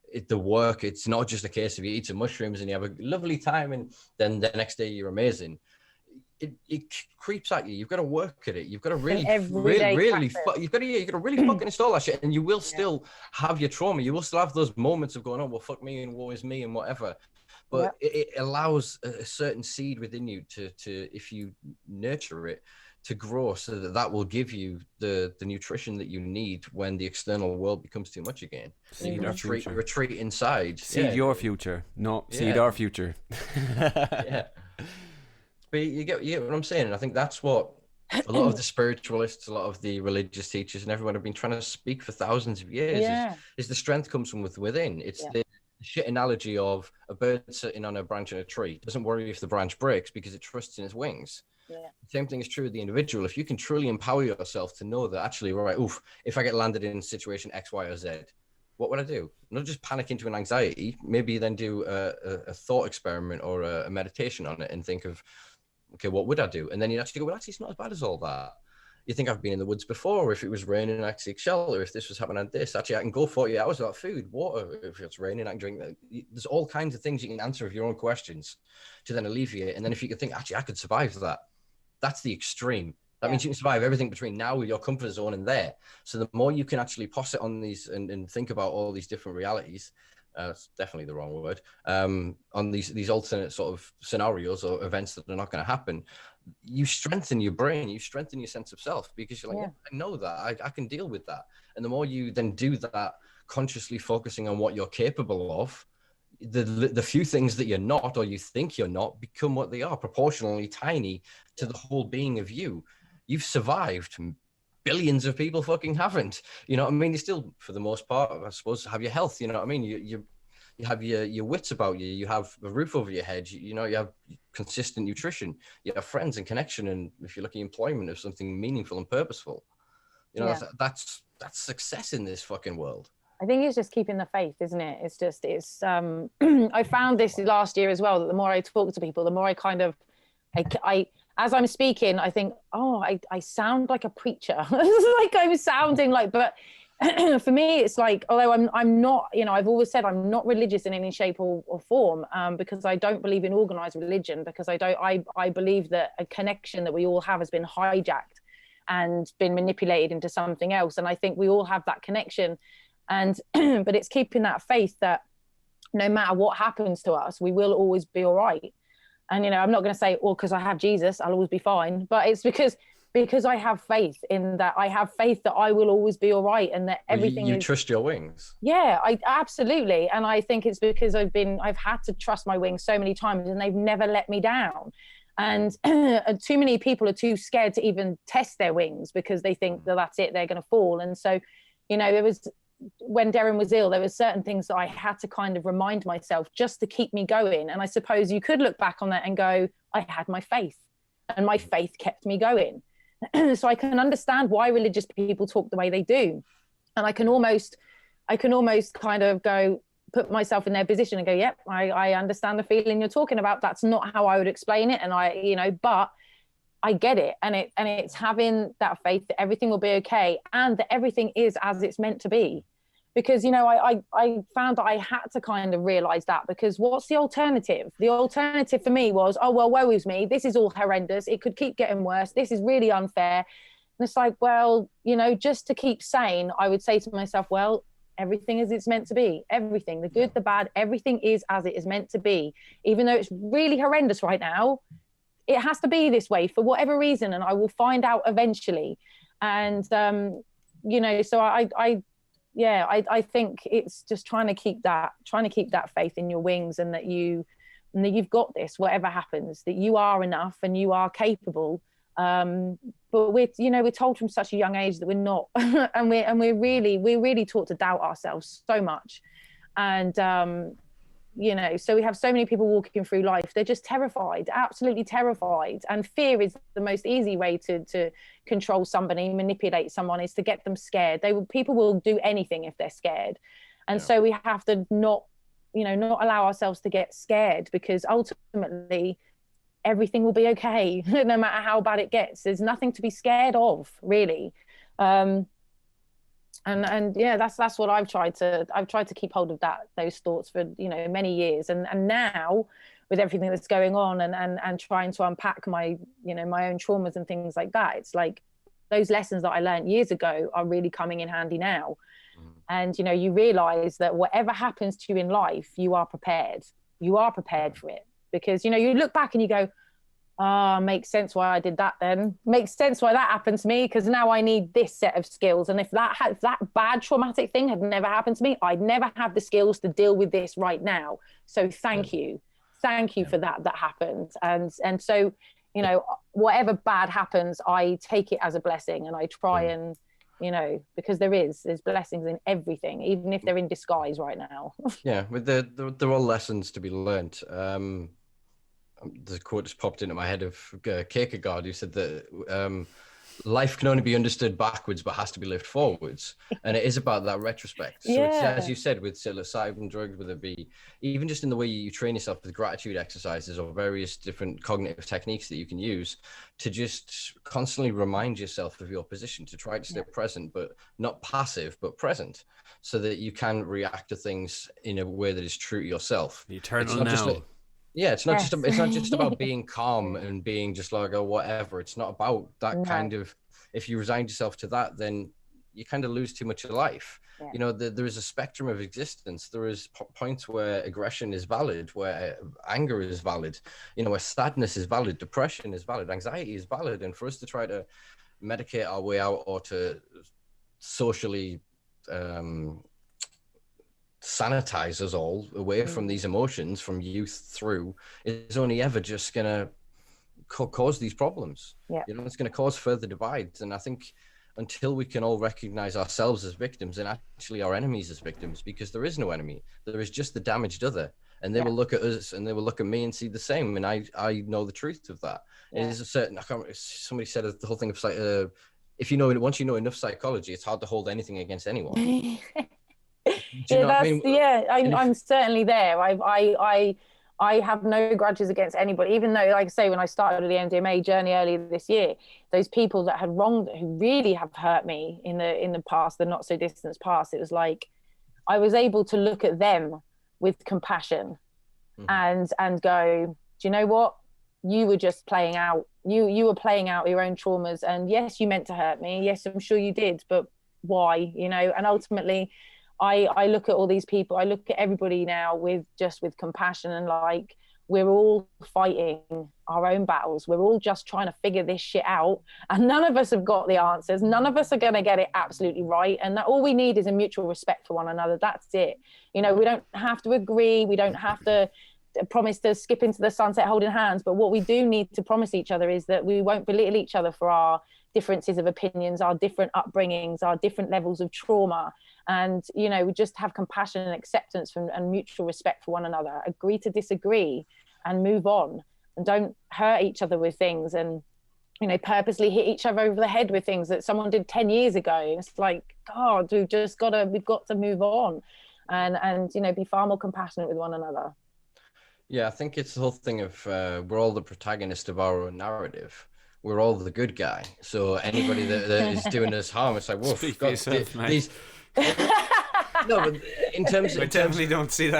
It's not just a case of you eat some mushrooms and you have a lovely time and then the next day you're amazing. It creeps at you. You've got to work at it. You've got to really you've got to really fucking install that shit, and you will still have your trauma. You will still have those moments of going, oh, well, fuck me and woe is me and whatever. But it allows a certain seed within you to, if you nurture it, to grow, so that will give you the nutrition that you need when the external world becomes too much again. Seed our future. Retreat inside. Seed your future, not seed our future. But you get what I'm saying, and I think that's what a lot of the spiritualists, a lot of the religious teachers, and everyone have been trying to speak for thousands of years. Is the strength comes from within. It's the shit analogy of a bird sitting on a branch in a tree. It doesn't worry if the branch breaks because it trusts in its wings. The same thing is true with the individual. If you can truly empower yourself to know that, actually, right, if I get landed in situation X, Y, or Z, what would I do? Not just panic into an anxiety, maybe then do a thought experiment or a meditation on it and think of, okay, what would I do? And then you actually go, well, actually, it's not as bad as all that. You think, I've been in the woods before. If it was raining, I could seek shelter. If this was happening on this, actually, I can go 40 hours without food, water. If it's raining, I can drink. There's all kinds of things you can answer of your own questions to then alleviate. And then if you can think, actually, I could survive that. That's the extreme. That means you can survive everything between now with your comfort zone and there. So the more you can actually posit on these and think about all these different realities, that's definitely the wrong word, on these alternate sort of scenarios or events that are not going to happen, you strengthen your brain, you strengthen your sense of self, because you're like, I know that, I can deal with that. And the more you then do that, consciously focusing on what you're capable of, the few things that you're not, or you think you're not, become what they are, proportionally tiny to the whole being of you. You've survived. Billions of people fucking haven't. You know what I mean? You still, for the most part, I suppose, have your health. You know what I mean? You have your wits about you. You have a roof over your head. You know, you have consistent nutrition. You have friends and connection. And if you're looking employment of something meaningful and purposeful, you know, that's success in this fucking world. I think it's just keeping the faith, isn't it? I found this last year as well, that the more I talk to people, the more I kind of, I as I'm speaking, I think, I sound like a preacher. It's like I'm sounding like, but for me, it's like, although I'm not, you know, I've always said I'm not religious in any shape or form, because I don't believe in organized religion, because I believe that a connection that we all have has been hijacked and been manipulated into something else. And I think we all have that connection, and but it's keeping that faith that no matter what happens to us, we will always be all right. And, you know, I'm not going to say, well, because I have Jesus, I'll always be fine. But it's because I have faith in that. I have faith that I will always be all right, and that everything you trust your wings. Yeah, I absolutely. And I think it's because I've had to trust my wings so many times, and they've never let me down. And too many people are too scared to even test their wings, because they think that that's it, they're going to fall. And so, you know, when Darren was ill, there were certain things that I had to kind of remind myself just to keep me going. And I suppose you could look back on that and go, I had my faith, and my faith kept me going. So I can understand why religious people talk the way they do. And I can almost kind of go, put myself in their position and go, yep, I understand the feeling you're talking about. That's not how I would explain it. And but I get it. And it's having that faith that everything will be okay, and that everything is as it's meant to be. Because, you know, I found that I had to kind of realize that, because what's the alternative? The alternative for me was, oh, well, woe is me. This is all horrendous. It could keep getting worse. This is really unfair. And it's like, well, you know, just to keep sane, I would say to myself, well, everything is it's meant to be. Everything, the good, the bad, everything is as it is meant to be. Even though it's really horrendous right now, it has to be this way for whatever reason, and I will find out eventually. And, you know, so I think it's just trying to keep that faith in your wings, and that you've got this, whatever happens, that you are enough and you are capable. But we're told from such a young age that we're not, and we're really taught to doubt ourselves so much. And, you know, so we have so many people walking through life, they're just terrified, absolutely terrified. And fear is the most easy way to control somebody, manipulate someone, is to get them scared. People will do anything if they're scared. And so we have to not allow ourselves to get scared, because ultimately everything will be okay, no matter how bad it gets. There's nothing to be scared of, really. And yeah, that's what I've tried to keep hold of, those thoughts for, you know, many years. And now, with everything that's going on, and trying to unpack my own traumas and things like that, it's like those lessons that I learned years ago are really coming in handy now. And, you know, you realize that whatever happens to you in life, you are prepared for it. Because, you know, you look back and you go, makes sense why I did that then. Makes sense why that happened to me, because now I need this set of skills. And if that bad traumatic thing had never happened to me, I'd never have the skills to deal with this right now. So thank you for that happened. And so, you know, whatever bad happens, I take it as a blessing, and I try and, you know, because there's blessings in everything, even if they're in disguise right now. Yeah, but there are lessons to be learned. The quote just popped into my head of Kierkegaard, who said that life can only be understood backwards, but has to be lived forwards. And it is about that retrospect. So it's, as you said, with psilocybin drugs, whether it be even just in the way you train yourself with gratitude exercises or various different cognitive techniques that you can use to just constantly remind yourself of your position, to try to stay present, but not passive, but present, so that you can react to things in a way that is true to yourself. The eternal now. It's not just about being calm and being just like, oh, whatever. It's not about that kind of, if you resign yourself to that, then you kind of lose too much of life. Yeah. You know, there is a spectrum of existence. There is points where aggression is valid, where anger is valid, you know, where sadness is valid, depression is valid, anxiety is valid. And for us to try to medicate our way out, or to socially sanitize us all away from these emotions from youth through, is only ever just going to cause these problems. You know, it's going to cause further divides. And I think until we can all recognize ourselves as victims and actually our enemies as victims, because there is no enemy, there is just the damaged other, and they will look at us and they will look at me and see the same. And I know the truth of that. It is a certain, somebody said the whole thing of if you know, once you know enough psychology, it's hard to hold anything against anyone. I'm certainly there. I have no grudges against anybody, even though, like I say, when I started the MDMA journey earlier this year, those people that had wronged, who really have hurt me in the past, the not so distant past, it was like I was able to look at them with compassion and go, do you know what? You were just playing out. You were playing out your own traumas, and yes, you meant to hurt me. Yes, I'm sure you did, but why? And ultimately, I look at all these people, I look at everybody now with compassion, and like, we're all fighting our own battles. We're all just trying to figure this shit out, and none of us have got the answers. None of us are going to get it absolutely right. And that all we need is a mutual respect for one another. That's it. We don't have to agree. We don't have to promise to skip into the sunset holding hands. But what we do need to promise each other is that we won't belittle each other for our differences of opinions, our different upbringings, our different levels of trauma. And, we just have compassion and acceptance and mutual respect for one another, agree to disagree and move on, and don't hurt each other with things and, purposely hit each other over the head with things that someone did 10 years ago. It's like, God, we've got to move on and be far more compassionate with one another. Yeah, I think it's the whole thing of we're all the protagonist of our own narrative. We're all the good guy. So anybody that is doing us harm, it's like, whoa, speak for yourself, mate. No, but in terms of... I definitely don't see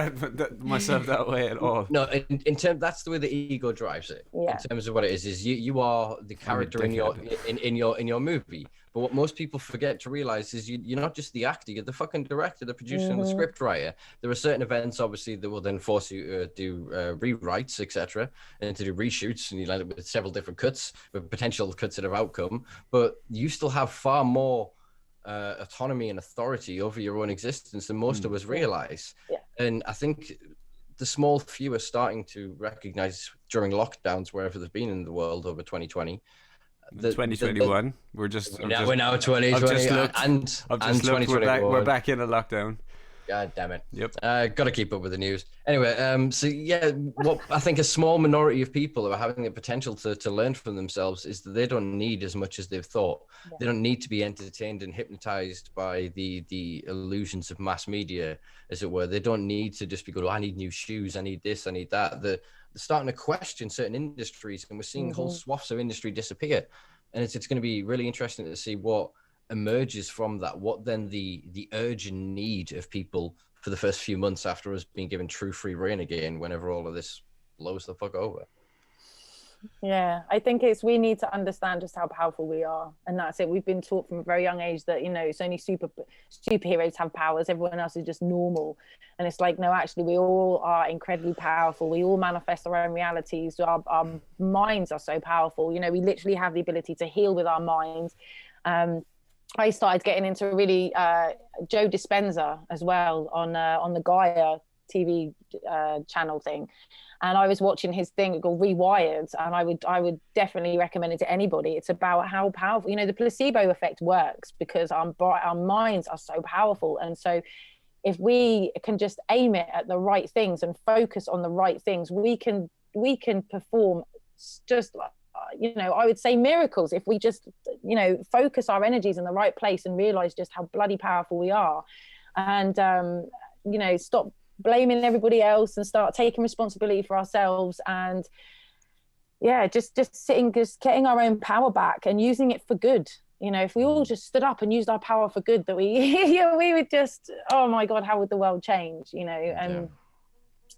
myself that way at all. No, in terms, that's the way the ego drives it. Yeah. In terms of what it is you are the character in your movie. But what most people forget to realize is you're not just the actor, you're the fucking director, the producer, and the script writer. There are certain events, obviously, that will then force you to do rewrites, etc., and to do reshoots, and you land up with several different cuts, with potential cuts that have outcome. But you still have far more autonomy and authority over your own existence than most of us realize. Yeah. And I think the small few are starting to recognize during lockdowns wherever they've been in the world over 2020. 2021. We're now 2020 and 2021. We're back in a lockdown. God damn it. Yep. Got to keep up with the news. Anyway, so yeah, what I think a small minority of people are having the potential to learn from themselves is that they don't need as much as they've thought. Yeah. They don't need to be entertained and hypnotized by the illusions of mass media, as it were. They don't need to just be going, I need new shoes, I need this, I need that. They're starting to question certain industries, and we're seeing whole swaths of industry disappear. And it's going to be really interesting to see what emerges from that, what then the urge and need of people for the first few months after us being given true free reign again, whenever all of this blows the fuck over. Yeah, I think we need to understand just how powerful we are, and that's it. We've been taught from a very young age that it's only superheroes have powers, everyone else is just normal. And it's like, no, actually we all are incredibly powerful. We all manifest our own realities. Our minds are so powerful. We literally have the ability to heal with our minds. I started getting into really Joe Dispenza as well on the Gaia TV channel thing, and I was watching his thing called Rewired, and I would definitely recommend it to anybody. It's about how powerful the placebo effect works, because our minds are so powerful. And so if we can just aim it at the right things and focus on the right things, we can perform just I would say miracles if we just focus our energies in the right place and realize just how bloody powerful we are, and stop blaming everybody else and start taking responsibility for ourselves, and just getting our own power back and using it for good. If we all just stood up and used our power for good, that we would just, oh my God, how would the world change? And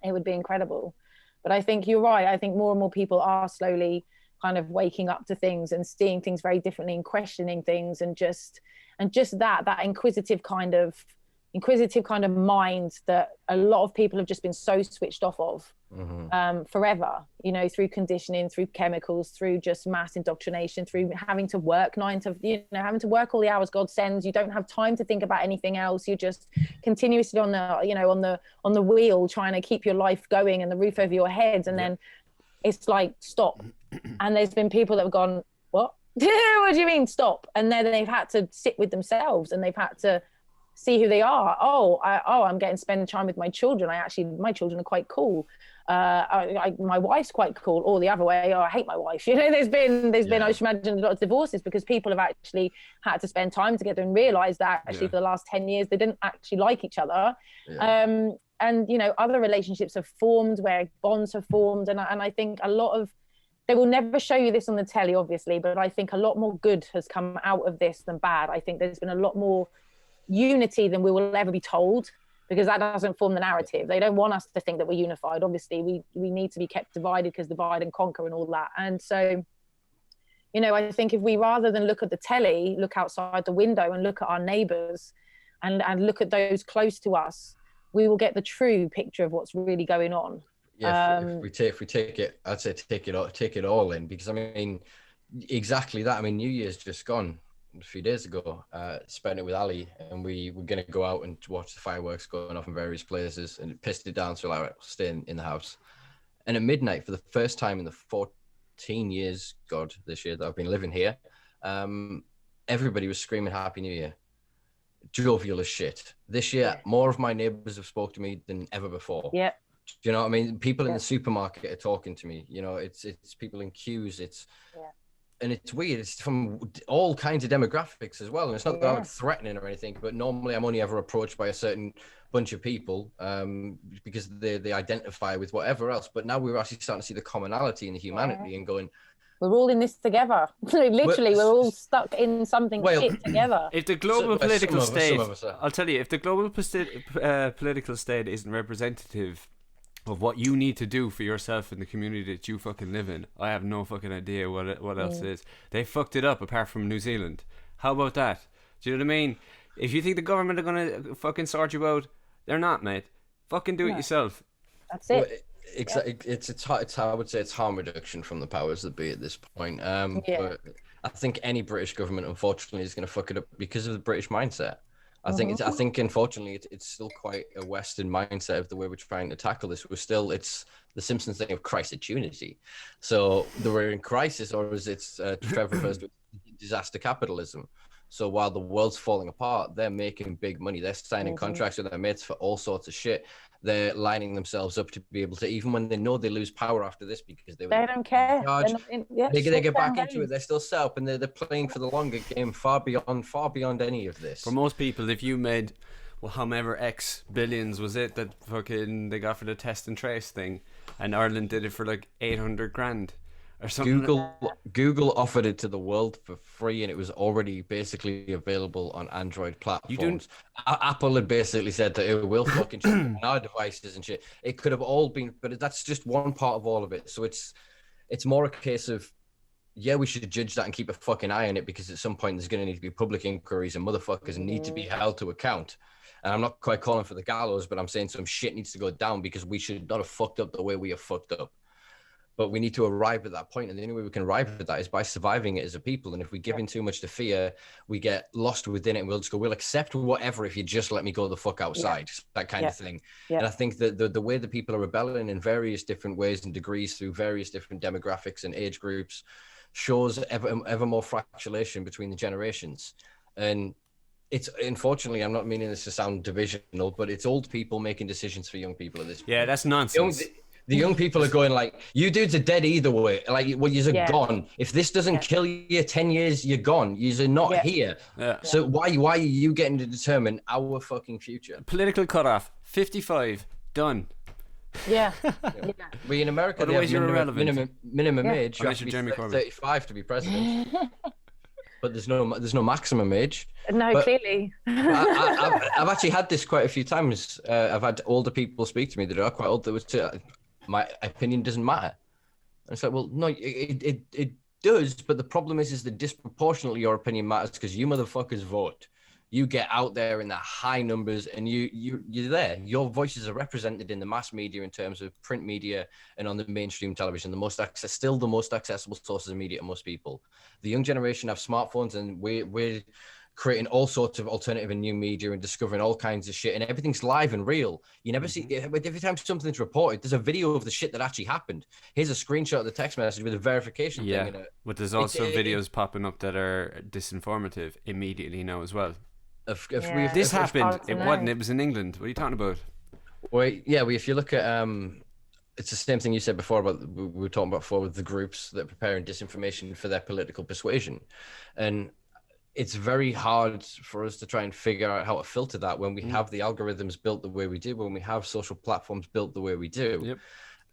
it would be incredible. But I think you're right. I think more and more people are slowly kind of waking up to things and seeing things very differently and questioning things, and just that inquisitive kind of mind that a lot of people have just been so switched off of forever, through conditioning, through chemicals, through just mass indoctrination, through having to work having to work all the hours God sends. You don't have time to think about anything else. You're just continuously on the wheel, trying to keep your life going and the roof over your head. And then it's like, stop. And there's been people that have gone, what? What do you mean stop? And then they've had to sit with themselves, and they've had to see who they are. I'm getting to spend time with my children. My children are quite cool. My wife's quite cool. Or the other way, I hate my wife. There's been I should imagine a lot of divorces, because people have actually had to spend time together and realize that actually for the last 10 years they didn't actually like each other. and other relationships have formed where bonds have formed, and I think a lot of, they will never show you this on the telly, obviously, but I think a lot more good has come out of this than bad. I think there's been a lot more unity than we will ever be told, because that doesn't form the narrative. They don't want us to think that we're unified. Obviously, we need to be kept divided, because divide and conquer and all that. And so, I think if we, rather than look at the telly, look outside the window and look at our neighbours and look at those close to us, we will get the true picture of what's really going on. Yeah, if we take it, I'd say take it all in, because I mean, exactly that. I mean, New Year's just gone a few days ago. Spent it with Ali, and we were gonna go out and watch the fireworks going off in various places, and it pissed it down, so like staying in the house. And at midnight, for the first time in the 14 years, this year that I've been living here, everybody was screaming Happy New Year. Jovial as shit. This year, more of my neighbors have spoke to me than ever before. Yeah. Do you know what I mean? People in the supermarket are talking to me. It's people in queues. And it's weird. It's from all kinds of demographics as well. And it's not that I'm threatening or anything, but normally I'm only ever approached by a certain bunch of people because they identify with whatever else. But now we're actually starting to see the commonality and the humanity and going, we're all in this together. Literally, we're all stuck in something shit together. If the global political state, I'll tell you, if the global political state isn't representative of what you need to do for yourself in the community that you fucking live in, I have no fucking idea what else it is. They fucked it up, apart from New Zealand. How about that? Do you know what I mean? If you think the government are gonna fucking sort you out, they're not, mate. Fucking do it yourself. That's it. Well, it's I would say it's harm reduction from the powers that be at this point. But I think any British government, unfortunately, is going to fuck it up because of the British mindset. I think unfortunately it's still quite a Western mindset of the way we're trying to tackle this. It's the Simpsons thing of crisis unity. So we're in crisis, or as Trevor refers to, disaster capitalism. So while the world's falling apart, they're making big money. They're signing contracts with their mates for all sorts of shit. They're lining themselves up to be able to, even when they know they lose power after this because they don't care. They get back into it. They're still set up, and they're playing for the longer game, far beyond any of this. For most people, if you made, however X billions was it that fucking they got for the test and trace thing, and Ireland did it for like 800 grand. Or something. Google offered it to the world for free, and it was already basically available on Android platforms. Apple had basically said that it will fucking ship on our devices and shit. It could have all been, but that's just one part of all of it. So it's more a case of, we should judge that and keep a fucking eye on it, because at some point there's going to need to be public inquiries, and motherfuckers need to be held to account. And I'm not quite calling for the gallows, but I'm saying some shit needs to go down, because we should not have fucked up the way we have fucked up. But we need to arrive at that point, and the only way we can arrive at that is by surviving it as a people. And if we give in too much to fear, we get lost within it, and we'll just go, we'll accept whatever if you just let me go the fuck outside, that kind of thing. And I think that the way that people are rebelling in various different ways and degrees through various different demographics and age groups shows ever more fractionation between the generations. And it's, unfortunately, I'm not meaning this to sound divisional, but it's old people making decisions for young people at this point. Yeah, that's nonsense. The young people are going like, you dudes are dead either way. Like, you're gone. If this doesn't kill you 10 years, you're gone. You're not here. Yeah. So why are you getting to determine our fucking future? Political cutoff, 55, done. Yeah. We in America, they have minimum age. You have to be 35 to be president. But there's no maximum age. No, clearly. I've actually had this quite a few times. I've had older people speak to me that are quite old that would say, my opinion doesn't matter. And it's like, well, no, it does. But the problem is that disproportionately your opinion matters, because you motherfuckers vote. You get out there in the high numbers, and you're there. Your voices are represented in the mass media in terms of print media and on the mainstream television, still the most accessible sources of media to most people. The young generation have smartphones, and we're creating all sorts of alternative and new media and discovering all kinds of shit, and everything's live and real. You never see, every time something's reported, there's a video of the shit that actually happened. Here's a screenshot of the text message with a verification thing in it. But there's also videos popping up that are disinformative immediately now as well. If this happened, it wasn't. It was in England. What are you talking about? Well, if you look at it's the same thing you said before about we were talking about before with the groups that are preparing disinformation for their political persuasion, and it's very hard for us to try and figure out how to filter that when we have the algorithms built the way we do, when we have social platforms built the way we do. Yep.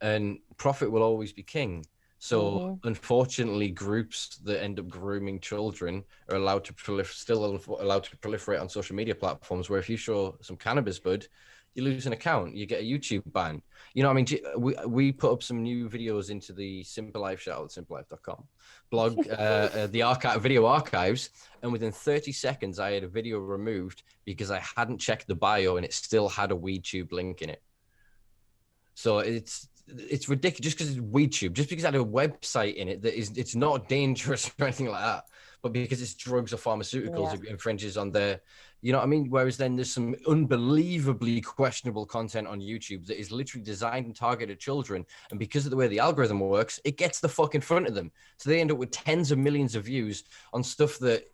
And profit will always be king. So unfortunately, groups that end up grooming children are allowed to still allowed to proliferate on social media platforms, where if you show some cannabis bud, you lose an account, you get a YouTube ban. You know what I mean? We put up some new videos into the Simpa Life, shout out simpalife.com blog, the video archives, and within 30 seconds, I had a video removed because I hadn't checked the bio and it still had a WeedTube link in it. So it's ridiculous just because it's WeedTube, just because it had a website in it that it's not dangerous or anything like that, but because it's drugs or pharmaceuticals, it infringes on their, you know what I mean? Whereas then there's some unbelievably questionable content on YouTube that is literally designed and targeted at children. And because of the way the algorithm works, it gets the fuck in front of them. So they end up with tens of millions of views on stuff that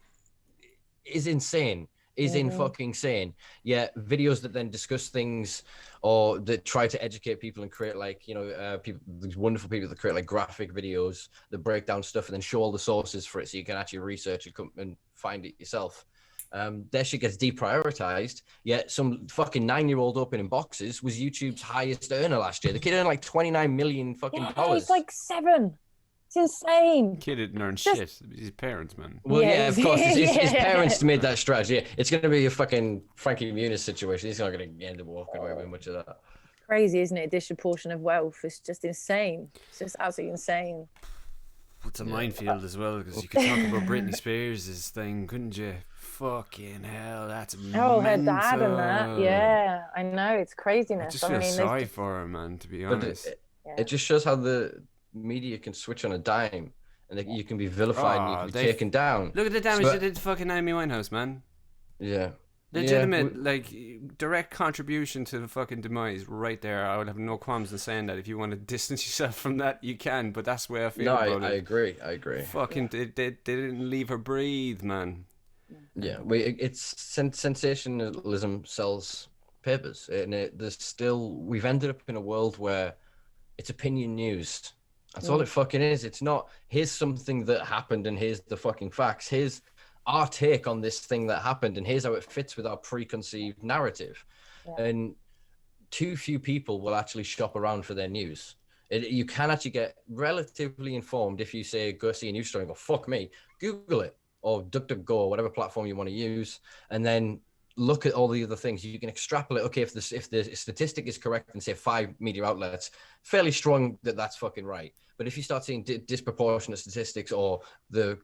is insane. In fucking insane. Yeah, videos that then discuss things or that try to educate people and create like, you know, these wonderful people that create like graphic videos that break down stuff and then show all the sources for it so you can actually research it and find it yourself. Their shit gets deprioritized, yet some fucking 9-year-old opening boxes was YouTube's highest earner last year. The kid earned like 29 million fucking dollars. He's like 7. It's insane. Kid didn't earn shit. His parents, man. Well, yeah, of course. His parents made that strategy. Yeah, it's going to be a fucking Frankie Muniz situation. He's not going to end up walking away with much of that. Crazy, isn't it? Disproportion of wealth. It's just insane. It's just absolutely insane. It's a minefield as well, because you could talk about Britney Spears' thing, couldn't you? Fucking hell, that's mental. Her dad and that. Yeah, I know. It's craziness. I just feel sorry for her, man, to be honest. It just shows how the media can switch on a dime and you can be vilified and you can be taken down. Look at the damage they did to fucking Amy Winehouse, man. Yeah. Legitimate, like, direct contribution to the fucking demise right there. I would have no qualms in saying that. If you want to distance yourself from that, you can, but that's the way I feel about it. I agree. Fucking, they didn't leave her breathe, man. Yeah, it's sensationalism sells papers, and we've ended up in a world where it's opinion news. That's all it fucking is. It's not, here's something that happened and here's the fucking facts. Here's our take on this thing that happened and here's how it fits with our preconceived narrative. Yeah. And too few people will actually shop around for their news. You can actually get relatively informed if you say, go see a news story and go, fuck me, Google it, or DuckDuckGo, or whatever platform you want to use, and then look at all the other things. You can extrapolate. Okay, if the statistic is correct and say 5 media outlets, fairly strong that that's fucking right. But if you start seeing disproportionate statistics or the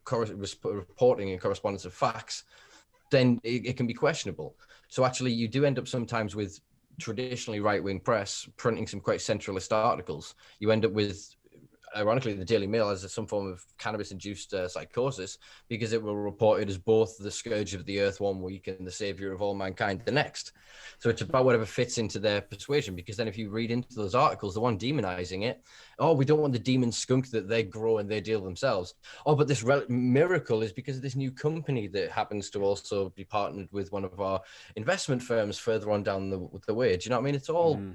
reporting and correspondence of facts, then it can be questionable. So actually, you do end up sometimes with traditionally right-wing press printing some quite centralist articles. You end up with, ironically, the Daily Mail as some form of cannabis-induced psychosis, because it will report it as both the scourge of the earth one week and the savior of all mankind the next. So it's about whatever fits into their persuasion, because then if you read into those articles, the one demonizing it, oh, we don't want the demon skunk that they grow and they deal themselves. Oh, but this miracle is because of this new company that happens to also be partnered with one of our investment firms further on down the way. Do you know what I mean? It's all... Yeah.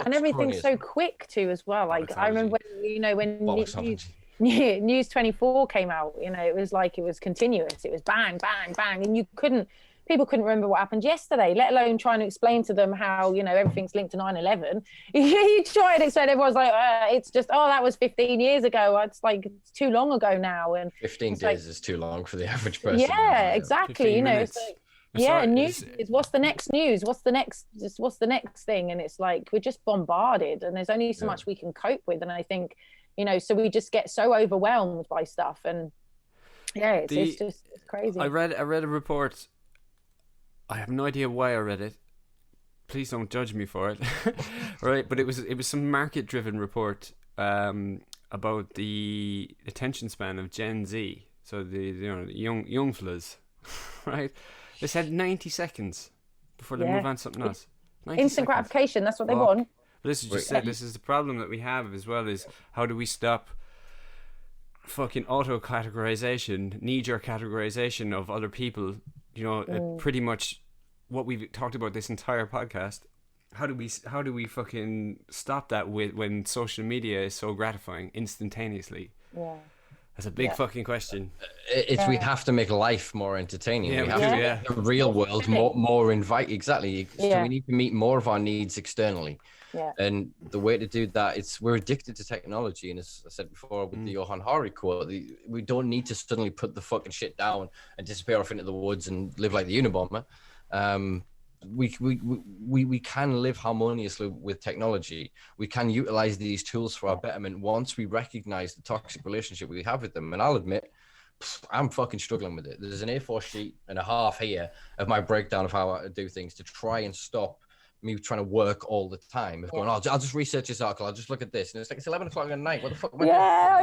And everything's so quick too as well. Like I remember when News 24 came out, it was like, it was continuous. It was bang, bang, bang. And people couldn't remember what happened yesterday, let alone trying to explain to them how, everything's linked to 9/11. You try and explain, everyone's like, it's just, that was 15 years ago. It's like, it's too long ago now. And 15 days is too long for the average person. Yeah, exactly. It's like, news is what's the next news? What's the next thing? And it's like, we're just bombarded and there's only so much we can cope with. And I think, so we just get so overwhelmed by stuff. And it's crazy. I read a report. I have no idea why I read it. Please don't judge me for it. Right. But it was some market driven report about the attention span of Gen Z. So the young fellas, right? They said 90 seconds before they move on to something else. Instant gratification, that's what they want. But this is just it. This is the problem that we have as well, is how do we stop fucking auto-categorization, knee-jerk categorization of other people, pretty much what we've talked about this entire podcast. How do we fucking stop that when social media is so gratifying instantaneously? Yeah. That's a big fucking question. We have to make life more entertaining. Yeah, we have to make the real world more invite. Exactly. So we need to meet more of our needs externally. Yeah. And the way to do that, we're addicted to technology. And as I said before with the Johan Hari quote, we don't need to suddenly put the fucking shit down and disappear off into the woods and live like the Unabomber. We can live harmoniously with technology. We can utilize these tools for our betterment once we recognize the toxic relationship we have with them. And I'll admit, I'm fucking struggling with it. There's an A4 sheet and a half here of my breakdown of how I do things to try and stop me trying to work all the time. Of going, I'll just research this article. I'll just look at this. And it's like, it's 11 o'clock at night. What the fuck am I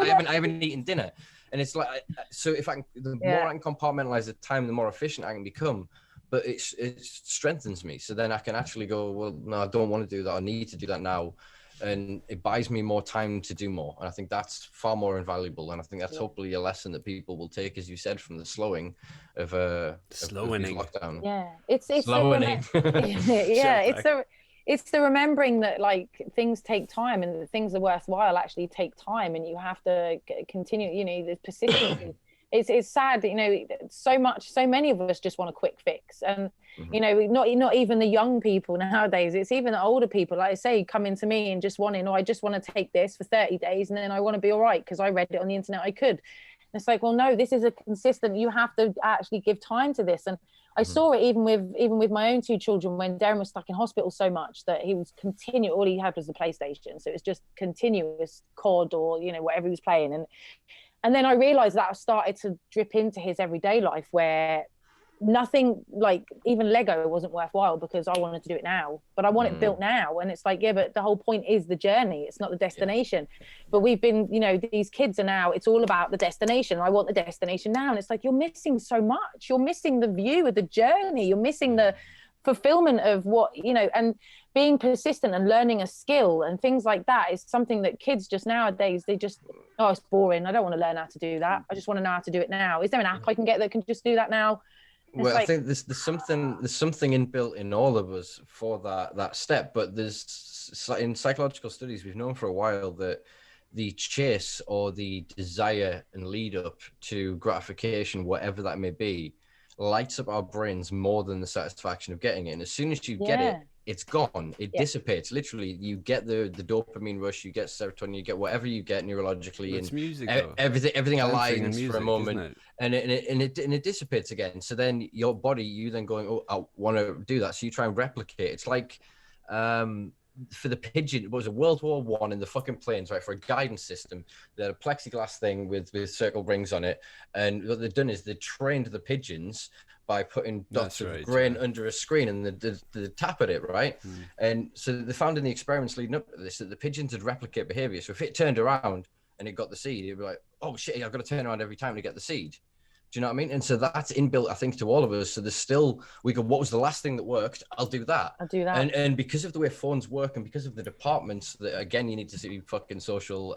doing? I haven't eaten dinner. And it's like, so if the more I can compartmentalize the time, the more efficient I can become. But it strengthens me. So then I can actually go, well, no, I don't want to do that. I need to do that now. And it buys me more time to do more. And I think that's far more invaluable. And I think that's hopefully a lesson that people will take, as you said, from the slowing of lockdown. Yeah, it's slowing. It's the remembering that like things take time and that things are worthwhile actually take time, and you have to continue. You know, the persistence. It's sad that, you know, so many of us just want a quick fix, and you know, not even the young people nowadays. It's even the older people, like I say, coming to me and just wanting, I just want to take this for 30 days and then I want to be all right because I read it on the internet. I could. And it's like, well, no, this is a consistent. You have to actually give time to this. And I saw it even with my own two children when Darren was stuck in hospital so much that he was all he had was the PlayStation, so it was just continuous COD or, you know, whatever he was playing. And then I realized that I started to drip into his everyday life where nothing, like even Lego, wasn't worthwhile because I wanted to do it now, but I want it built now. And it's like, yeah, but the whole point is the journey. It's not the destination. But we've been, you know, these kids are now, it's all about the destination. I want the destination now. And it's like, you're missing so much. You're missing the view of the journey. You're missing the fulfillment of what, you know, and being persistent and learning a skill and things like that is something that kids just nowadays, they just, oh, it's boring. I don't want to learn how to do that. I just want to know how to do it now. Is there an app I can get that can just do that now? Well, I think there's something inbuilt in all of us for that step. But there's, in psychological studies, we've known for a while that the chase or the desire and lead up to gratification, whatever that may be, lights up our brains more than the satisfaction of getting it. And as soon as you get it, it's gone. It dissipates. Literally, you get the dopamine rush, you get serotonin, you get whatever you get neurologically, it's and music, everything aligns music, for a moment, and it dissipates again. So then your body, you then going, oh, I want to do that. So you try and replicate. It's like for the pigeon, it was a World War I in the fucking planes, right? For a guidance system, they had a plexiglass thing with circle rings on it, and what they've done is they trained the pigeons by putting dots of grain under a screen and the tap at it, right? And so they found in the experiments leading up to this that the pigeons would replicate behavior. So if it turned around and it got the seed, it'd be like, oh shit, I've got to turn around every time to get the seed. Do you know what I mean? And so that's inbuilt, I think, to all of us. So there's still, we go, what was the last thing that worked? I'll do that. And because of the way phones work and because of the departments that, again, you need to see fucking social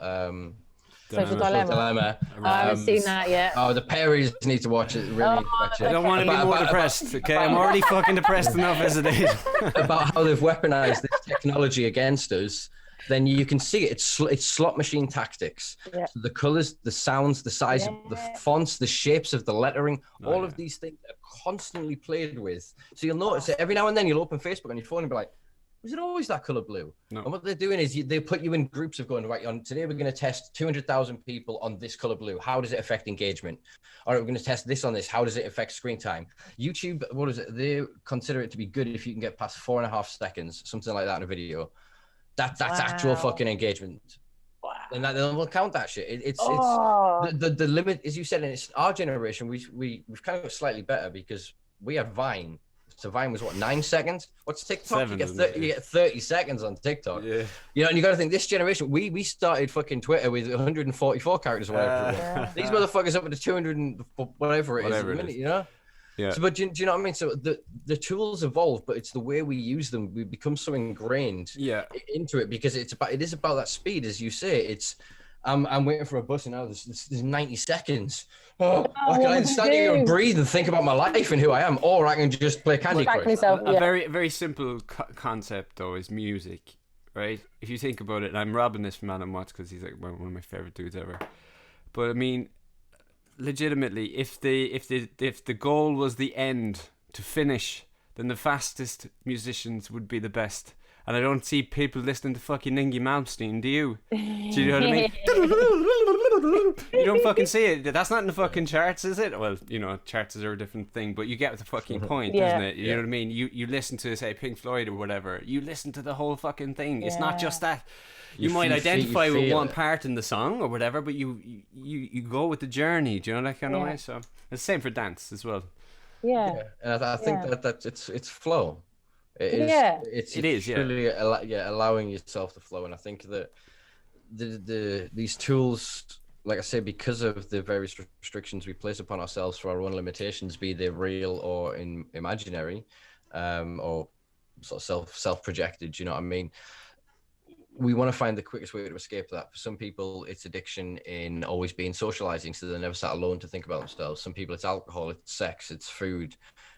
dilemma. I haven't seen that yet. Oh, the Perrys need to watch it. Really need to watch it. I don't want to be more depressed. Okay, I'm already fucking depressed enough as it is. About how they've weaponized this technology against us. Then you can see it. It's slot machine tactics. Yeah. So the colors, the sounds, the size of the fonts, the shapes of the lettering, all of these things are constantly played with. So you'll notice that every now and then you'll open Facebook on your phone and be like, was it always that color blue? No. And what they're doing is they put you in groups of going, right, on today we're going to test 200,000 people on this color blue. How does it affect engagement? All right, we're going to test this on this. How does it affect screen time? YouTube, what is it? They consider it to be good if you can get past 4.5 seconds, something like that in a video. That's actual fucking engagement. Wow. And they'll count that shit. It's the limit, as you said, and it's our generation. We've kind of got slightly better because we have Vine. So Vine was what, 9 seconds? What's TikTok? 7, you get 30 seconds on TikTok. Yeah. You know, and you got to think this generation. We started fucking Twitter with 144 characters or whatever. These motherfuckers up to 200 and whatever it is at the minute. You know. Yeah. So, but do you know what I mean? So the tools evolve, but it's the way we use them. We become so ingrained into it because it is about that speed, as you say. It's I'm waiting for a bus and now there's 90 seconds. I can either stand here and breathe and think about my life and who I am, or I can just play Candy Crush. A very, very simple concept though is music, right? If you think about it, and I'm robbing this from Adam Watts because he's like one of my favorite dudes ever. But I mean, legitimately, if the goal was the end to finish, then the fastest musicians would be the best. And I don't see people listening to fucking Ningy Malmsteen, do you? Do you know what I mean? You don't fucking see it. That's not in the fucking charts, is it? Well, you know, charts are a different thing, but you get the fucking point, isn't it? You know what I mean? You listen to, say, Pink Floyd or whatever. You listen to the whole fucking thing. It's not just that. You might identify with one part in the song or whatever, but you go with the journey. Do you know that kind of way? So it's the same for dance as well. Yeah, and I think that it's flow. It is really allowing yourself to flow. And I think that these tools, like I say, because of the various restrictions we place upon ourselves for our own limitations, be they real or imaginary, or sort of self-projected, you know what I mean? We want to find the quickest way to escape that. For some people, it's addiction in always being socializing, so they never sat alone to think about themselves. Some people, it's alcohol, it's sex, it's food,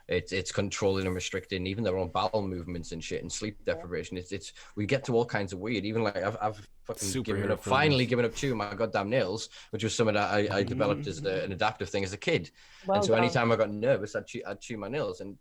it's controlling and restricting even their own bowel movements and shit, and sleep deprivation. It's we get to all kinds of weird. Even like I've fucking finally given up chewing my goddamn nails, which was something that I developed as an adaptive thing as a kid. And so anytime I got nervous, I'd chew my nails. And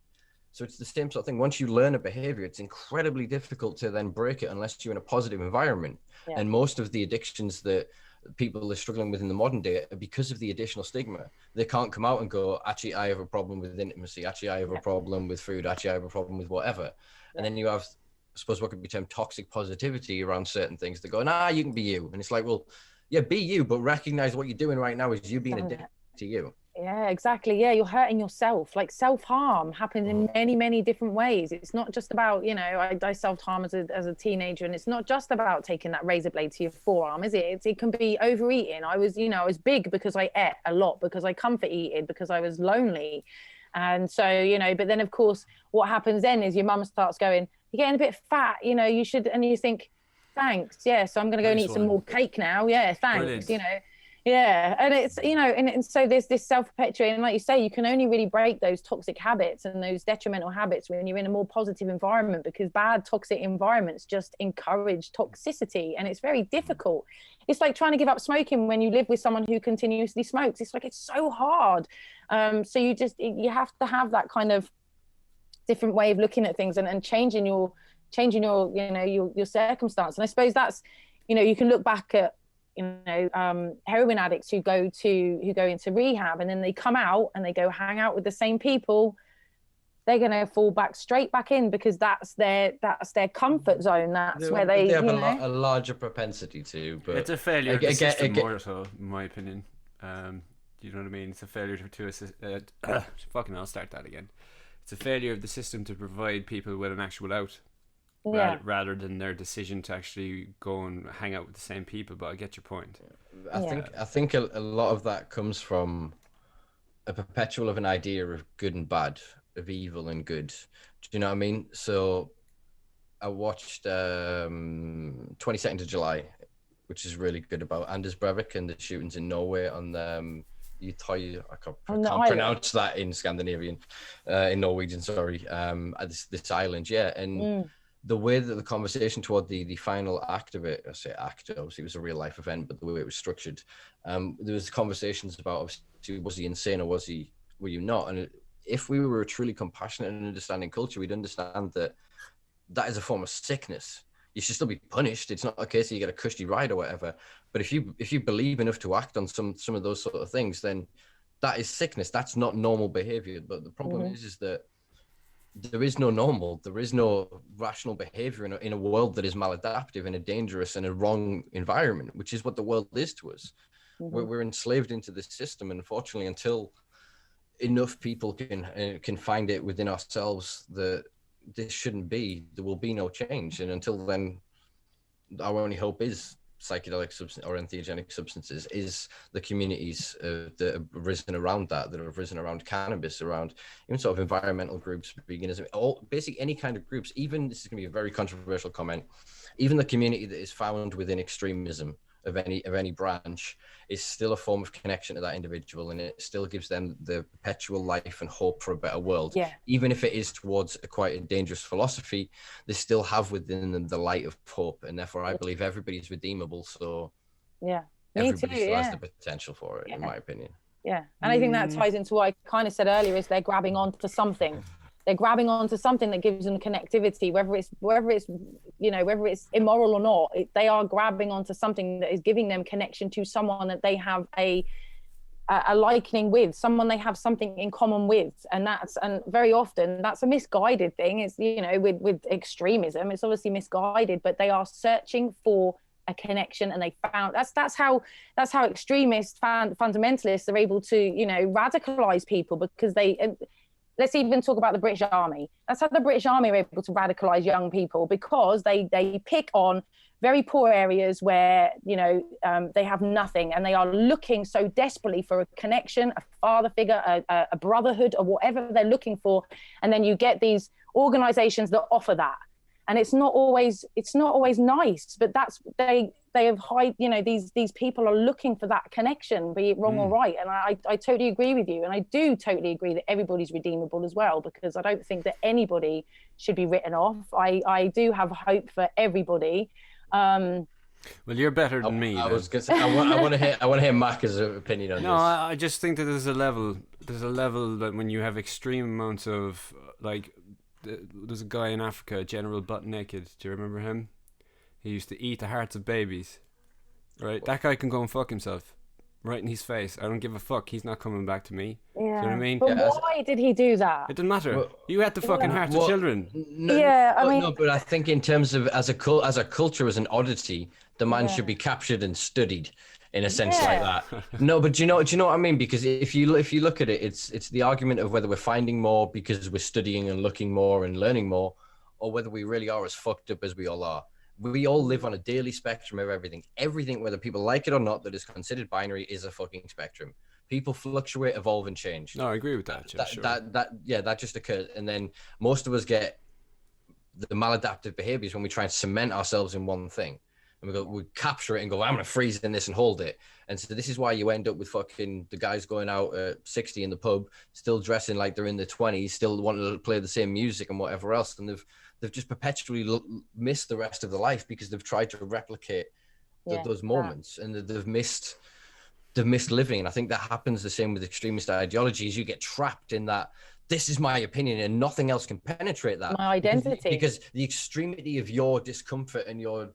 so it's the same sort of thing. Once you learn a behavior, it's incredibly difficult to then break it unless you're in a positive environment. Yeah. And most of the addictions that people are struggling with in the modern day are because of the additional stigma. They can't come out and go, actually, I have a problem with intimacy. Actually, I have a problem with food. Actually, I have a problem with whatever. Yeah. And then you have, I suppose, what could be termed toxic positivity around certain things that go, nah, you can be you. And it's like, well, yeah, be you, but recognize what you're doing right now is you being addicted to you. Yeah, exactly. Yeah, you're hurting yourself. Like self-harm happens in many, many different ways. It's not just about, you know, I self-harm as a teenager, and it's not just about taking that razor blade to your forearm, is it? It can be overeating. I was big because I ate a lot, because I comfort eated, because I was lonely. And so, you know, but then of course, what happens then is your mum starts going, you're getting a bit fat, you know, you should, and you think, thanks. Yeah, so I'm going to go and eat some more cake now. Yeah, thanks. Brilliant. You know. Yeah, and it's, you know, and so there's this self-perpetuating, like you say, you can only really break those toxic habits and those detrimental habits when you're in a more positive environment, because bad toxic environments just encourage toxicity, and it's very difficult. It's like trying to give up smoking when you live with someone who continuously smokes. It's like, it's so hard. So you have to have that kind of different way of looking at things and changing your you know, your circumstance. And I suppose that's, you know, you can look back at, you know, heroin addicts who go into rehab, and then they come out and they go hang out with the same people. They're going to fall straight back in, because that's their comfort zone. That's where they have a larger propensity to. But it's a failure of the system, more so, in my opinion. You know what I mean? It's a failure to assist. Fucking, I'll start that again. It's a failure of the system to provide people with an actual out. Rather than their decision to actually go and hang out with the same people. But I get your point. I think a lot of that comes from a perpetual of an idea of good and bad, of evil and good. Do you know what I mean? So I watched 22nd of July, which is really good, about Anders Breivik and the shootings in Norway on I can't pronounce that in Scandinavian, in Norwegian, sorry. This island, and the way that the conversation toward the final act of it, I say act, obviously it was a real life event, but the way it was structured, there was conversations about, obviously, was he insane or were you not? And if we were a truly compassionate and understanding culture, we'd understand that is a form of sickness. You should still be punished. It's not a case that you get a cushy ride or whatever. But if you believe enough to act on some of those sort of things, then that is sickness. That's not normal behavior. But the problem is that there is no normal. There is no rational behavior in a world that is maladaptive and a dangerous and a wrong environment, which is what the world is to us. We're enslaved into this system. And unfortunately, until enough people can find it within ourselves that this shouldn't be, there will be no change. And until then, our only hope is psychedelic or entheogenic substances, is the communities that have risen around that have risen around cannabis, around even sort of environmental groups, veganism, basically any kind of groups. Even, this is going to be a very controversial comment, even the community that is found within extremism of any branch is still a form of connection to that individual, and it still gives them the perpetual life and hope for a better world. Even if it is towards quite a dangerous philosophy, they still have within them the light of hope, and therefore I believe everybody's redeemable. So everybody still has the potential for it, in my opinion. Yeah. And I think that ties into what I kind of said earlier, is they're grabbing onto something. They're grabbing onto something that gives them connectivity, whether it's whether it's immoral or not. They are grabbing onto something that is giving them connection to someone that they have a likening with, someone they have something in common with. And very often that's a misguided thing. It's, with extremism, it's obviously misguided, but they are searching for a connection, and they found that's how extremist fundamentalists are able to radicalize people, because let's even talk about the British Army. That's how the British Army are able to radicalize young people, because they pick on very poor areas where they have nothing, and they are looking so desperately for a connection, a father figure, a brotherhood, or whatever they're looking for. And then you get these organizations that offer that, and it's not always nice, but that's they have these people are looking for that connection, be it wrong or right. And I totally agree with you, and I do totally agree that everybody's redeemable as well, because I don't think that anybody should be written off. I do have hope for everybody. Well, you're better than me. I was gonna say, I want to hear Mac's opinion on this. No, I just think that there's a level that when you have extreme amounts of, like, there's a guy in Africa, General Butt Naked. Do you remember him? He used to eat the hearts of babies. Right? That guy can go and fuck himself. Right in his face. I don't give a fuck. He's not coming back to me. Yeah. Do you know what I mean? But why did he do that? It doesn't matter. Well, you had the fucking hearts of children. No, but I think in terms of as a culture, as an oddity, the man should be captured and studied in a sense like that. No, but do you know what I mean? Because if you look at it, it's the argument of whether we're finding more because we're studying and looking more and learning more, or whether we really are as fucked up as we all are. We all live on a daily spectrum of everything. Everything, whether people like it or not, that is considered binary is a fucking spectrum. People fluctuate, evolve, and change. No, I agree with that. That just occurs. And then most of us get the maladaptive behaviors when we try and cement ourselves in one thing. And we capture it and go, I'm going to freeze in this and hold it. And so this is why you end up with fucking the guys going out at 60 in the pub, still dressing like they're in their 20s, still wanting to play the same music and whatever else. And they've just perpetually missed the rest of their life because they've tried to replicate those moments, and they've missed living. And I think that happens the same with extremist ideologies. You get trapped in that, this is my opinion and nothing else can penetrate that. My identity. Because the extremity of your discomfort and your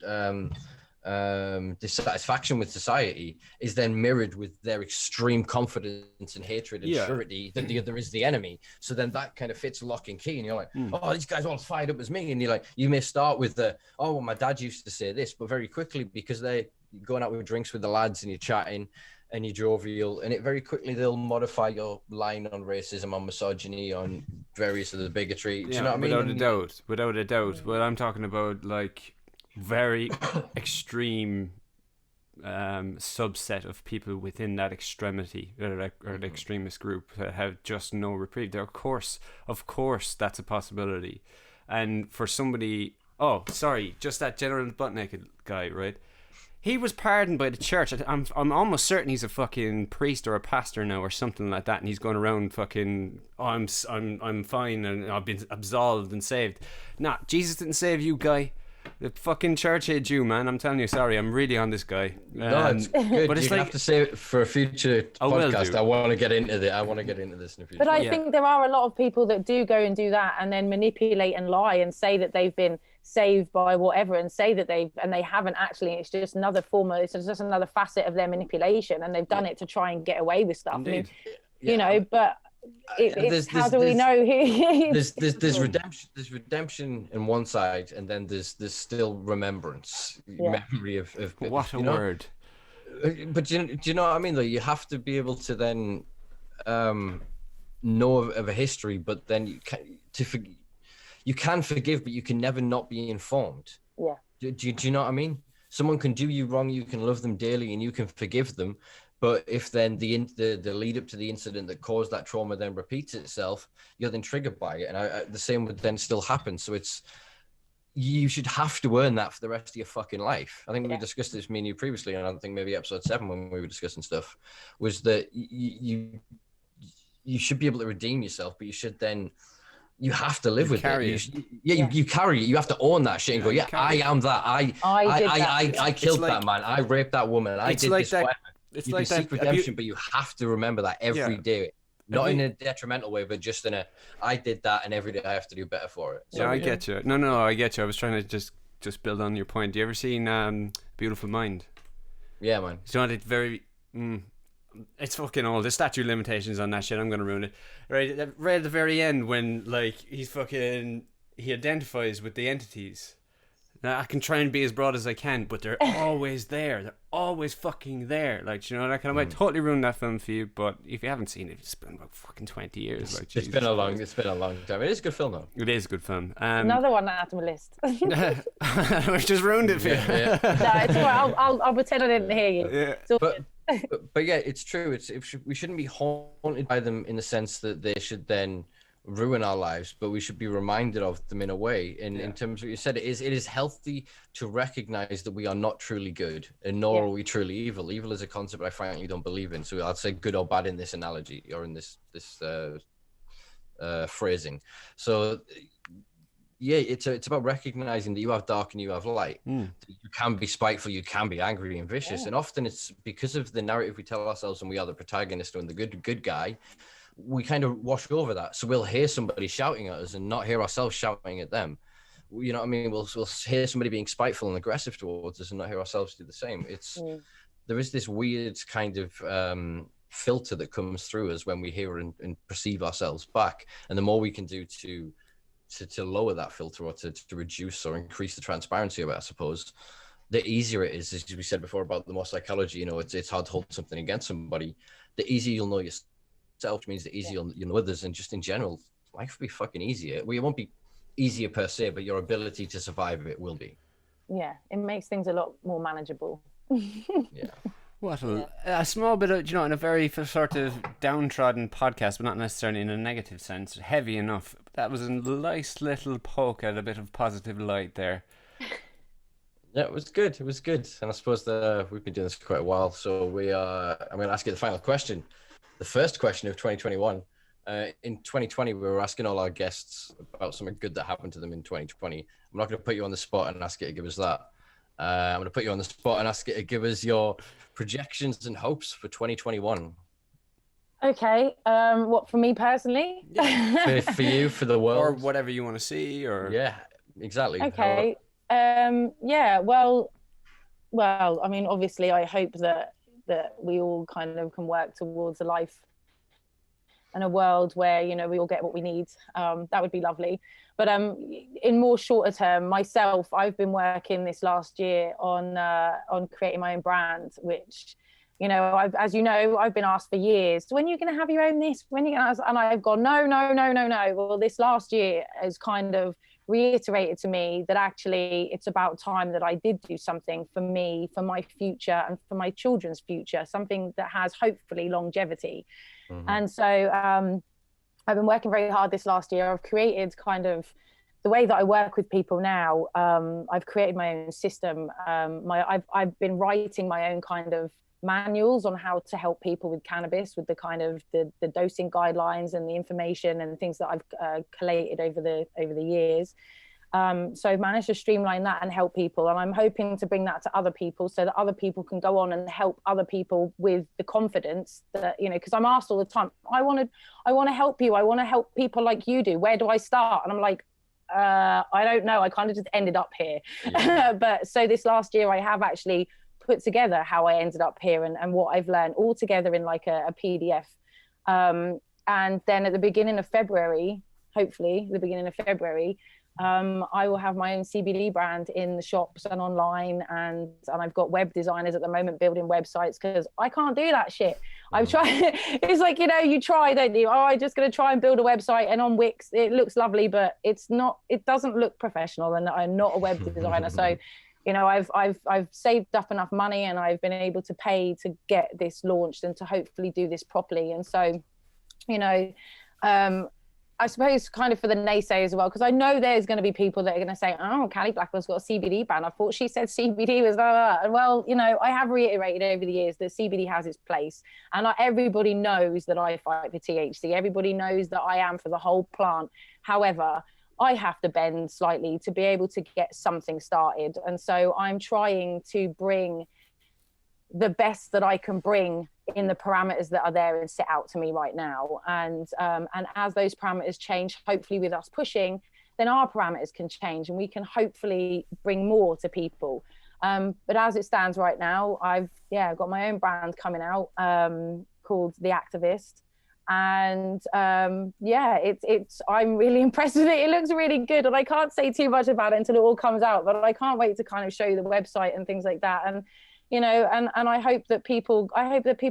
dissatisfaction with society is then mirrored with their extreme confidence and hatred and surety that the other is the enemy. So then that kind of fits lock and key, and you're like, oh, these guys are all fired up as me. And you're like, you may start with well, my dad used to say this, but very quickly, because they're going out with drinks with the lads and you're chatting and you're jovial, and it very quickly they'll modify your line on racism, on misogyny, on various of the bigotry. Do you know what I mean? Without a doubt. But I'm talking about like very extreme subset of people within that extremity or the extremist group that have just no reprieve. Of course, that's a possibility. And for somebody, just that General Butt Naked guy, right? He was pardoned by the church. I'm almost certain he's a fucking priest or a pastor now or something like that, and he's going around fucking, I'm fine and I've been absolved and saved. Nah, Jesus didn't save you, guy. The fucking church hates you, man. I'm telling you, sorry, I'm really on this guy. No, it's good. But you have to say it for a future podcast. I want to get into this. I want to get into this in the future. But I think there are a lot of people that do go and do that and then manipulate and lie and say that they've been saved by whatever, and say that they haven't actually. It's just another it's just another facet of their manipulation, and they've done it to try and get away with stuff. Indeed. I mean, but how do we know who? There's redemption in one side, and then there's still remembrance, memory of what a word. But do you know what I mean? Though you have to be able to then know of a history, but then you can forgive, but you can never not be informed. Yeah. Do you know what I mean? Someone can do you wrong, you can love them dearly, and you can forgive them. But if then the lead up to the incident that caused that trauma then repeats itself, you're then triggered by it, and the same would then still happen. So you should have to earn that for the rest of your fucking life. I think we discussed this, me and you previously, and I think maybe episode 7 when we were discussing stuff, was that you should be able to redeem yourself, but you have to live with it. You carry it. You have to own that shit and go, I am that. I killed that man. I raped that woman. I did this. It's you like can that seek redemption, but you have to remember that every day. Not in a detrimental way, but just in a, I did that, and every day I have to do better for it. So, yeah, I get you. No, I get you. I was trying to just build on your point. You ever seen Beautiful Mind? Yeah, man. So it's very, it's fucking old. There's statute limitations on that shit. I'm gonna ruin it. Right at the very end, when like he identifies with the entities. Now I can try and be as broad as I can, but they're always there. They're always fucking there. Like, you know, that kind of might totally ruin that film for you. But if you haven't seen it, it's been about fucking 20 years. Like, it's been a long time. It is a good film, though. It is a good film. Another one that add to my list. We've just ruined it for you. Yeah. No, it's all right. I'll pretend I didn't hear you. Yeah. But yeah, it's true. We shouldn't be haunted by them in the sense that they should then ruin our lives, but we should be reminded of them in a way. In terms of what you said, it is healthy to recognize that we are not truly good, and nor are we truly evil. Evil is a concept I frankly don't believe in. So I'd say good or bad in this analogy or in this phrasing. So yeah, it's about recognizing that you have dark and you have light. You can be spiteful, you can be angry and vicious, and often it's because of the narrative we tell ourselves, and we are the protagonist and the good guy. We kind of wash over that. So we'll hear somebody shouting at us and not hear ourselves shouting at them. You know what I mean? We'll hear somebody being spiteful and aggressive towards us and not hear ourselves do the same. There is this weird kind of filter that comes through us when we hear and perceive ourselves back. And the more we can do to lower that filter, or to reduce or increase the transparency of it, I suppose, the easier it is. As we said before about the more psychology, you know, it's hard to hold something against somebody. The easier you'll know yourself, which means the easier you'll know others, and just in general, life will be fucking easier. Well, it won't be easier per se, but your ability to survive it will be. Yeah, it makes things a lot more manageable. Yeah. What a small bit of, you know, in a very sort of downtrodden podcast, but not necessarily in a negative sense, heavy enough. That was a nice little poke at a bit of positive light there. Yeah, it was good. And I suppose we've been doing this for quite a while. So I'm going to ask you the final question. The first question of 2021. In 2020, we were asking all our guests about something good that happened to them in 2020. I'm not going to put you on the spot and ask you to give us that. I'm going to put you on the spot and ask you to give us your projections and hopes for 2021. Okay. What, for me personally? Yeah. For you, for the world, or whatever you want to see, or yeah, exactly. Okay. Yeah. Well. I mean, obviously, I hope that we all kind of can work towards a life and a world where, you know, we all get what we need. That would be lovely. But in more shorter term, myself, I've been working this last year on creating my own brand, which, you know, as you know, I've been asked for years, when are you going to have your own this? When are you going to? And I've gone, no. Well, this last year has kind of reiterated to me that actually it's about time that I did do something for me, for my future and for my children's future, something that has hopefully longevity. And so I've been working very hard this last year. I've created kind of the way that I work with people now. I've created my own system. I've been writing my own kind of manuals on how to help people with cannabis, with the kind of the dosing guidelines and the information and things that I've collated over the years. So I've managed to streamline that and help people, and I'm hoping to bring that to other people so that other people can go on and help other people with the confidence that, you know, because I'm asked all the time, I want to help you, I want to help people like you do, where do I start? And I'm like, I don't know, I kind of just ended up here. But so this last year I have actually put together how I ended up here and what I've learned all together in like a PDF. And then at the beginning of February, hopefully the beginning of February, I will have my own CBD brand in the shops and online, and I've got web designers at the moment building websites because I can't do that shit. I've tried. It's like, you know, you try, don't you? Oh, I'm just going to try and build a website, and on Wix it looks lovely, but it's not. It doesn't look professional, and I'm not a web designer. So, you know, I've saved up enough money, and I've been able to pay to get this launched and to hopefully do this properly. And so, you know, I suppose kind of for the naysayers as well, because I know there's going to be people that are going to say, oh, Callie Blackwell's got a CBD brand. I thought she said CBD was blah, blah, blah. Well, you know, I have reiterated over the years that CBD has its place. And everybody knows that I fight for THC. Everybody knows that I am for the whole plant. However, I have to bend slightly to be able to get something started. And so I'm trying to bring the best that I can bring in the parameters that are there and sit out to me right now. And as those parameters change, hopefully with us pushing, then our parameters can change and we can hopefully bring more to people. But as it stands right now, I've got my own brand coming out called The Activist. And it's I'm really impressed with it. It looks really good, and I can't say too much about it until it all comes out, but I can't wait to kind of show you the website and things like that. And and I hope that people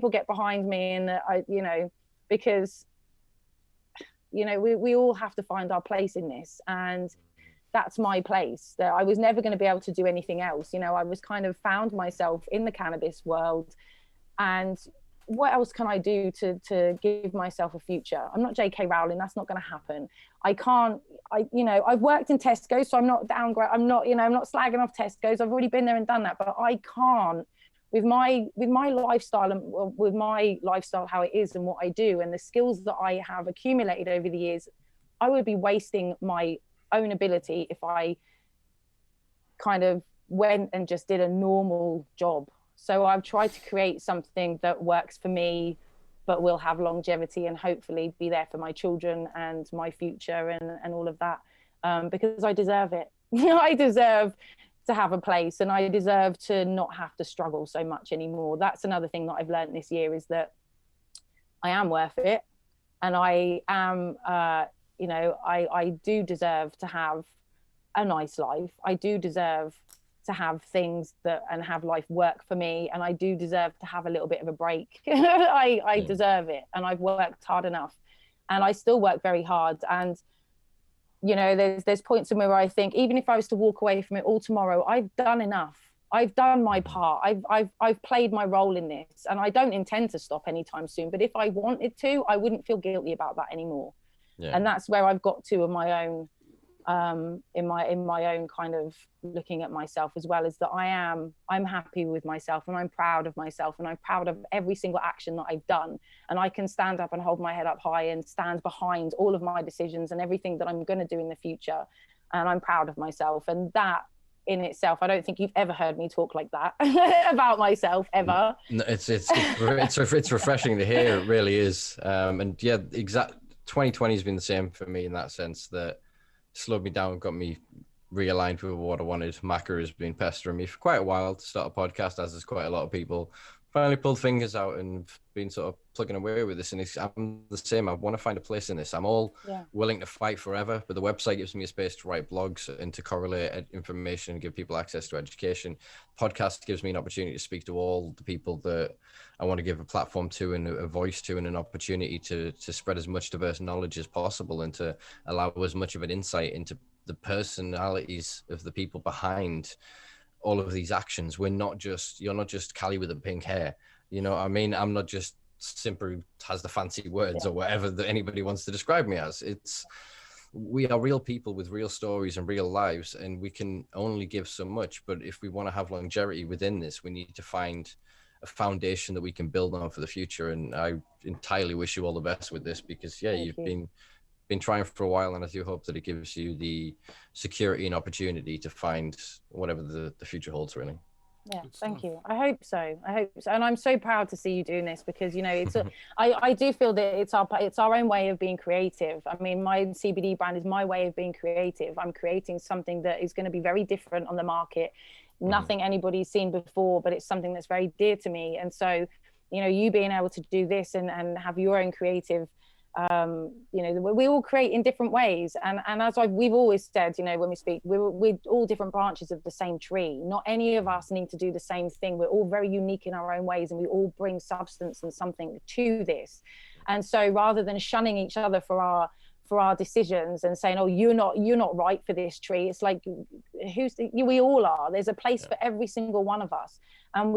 get behind me, and that because we all have to find our place in this, and that's my place. That I was never going to be able to do anything else. I was kind of found myself in the cannabis world, and what else can I do to give myself a future? I'm not J.K. Rowling. That's not going to happen. I've worked in Tesco, so I'm not I'm not slagging off Tesco's. I've already been there and done that, but I can't with my lifestyle and with my lifestyle, how it is and what I do and the skills that I have accumulated over the years. I would be wasting my own ability if I kind of went and just did a normal job. So I've tried to create something that works for me, but will have longevity and hopefully be there for my children and my future and all of that, because I deserve it. I deserve to have a place, and I deserve to not have to struggle so much anymore. That's another thing that I've learned this year, is that I am worth it, and I am, I do deserve to have a nice life. I do deserve to have things and have life work for me, and I do deserve to have a little bit of a break. I deserve it, and I've worked hard enough, and I still work very hard. And there's points in where I think, even if I was to walk away from it all tomorrow, I've done enough. I've done my part. I've played my role in this, and I don't intend to stop anytime soon. But if I wanted to, I wouldn't feel guilty about that anymore. And that's where I've got to in my own in my own kind of looking at myself, as well as that I'm happy with myself, and I'm proud of myself, and I'm proud of every single action that I've done, and I can stand up and hold my head up high and stand behind all of my decisions and everything that I'm going to do in the future, and I'm proud of myself. And that in itself, I don't think you've ever heard me talk like that about myself ever. No, it's refreshing to hear. It really is. And yeah, 2020 has been the same for me in that sense, that slowed me down, got me realigned with what I wanted. Macca has been pestering me for quite a while to start a podcast, as there's quite a lot of people. Finally pulled fingers out and been sort of plugging away with this. And I'm the same. I want to find a place in this. I'm all willing to fight forever, but the website gives me a space to write blogs and to correlate information, give people access to education. Podcast gives me an opportunity to speak to all the people that I want to give a platform to and a voice to, and an opportunity to spread as much diverse knowledge as possible, and to allow as much of an insight into the personalities of the people behind all of these actions. You're not just Callie with the pink hair. You know what I mean? I'm not just Simpa who has the fancy words or whatever that anybody wants to describe me as. We are real people with real stories and real lives, and we can only give so much. But if we want to have longevity within this, we need to find a foundation that we can build on for the future. And I entirely wish you all the best with this, because you've been trying for a while, and I do hope that it gives you the security and opportunity to find whatever the future holds, really. Yeah, thank you. I hope so. And I'm so proud to see you doing this, because it's I do feel that it's our own way of being creative. I mean, my CBD brand is my way of being creative. I'm creating something that is going to be very different on the market, nothing anybody's seen before, but it's something that's very dear to me. And so you being able to do this and have your own creative, we all create in different ways, and as we've always said, when we speak, we're all different branches of the same tree. Not any of us need to do the same thing. We're all very unique in our own ways, and we all bring substance and something to this. And so rather than shunning each other for our decisions and saying, oh, you're not right for this tree, it's like, we all are. There's a place for every single one of us, and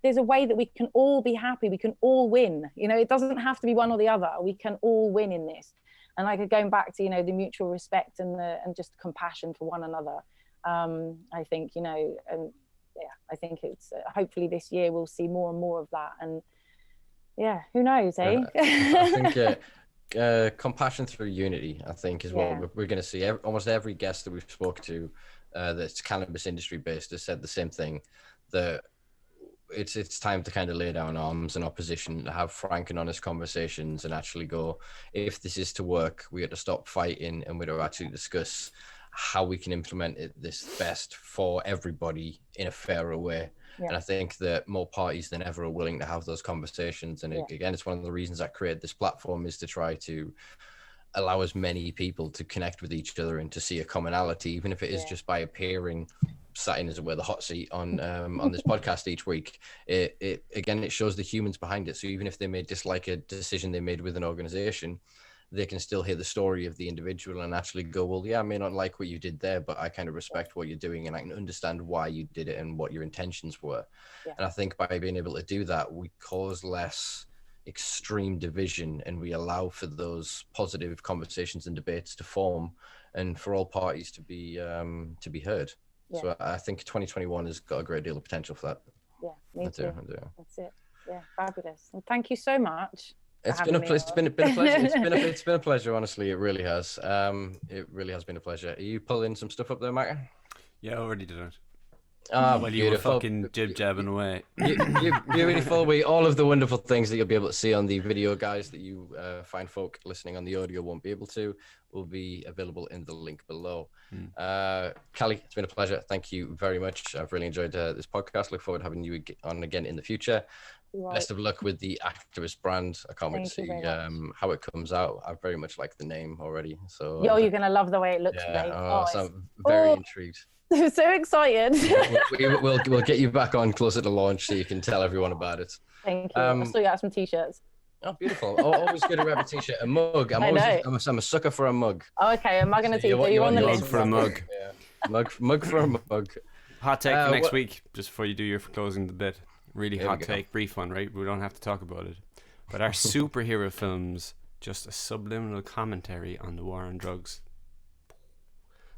there's a way that we can all be happy. We can all win. It doesn't have to be one or the other. We can all win in this. And like going back to the mutual respect and just compassion for one another. I think I think it's hopefully this year we'll see more and more of that. And who knows, eh? I think compassion through unity, I think, is what we're going to see. Almost every guest that we've spoke to that's cannabis industry based has said the same thing, that it's time to kind of lay down arms and opposition, have frank and honest conversations, and actually go, if this is to work, we have to stop fighting and we have to actually discuss how we can implement this best for everybody in a fairer way. Yeah. And I think that more parties than ever are willing to have those conversations. And again, it's one of the reasons I created this platform, is to try to allow as many people to connect with each other and to see a commonality, even if it is just by appearing sat in, as it were, the hot seat on this podcast each week. It again, it shows the humans behind it. So even if they may dislike a decision they made with an organization, they can still hear the story of the individual and actually go, well, yeah, I may not like what you did there, but I kind of respect what you're doing and I can understand why you did it and what your intentions were. Yeah. And I think by being able to do that, we cause less extreme division and we allow for those positive conversations and debates to form and for all parties to be heard. Yeah. So I think 2021 has got a great deal of potential for that. Yeah, me too. That's it. Yeah, fabulous. Well, thank you so much. It's been a pleasure. It's been a pleasure. Honestly, it really has. It really has been a pleasure. Are you pulling some stuff up there, Mike? Yeah, I already did it. Well, you were fucking jib-jabbing away. Beautiful. All of the wonderful things that you'll be able to see on the video, guys, that you fine folk listening on the audio won't be able to, will be available in the link below. Callie, it's been a pleasure. Thank you very much. I've really enjoyed this podcast. Look forward to having you on again in the future. Right. Best of luck with the Activist brand. I can't wait to see how it comes out. I very much like the name already. So you're going to love the way it looks. Yeah, so I'm very intrigued. I'm so excited. We'll get you back on closer to launch so you can tell everyone about it. Thank you. I saw you have some t-shirts. Oh, beautiful. Always good to grab a t-shirt. A mug. I'm a sucker for a mug. Oh, okay, a mug and a t-shirt. You're on the list. Mug for a mug. Yeah. Mug for a mug. Hot take for next week, just before you do your closing the bit. Really hot take, brief one, right? We don't have to talk about it. But are superhero films just a subliminal commentary on the war on drugs?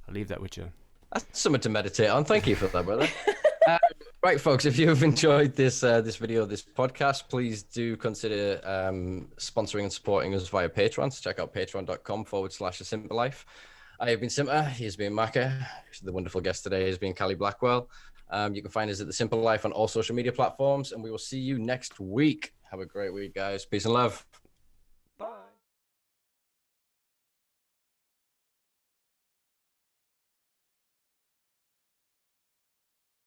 I'll leave that with you. That's something to meditate on. Thank you for that, brother. Right, folks, if you've enjoyed this video, this podcast, please do consider sponsoring and supporting us via Patreon. So check out patreon.com/Simpa Life. I have been Simpa. He has been Maka. The wonderful guest today has been Callie Blackwell. You can find us at the Simpa Life on all social media platforms, and we will see you next week. Have a great week, guys. Peace and love.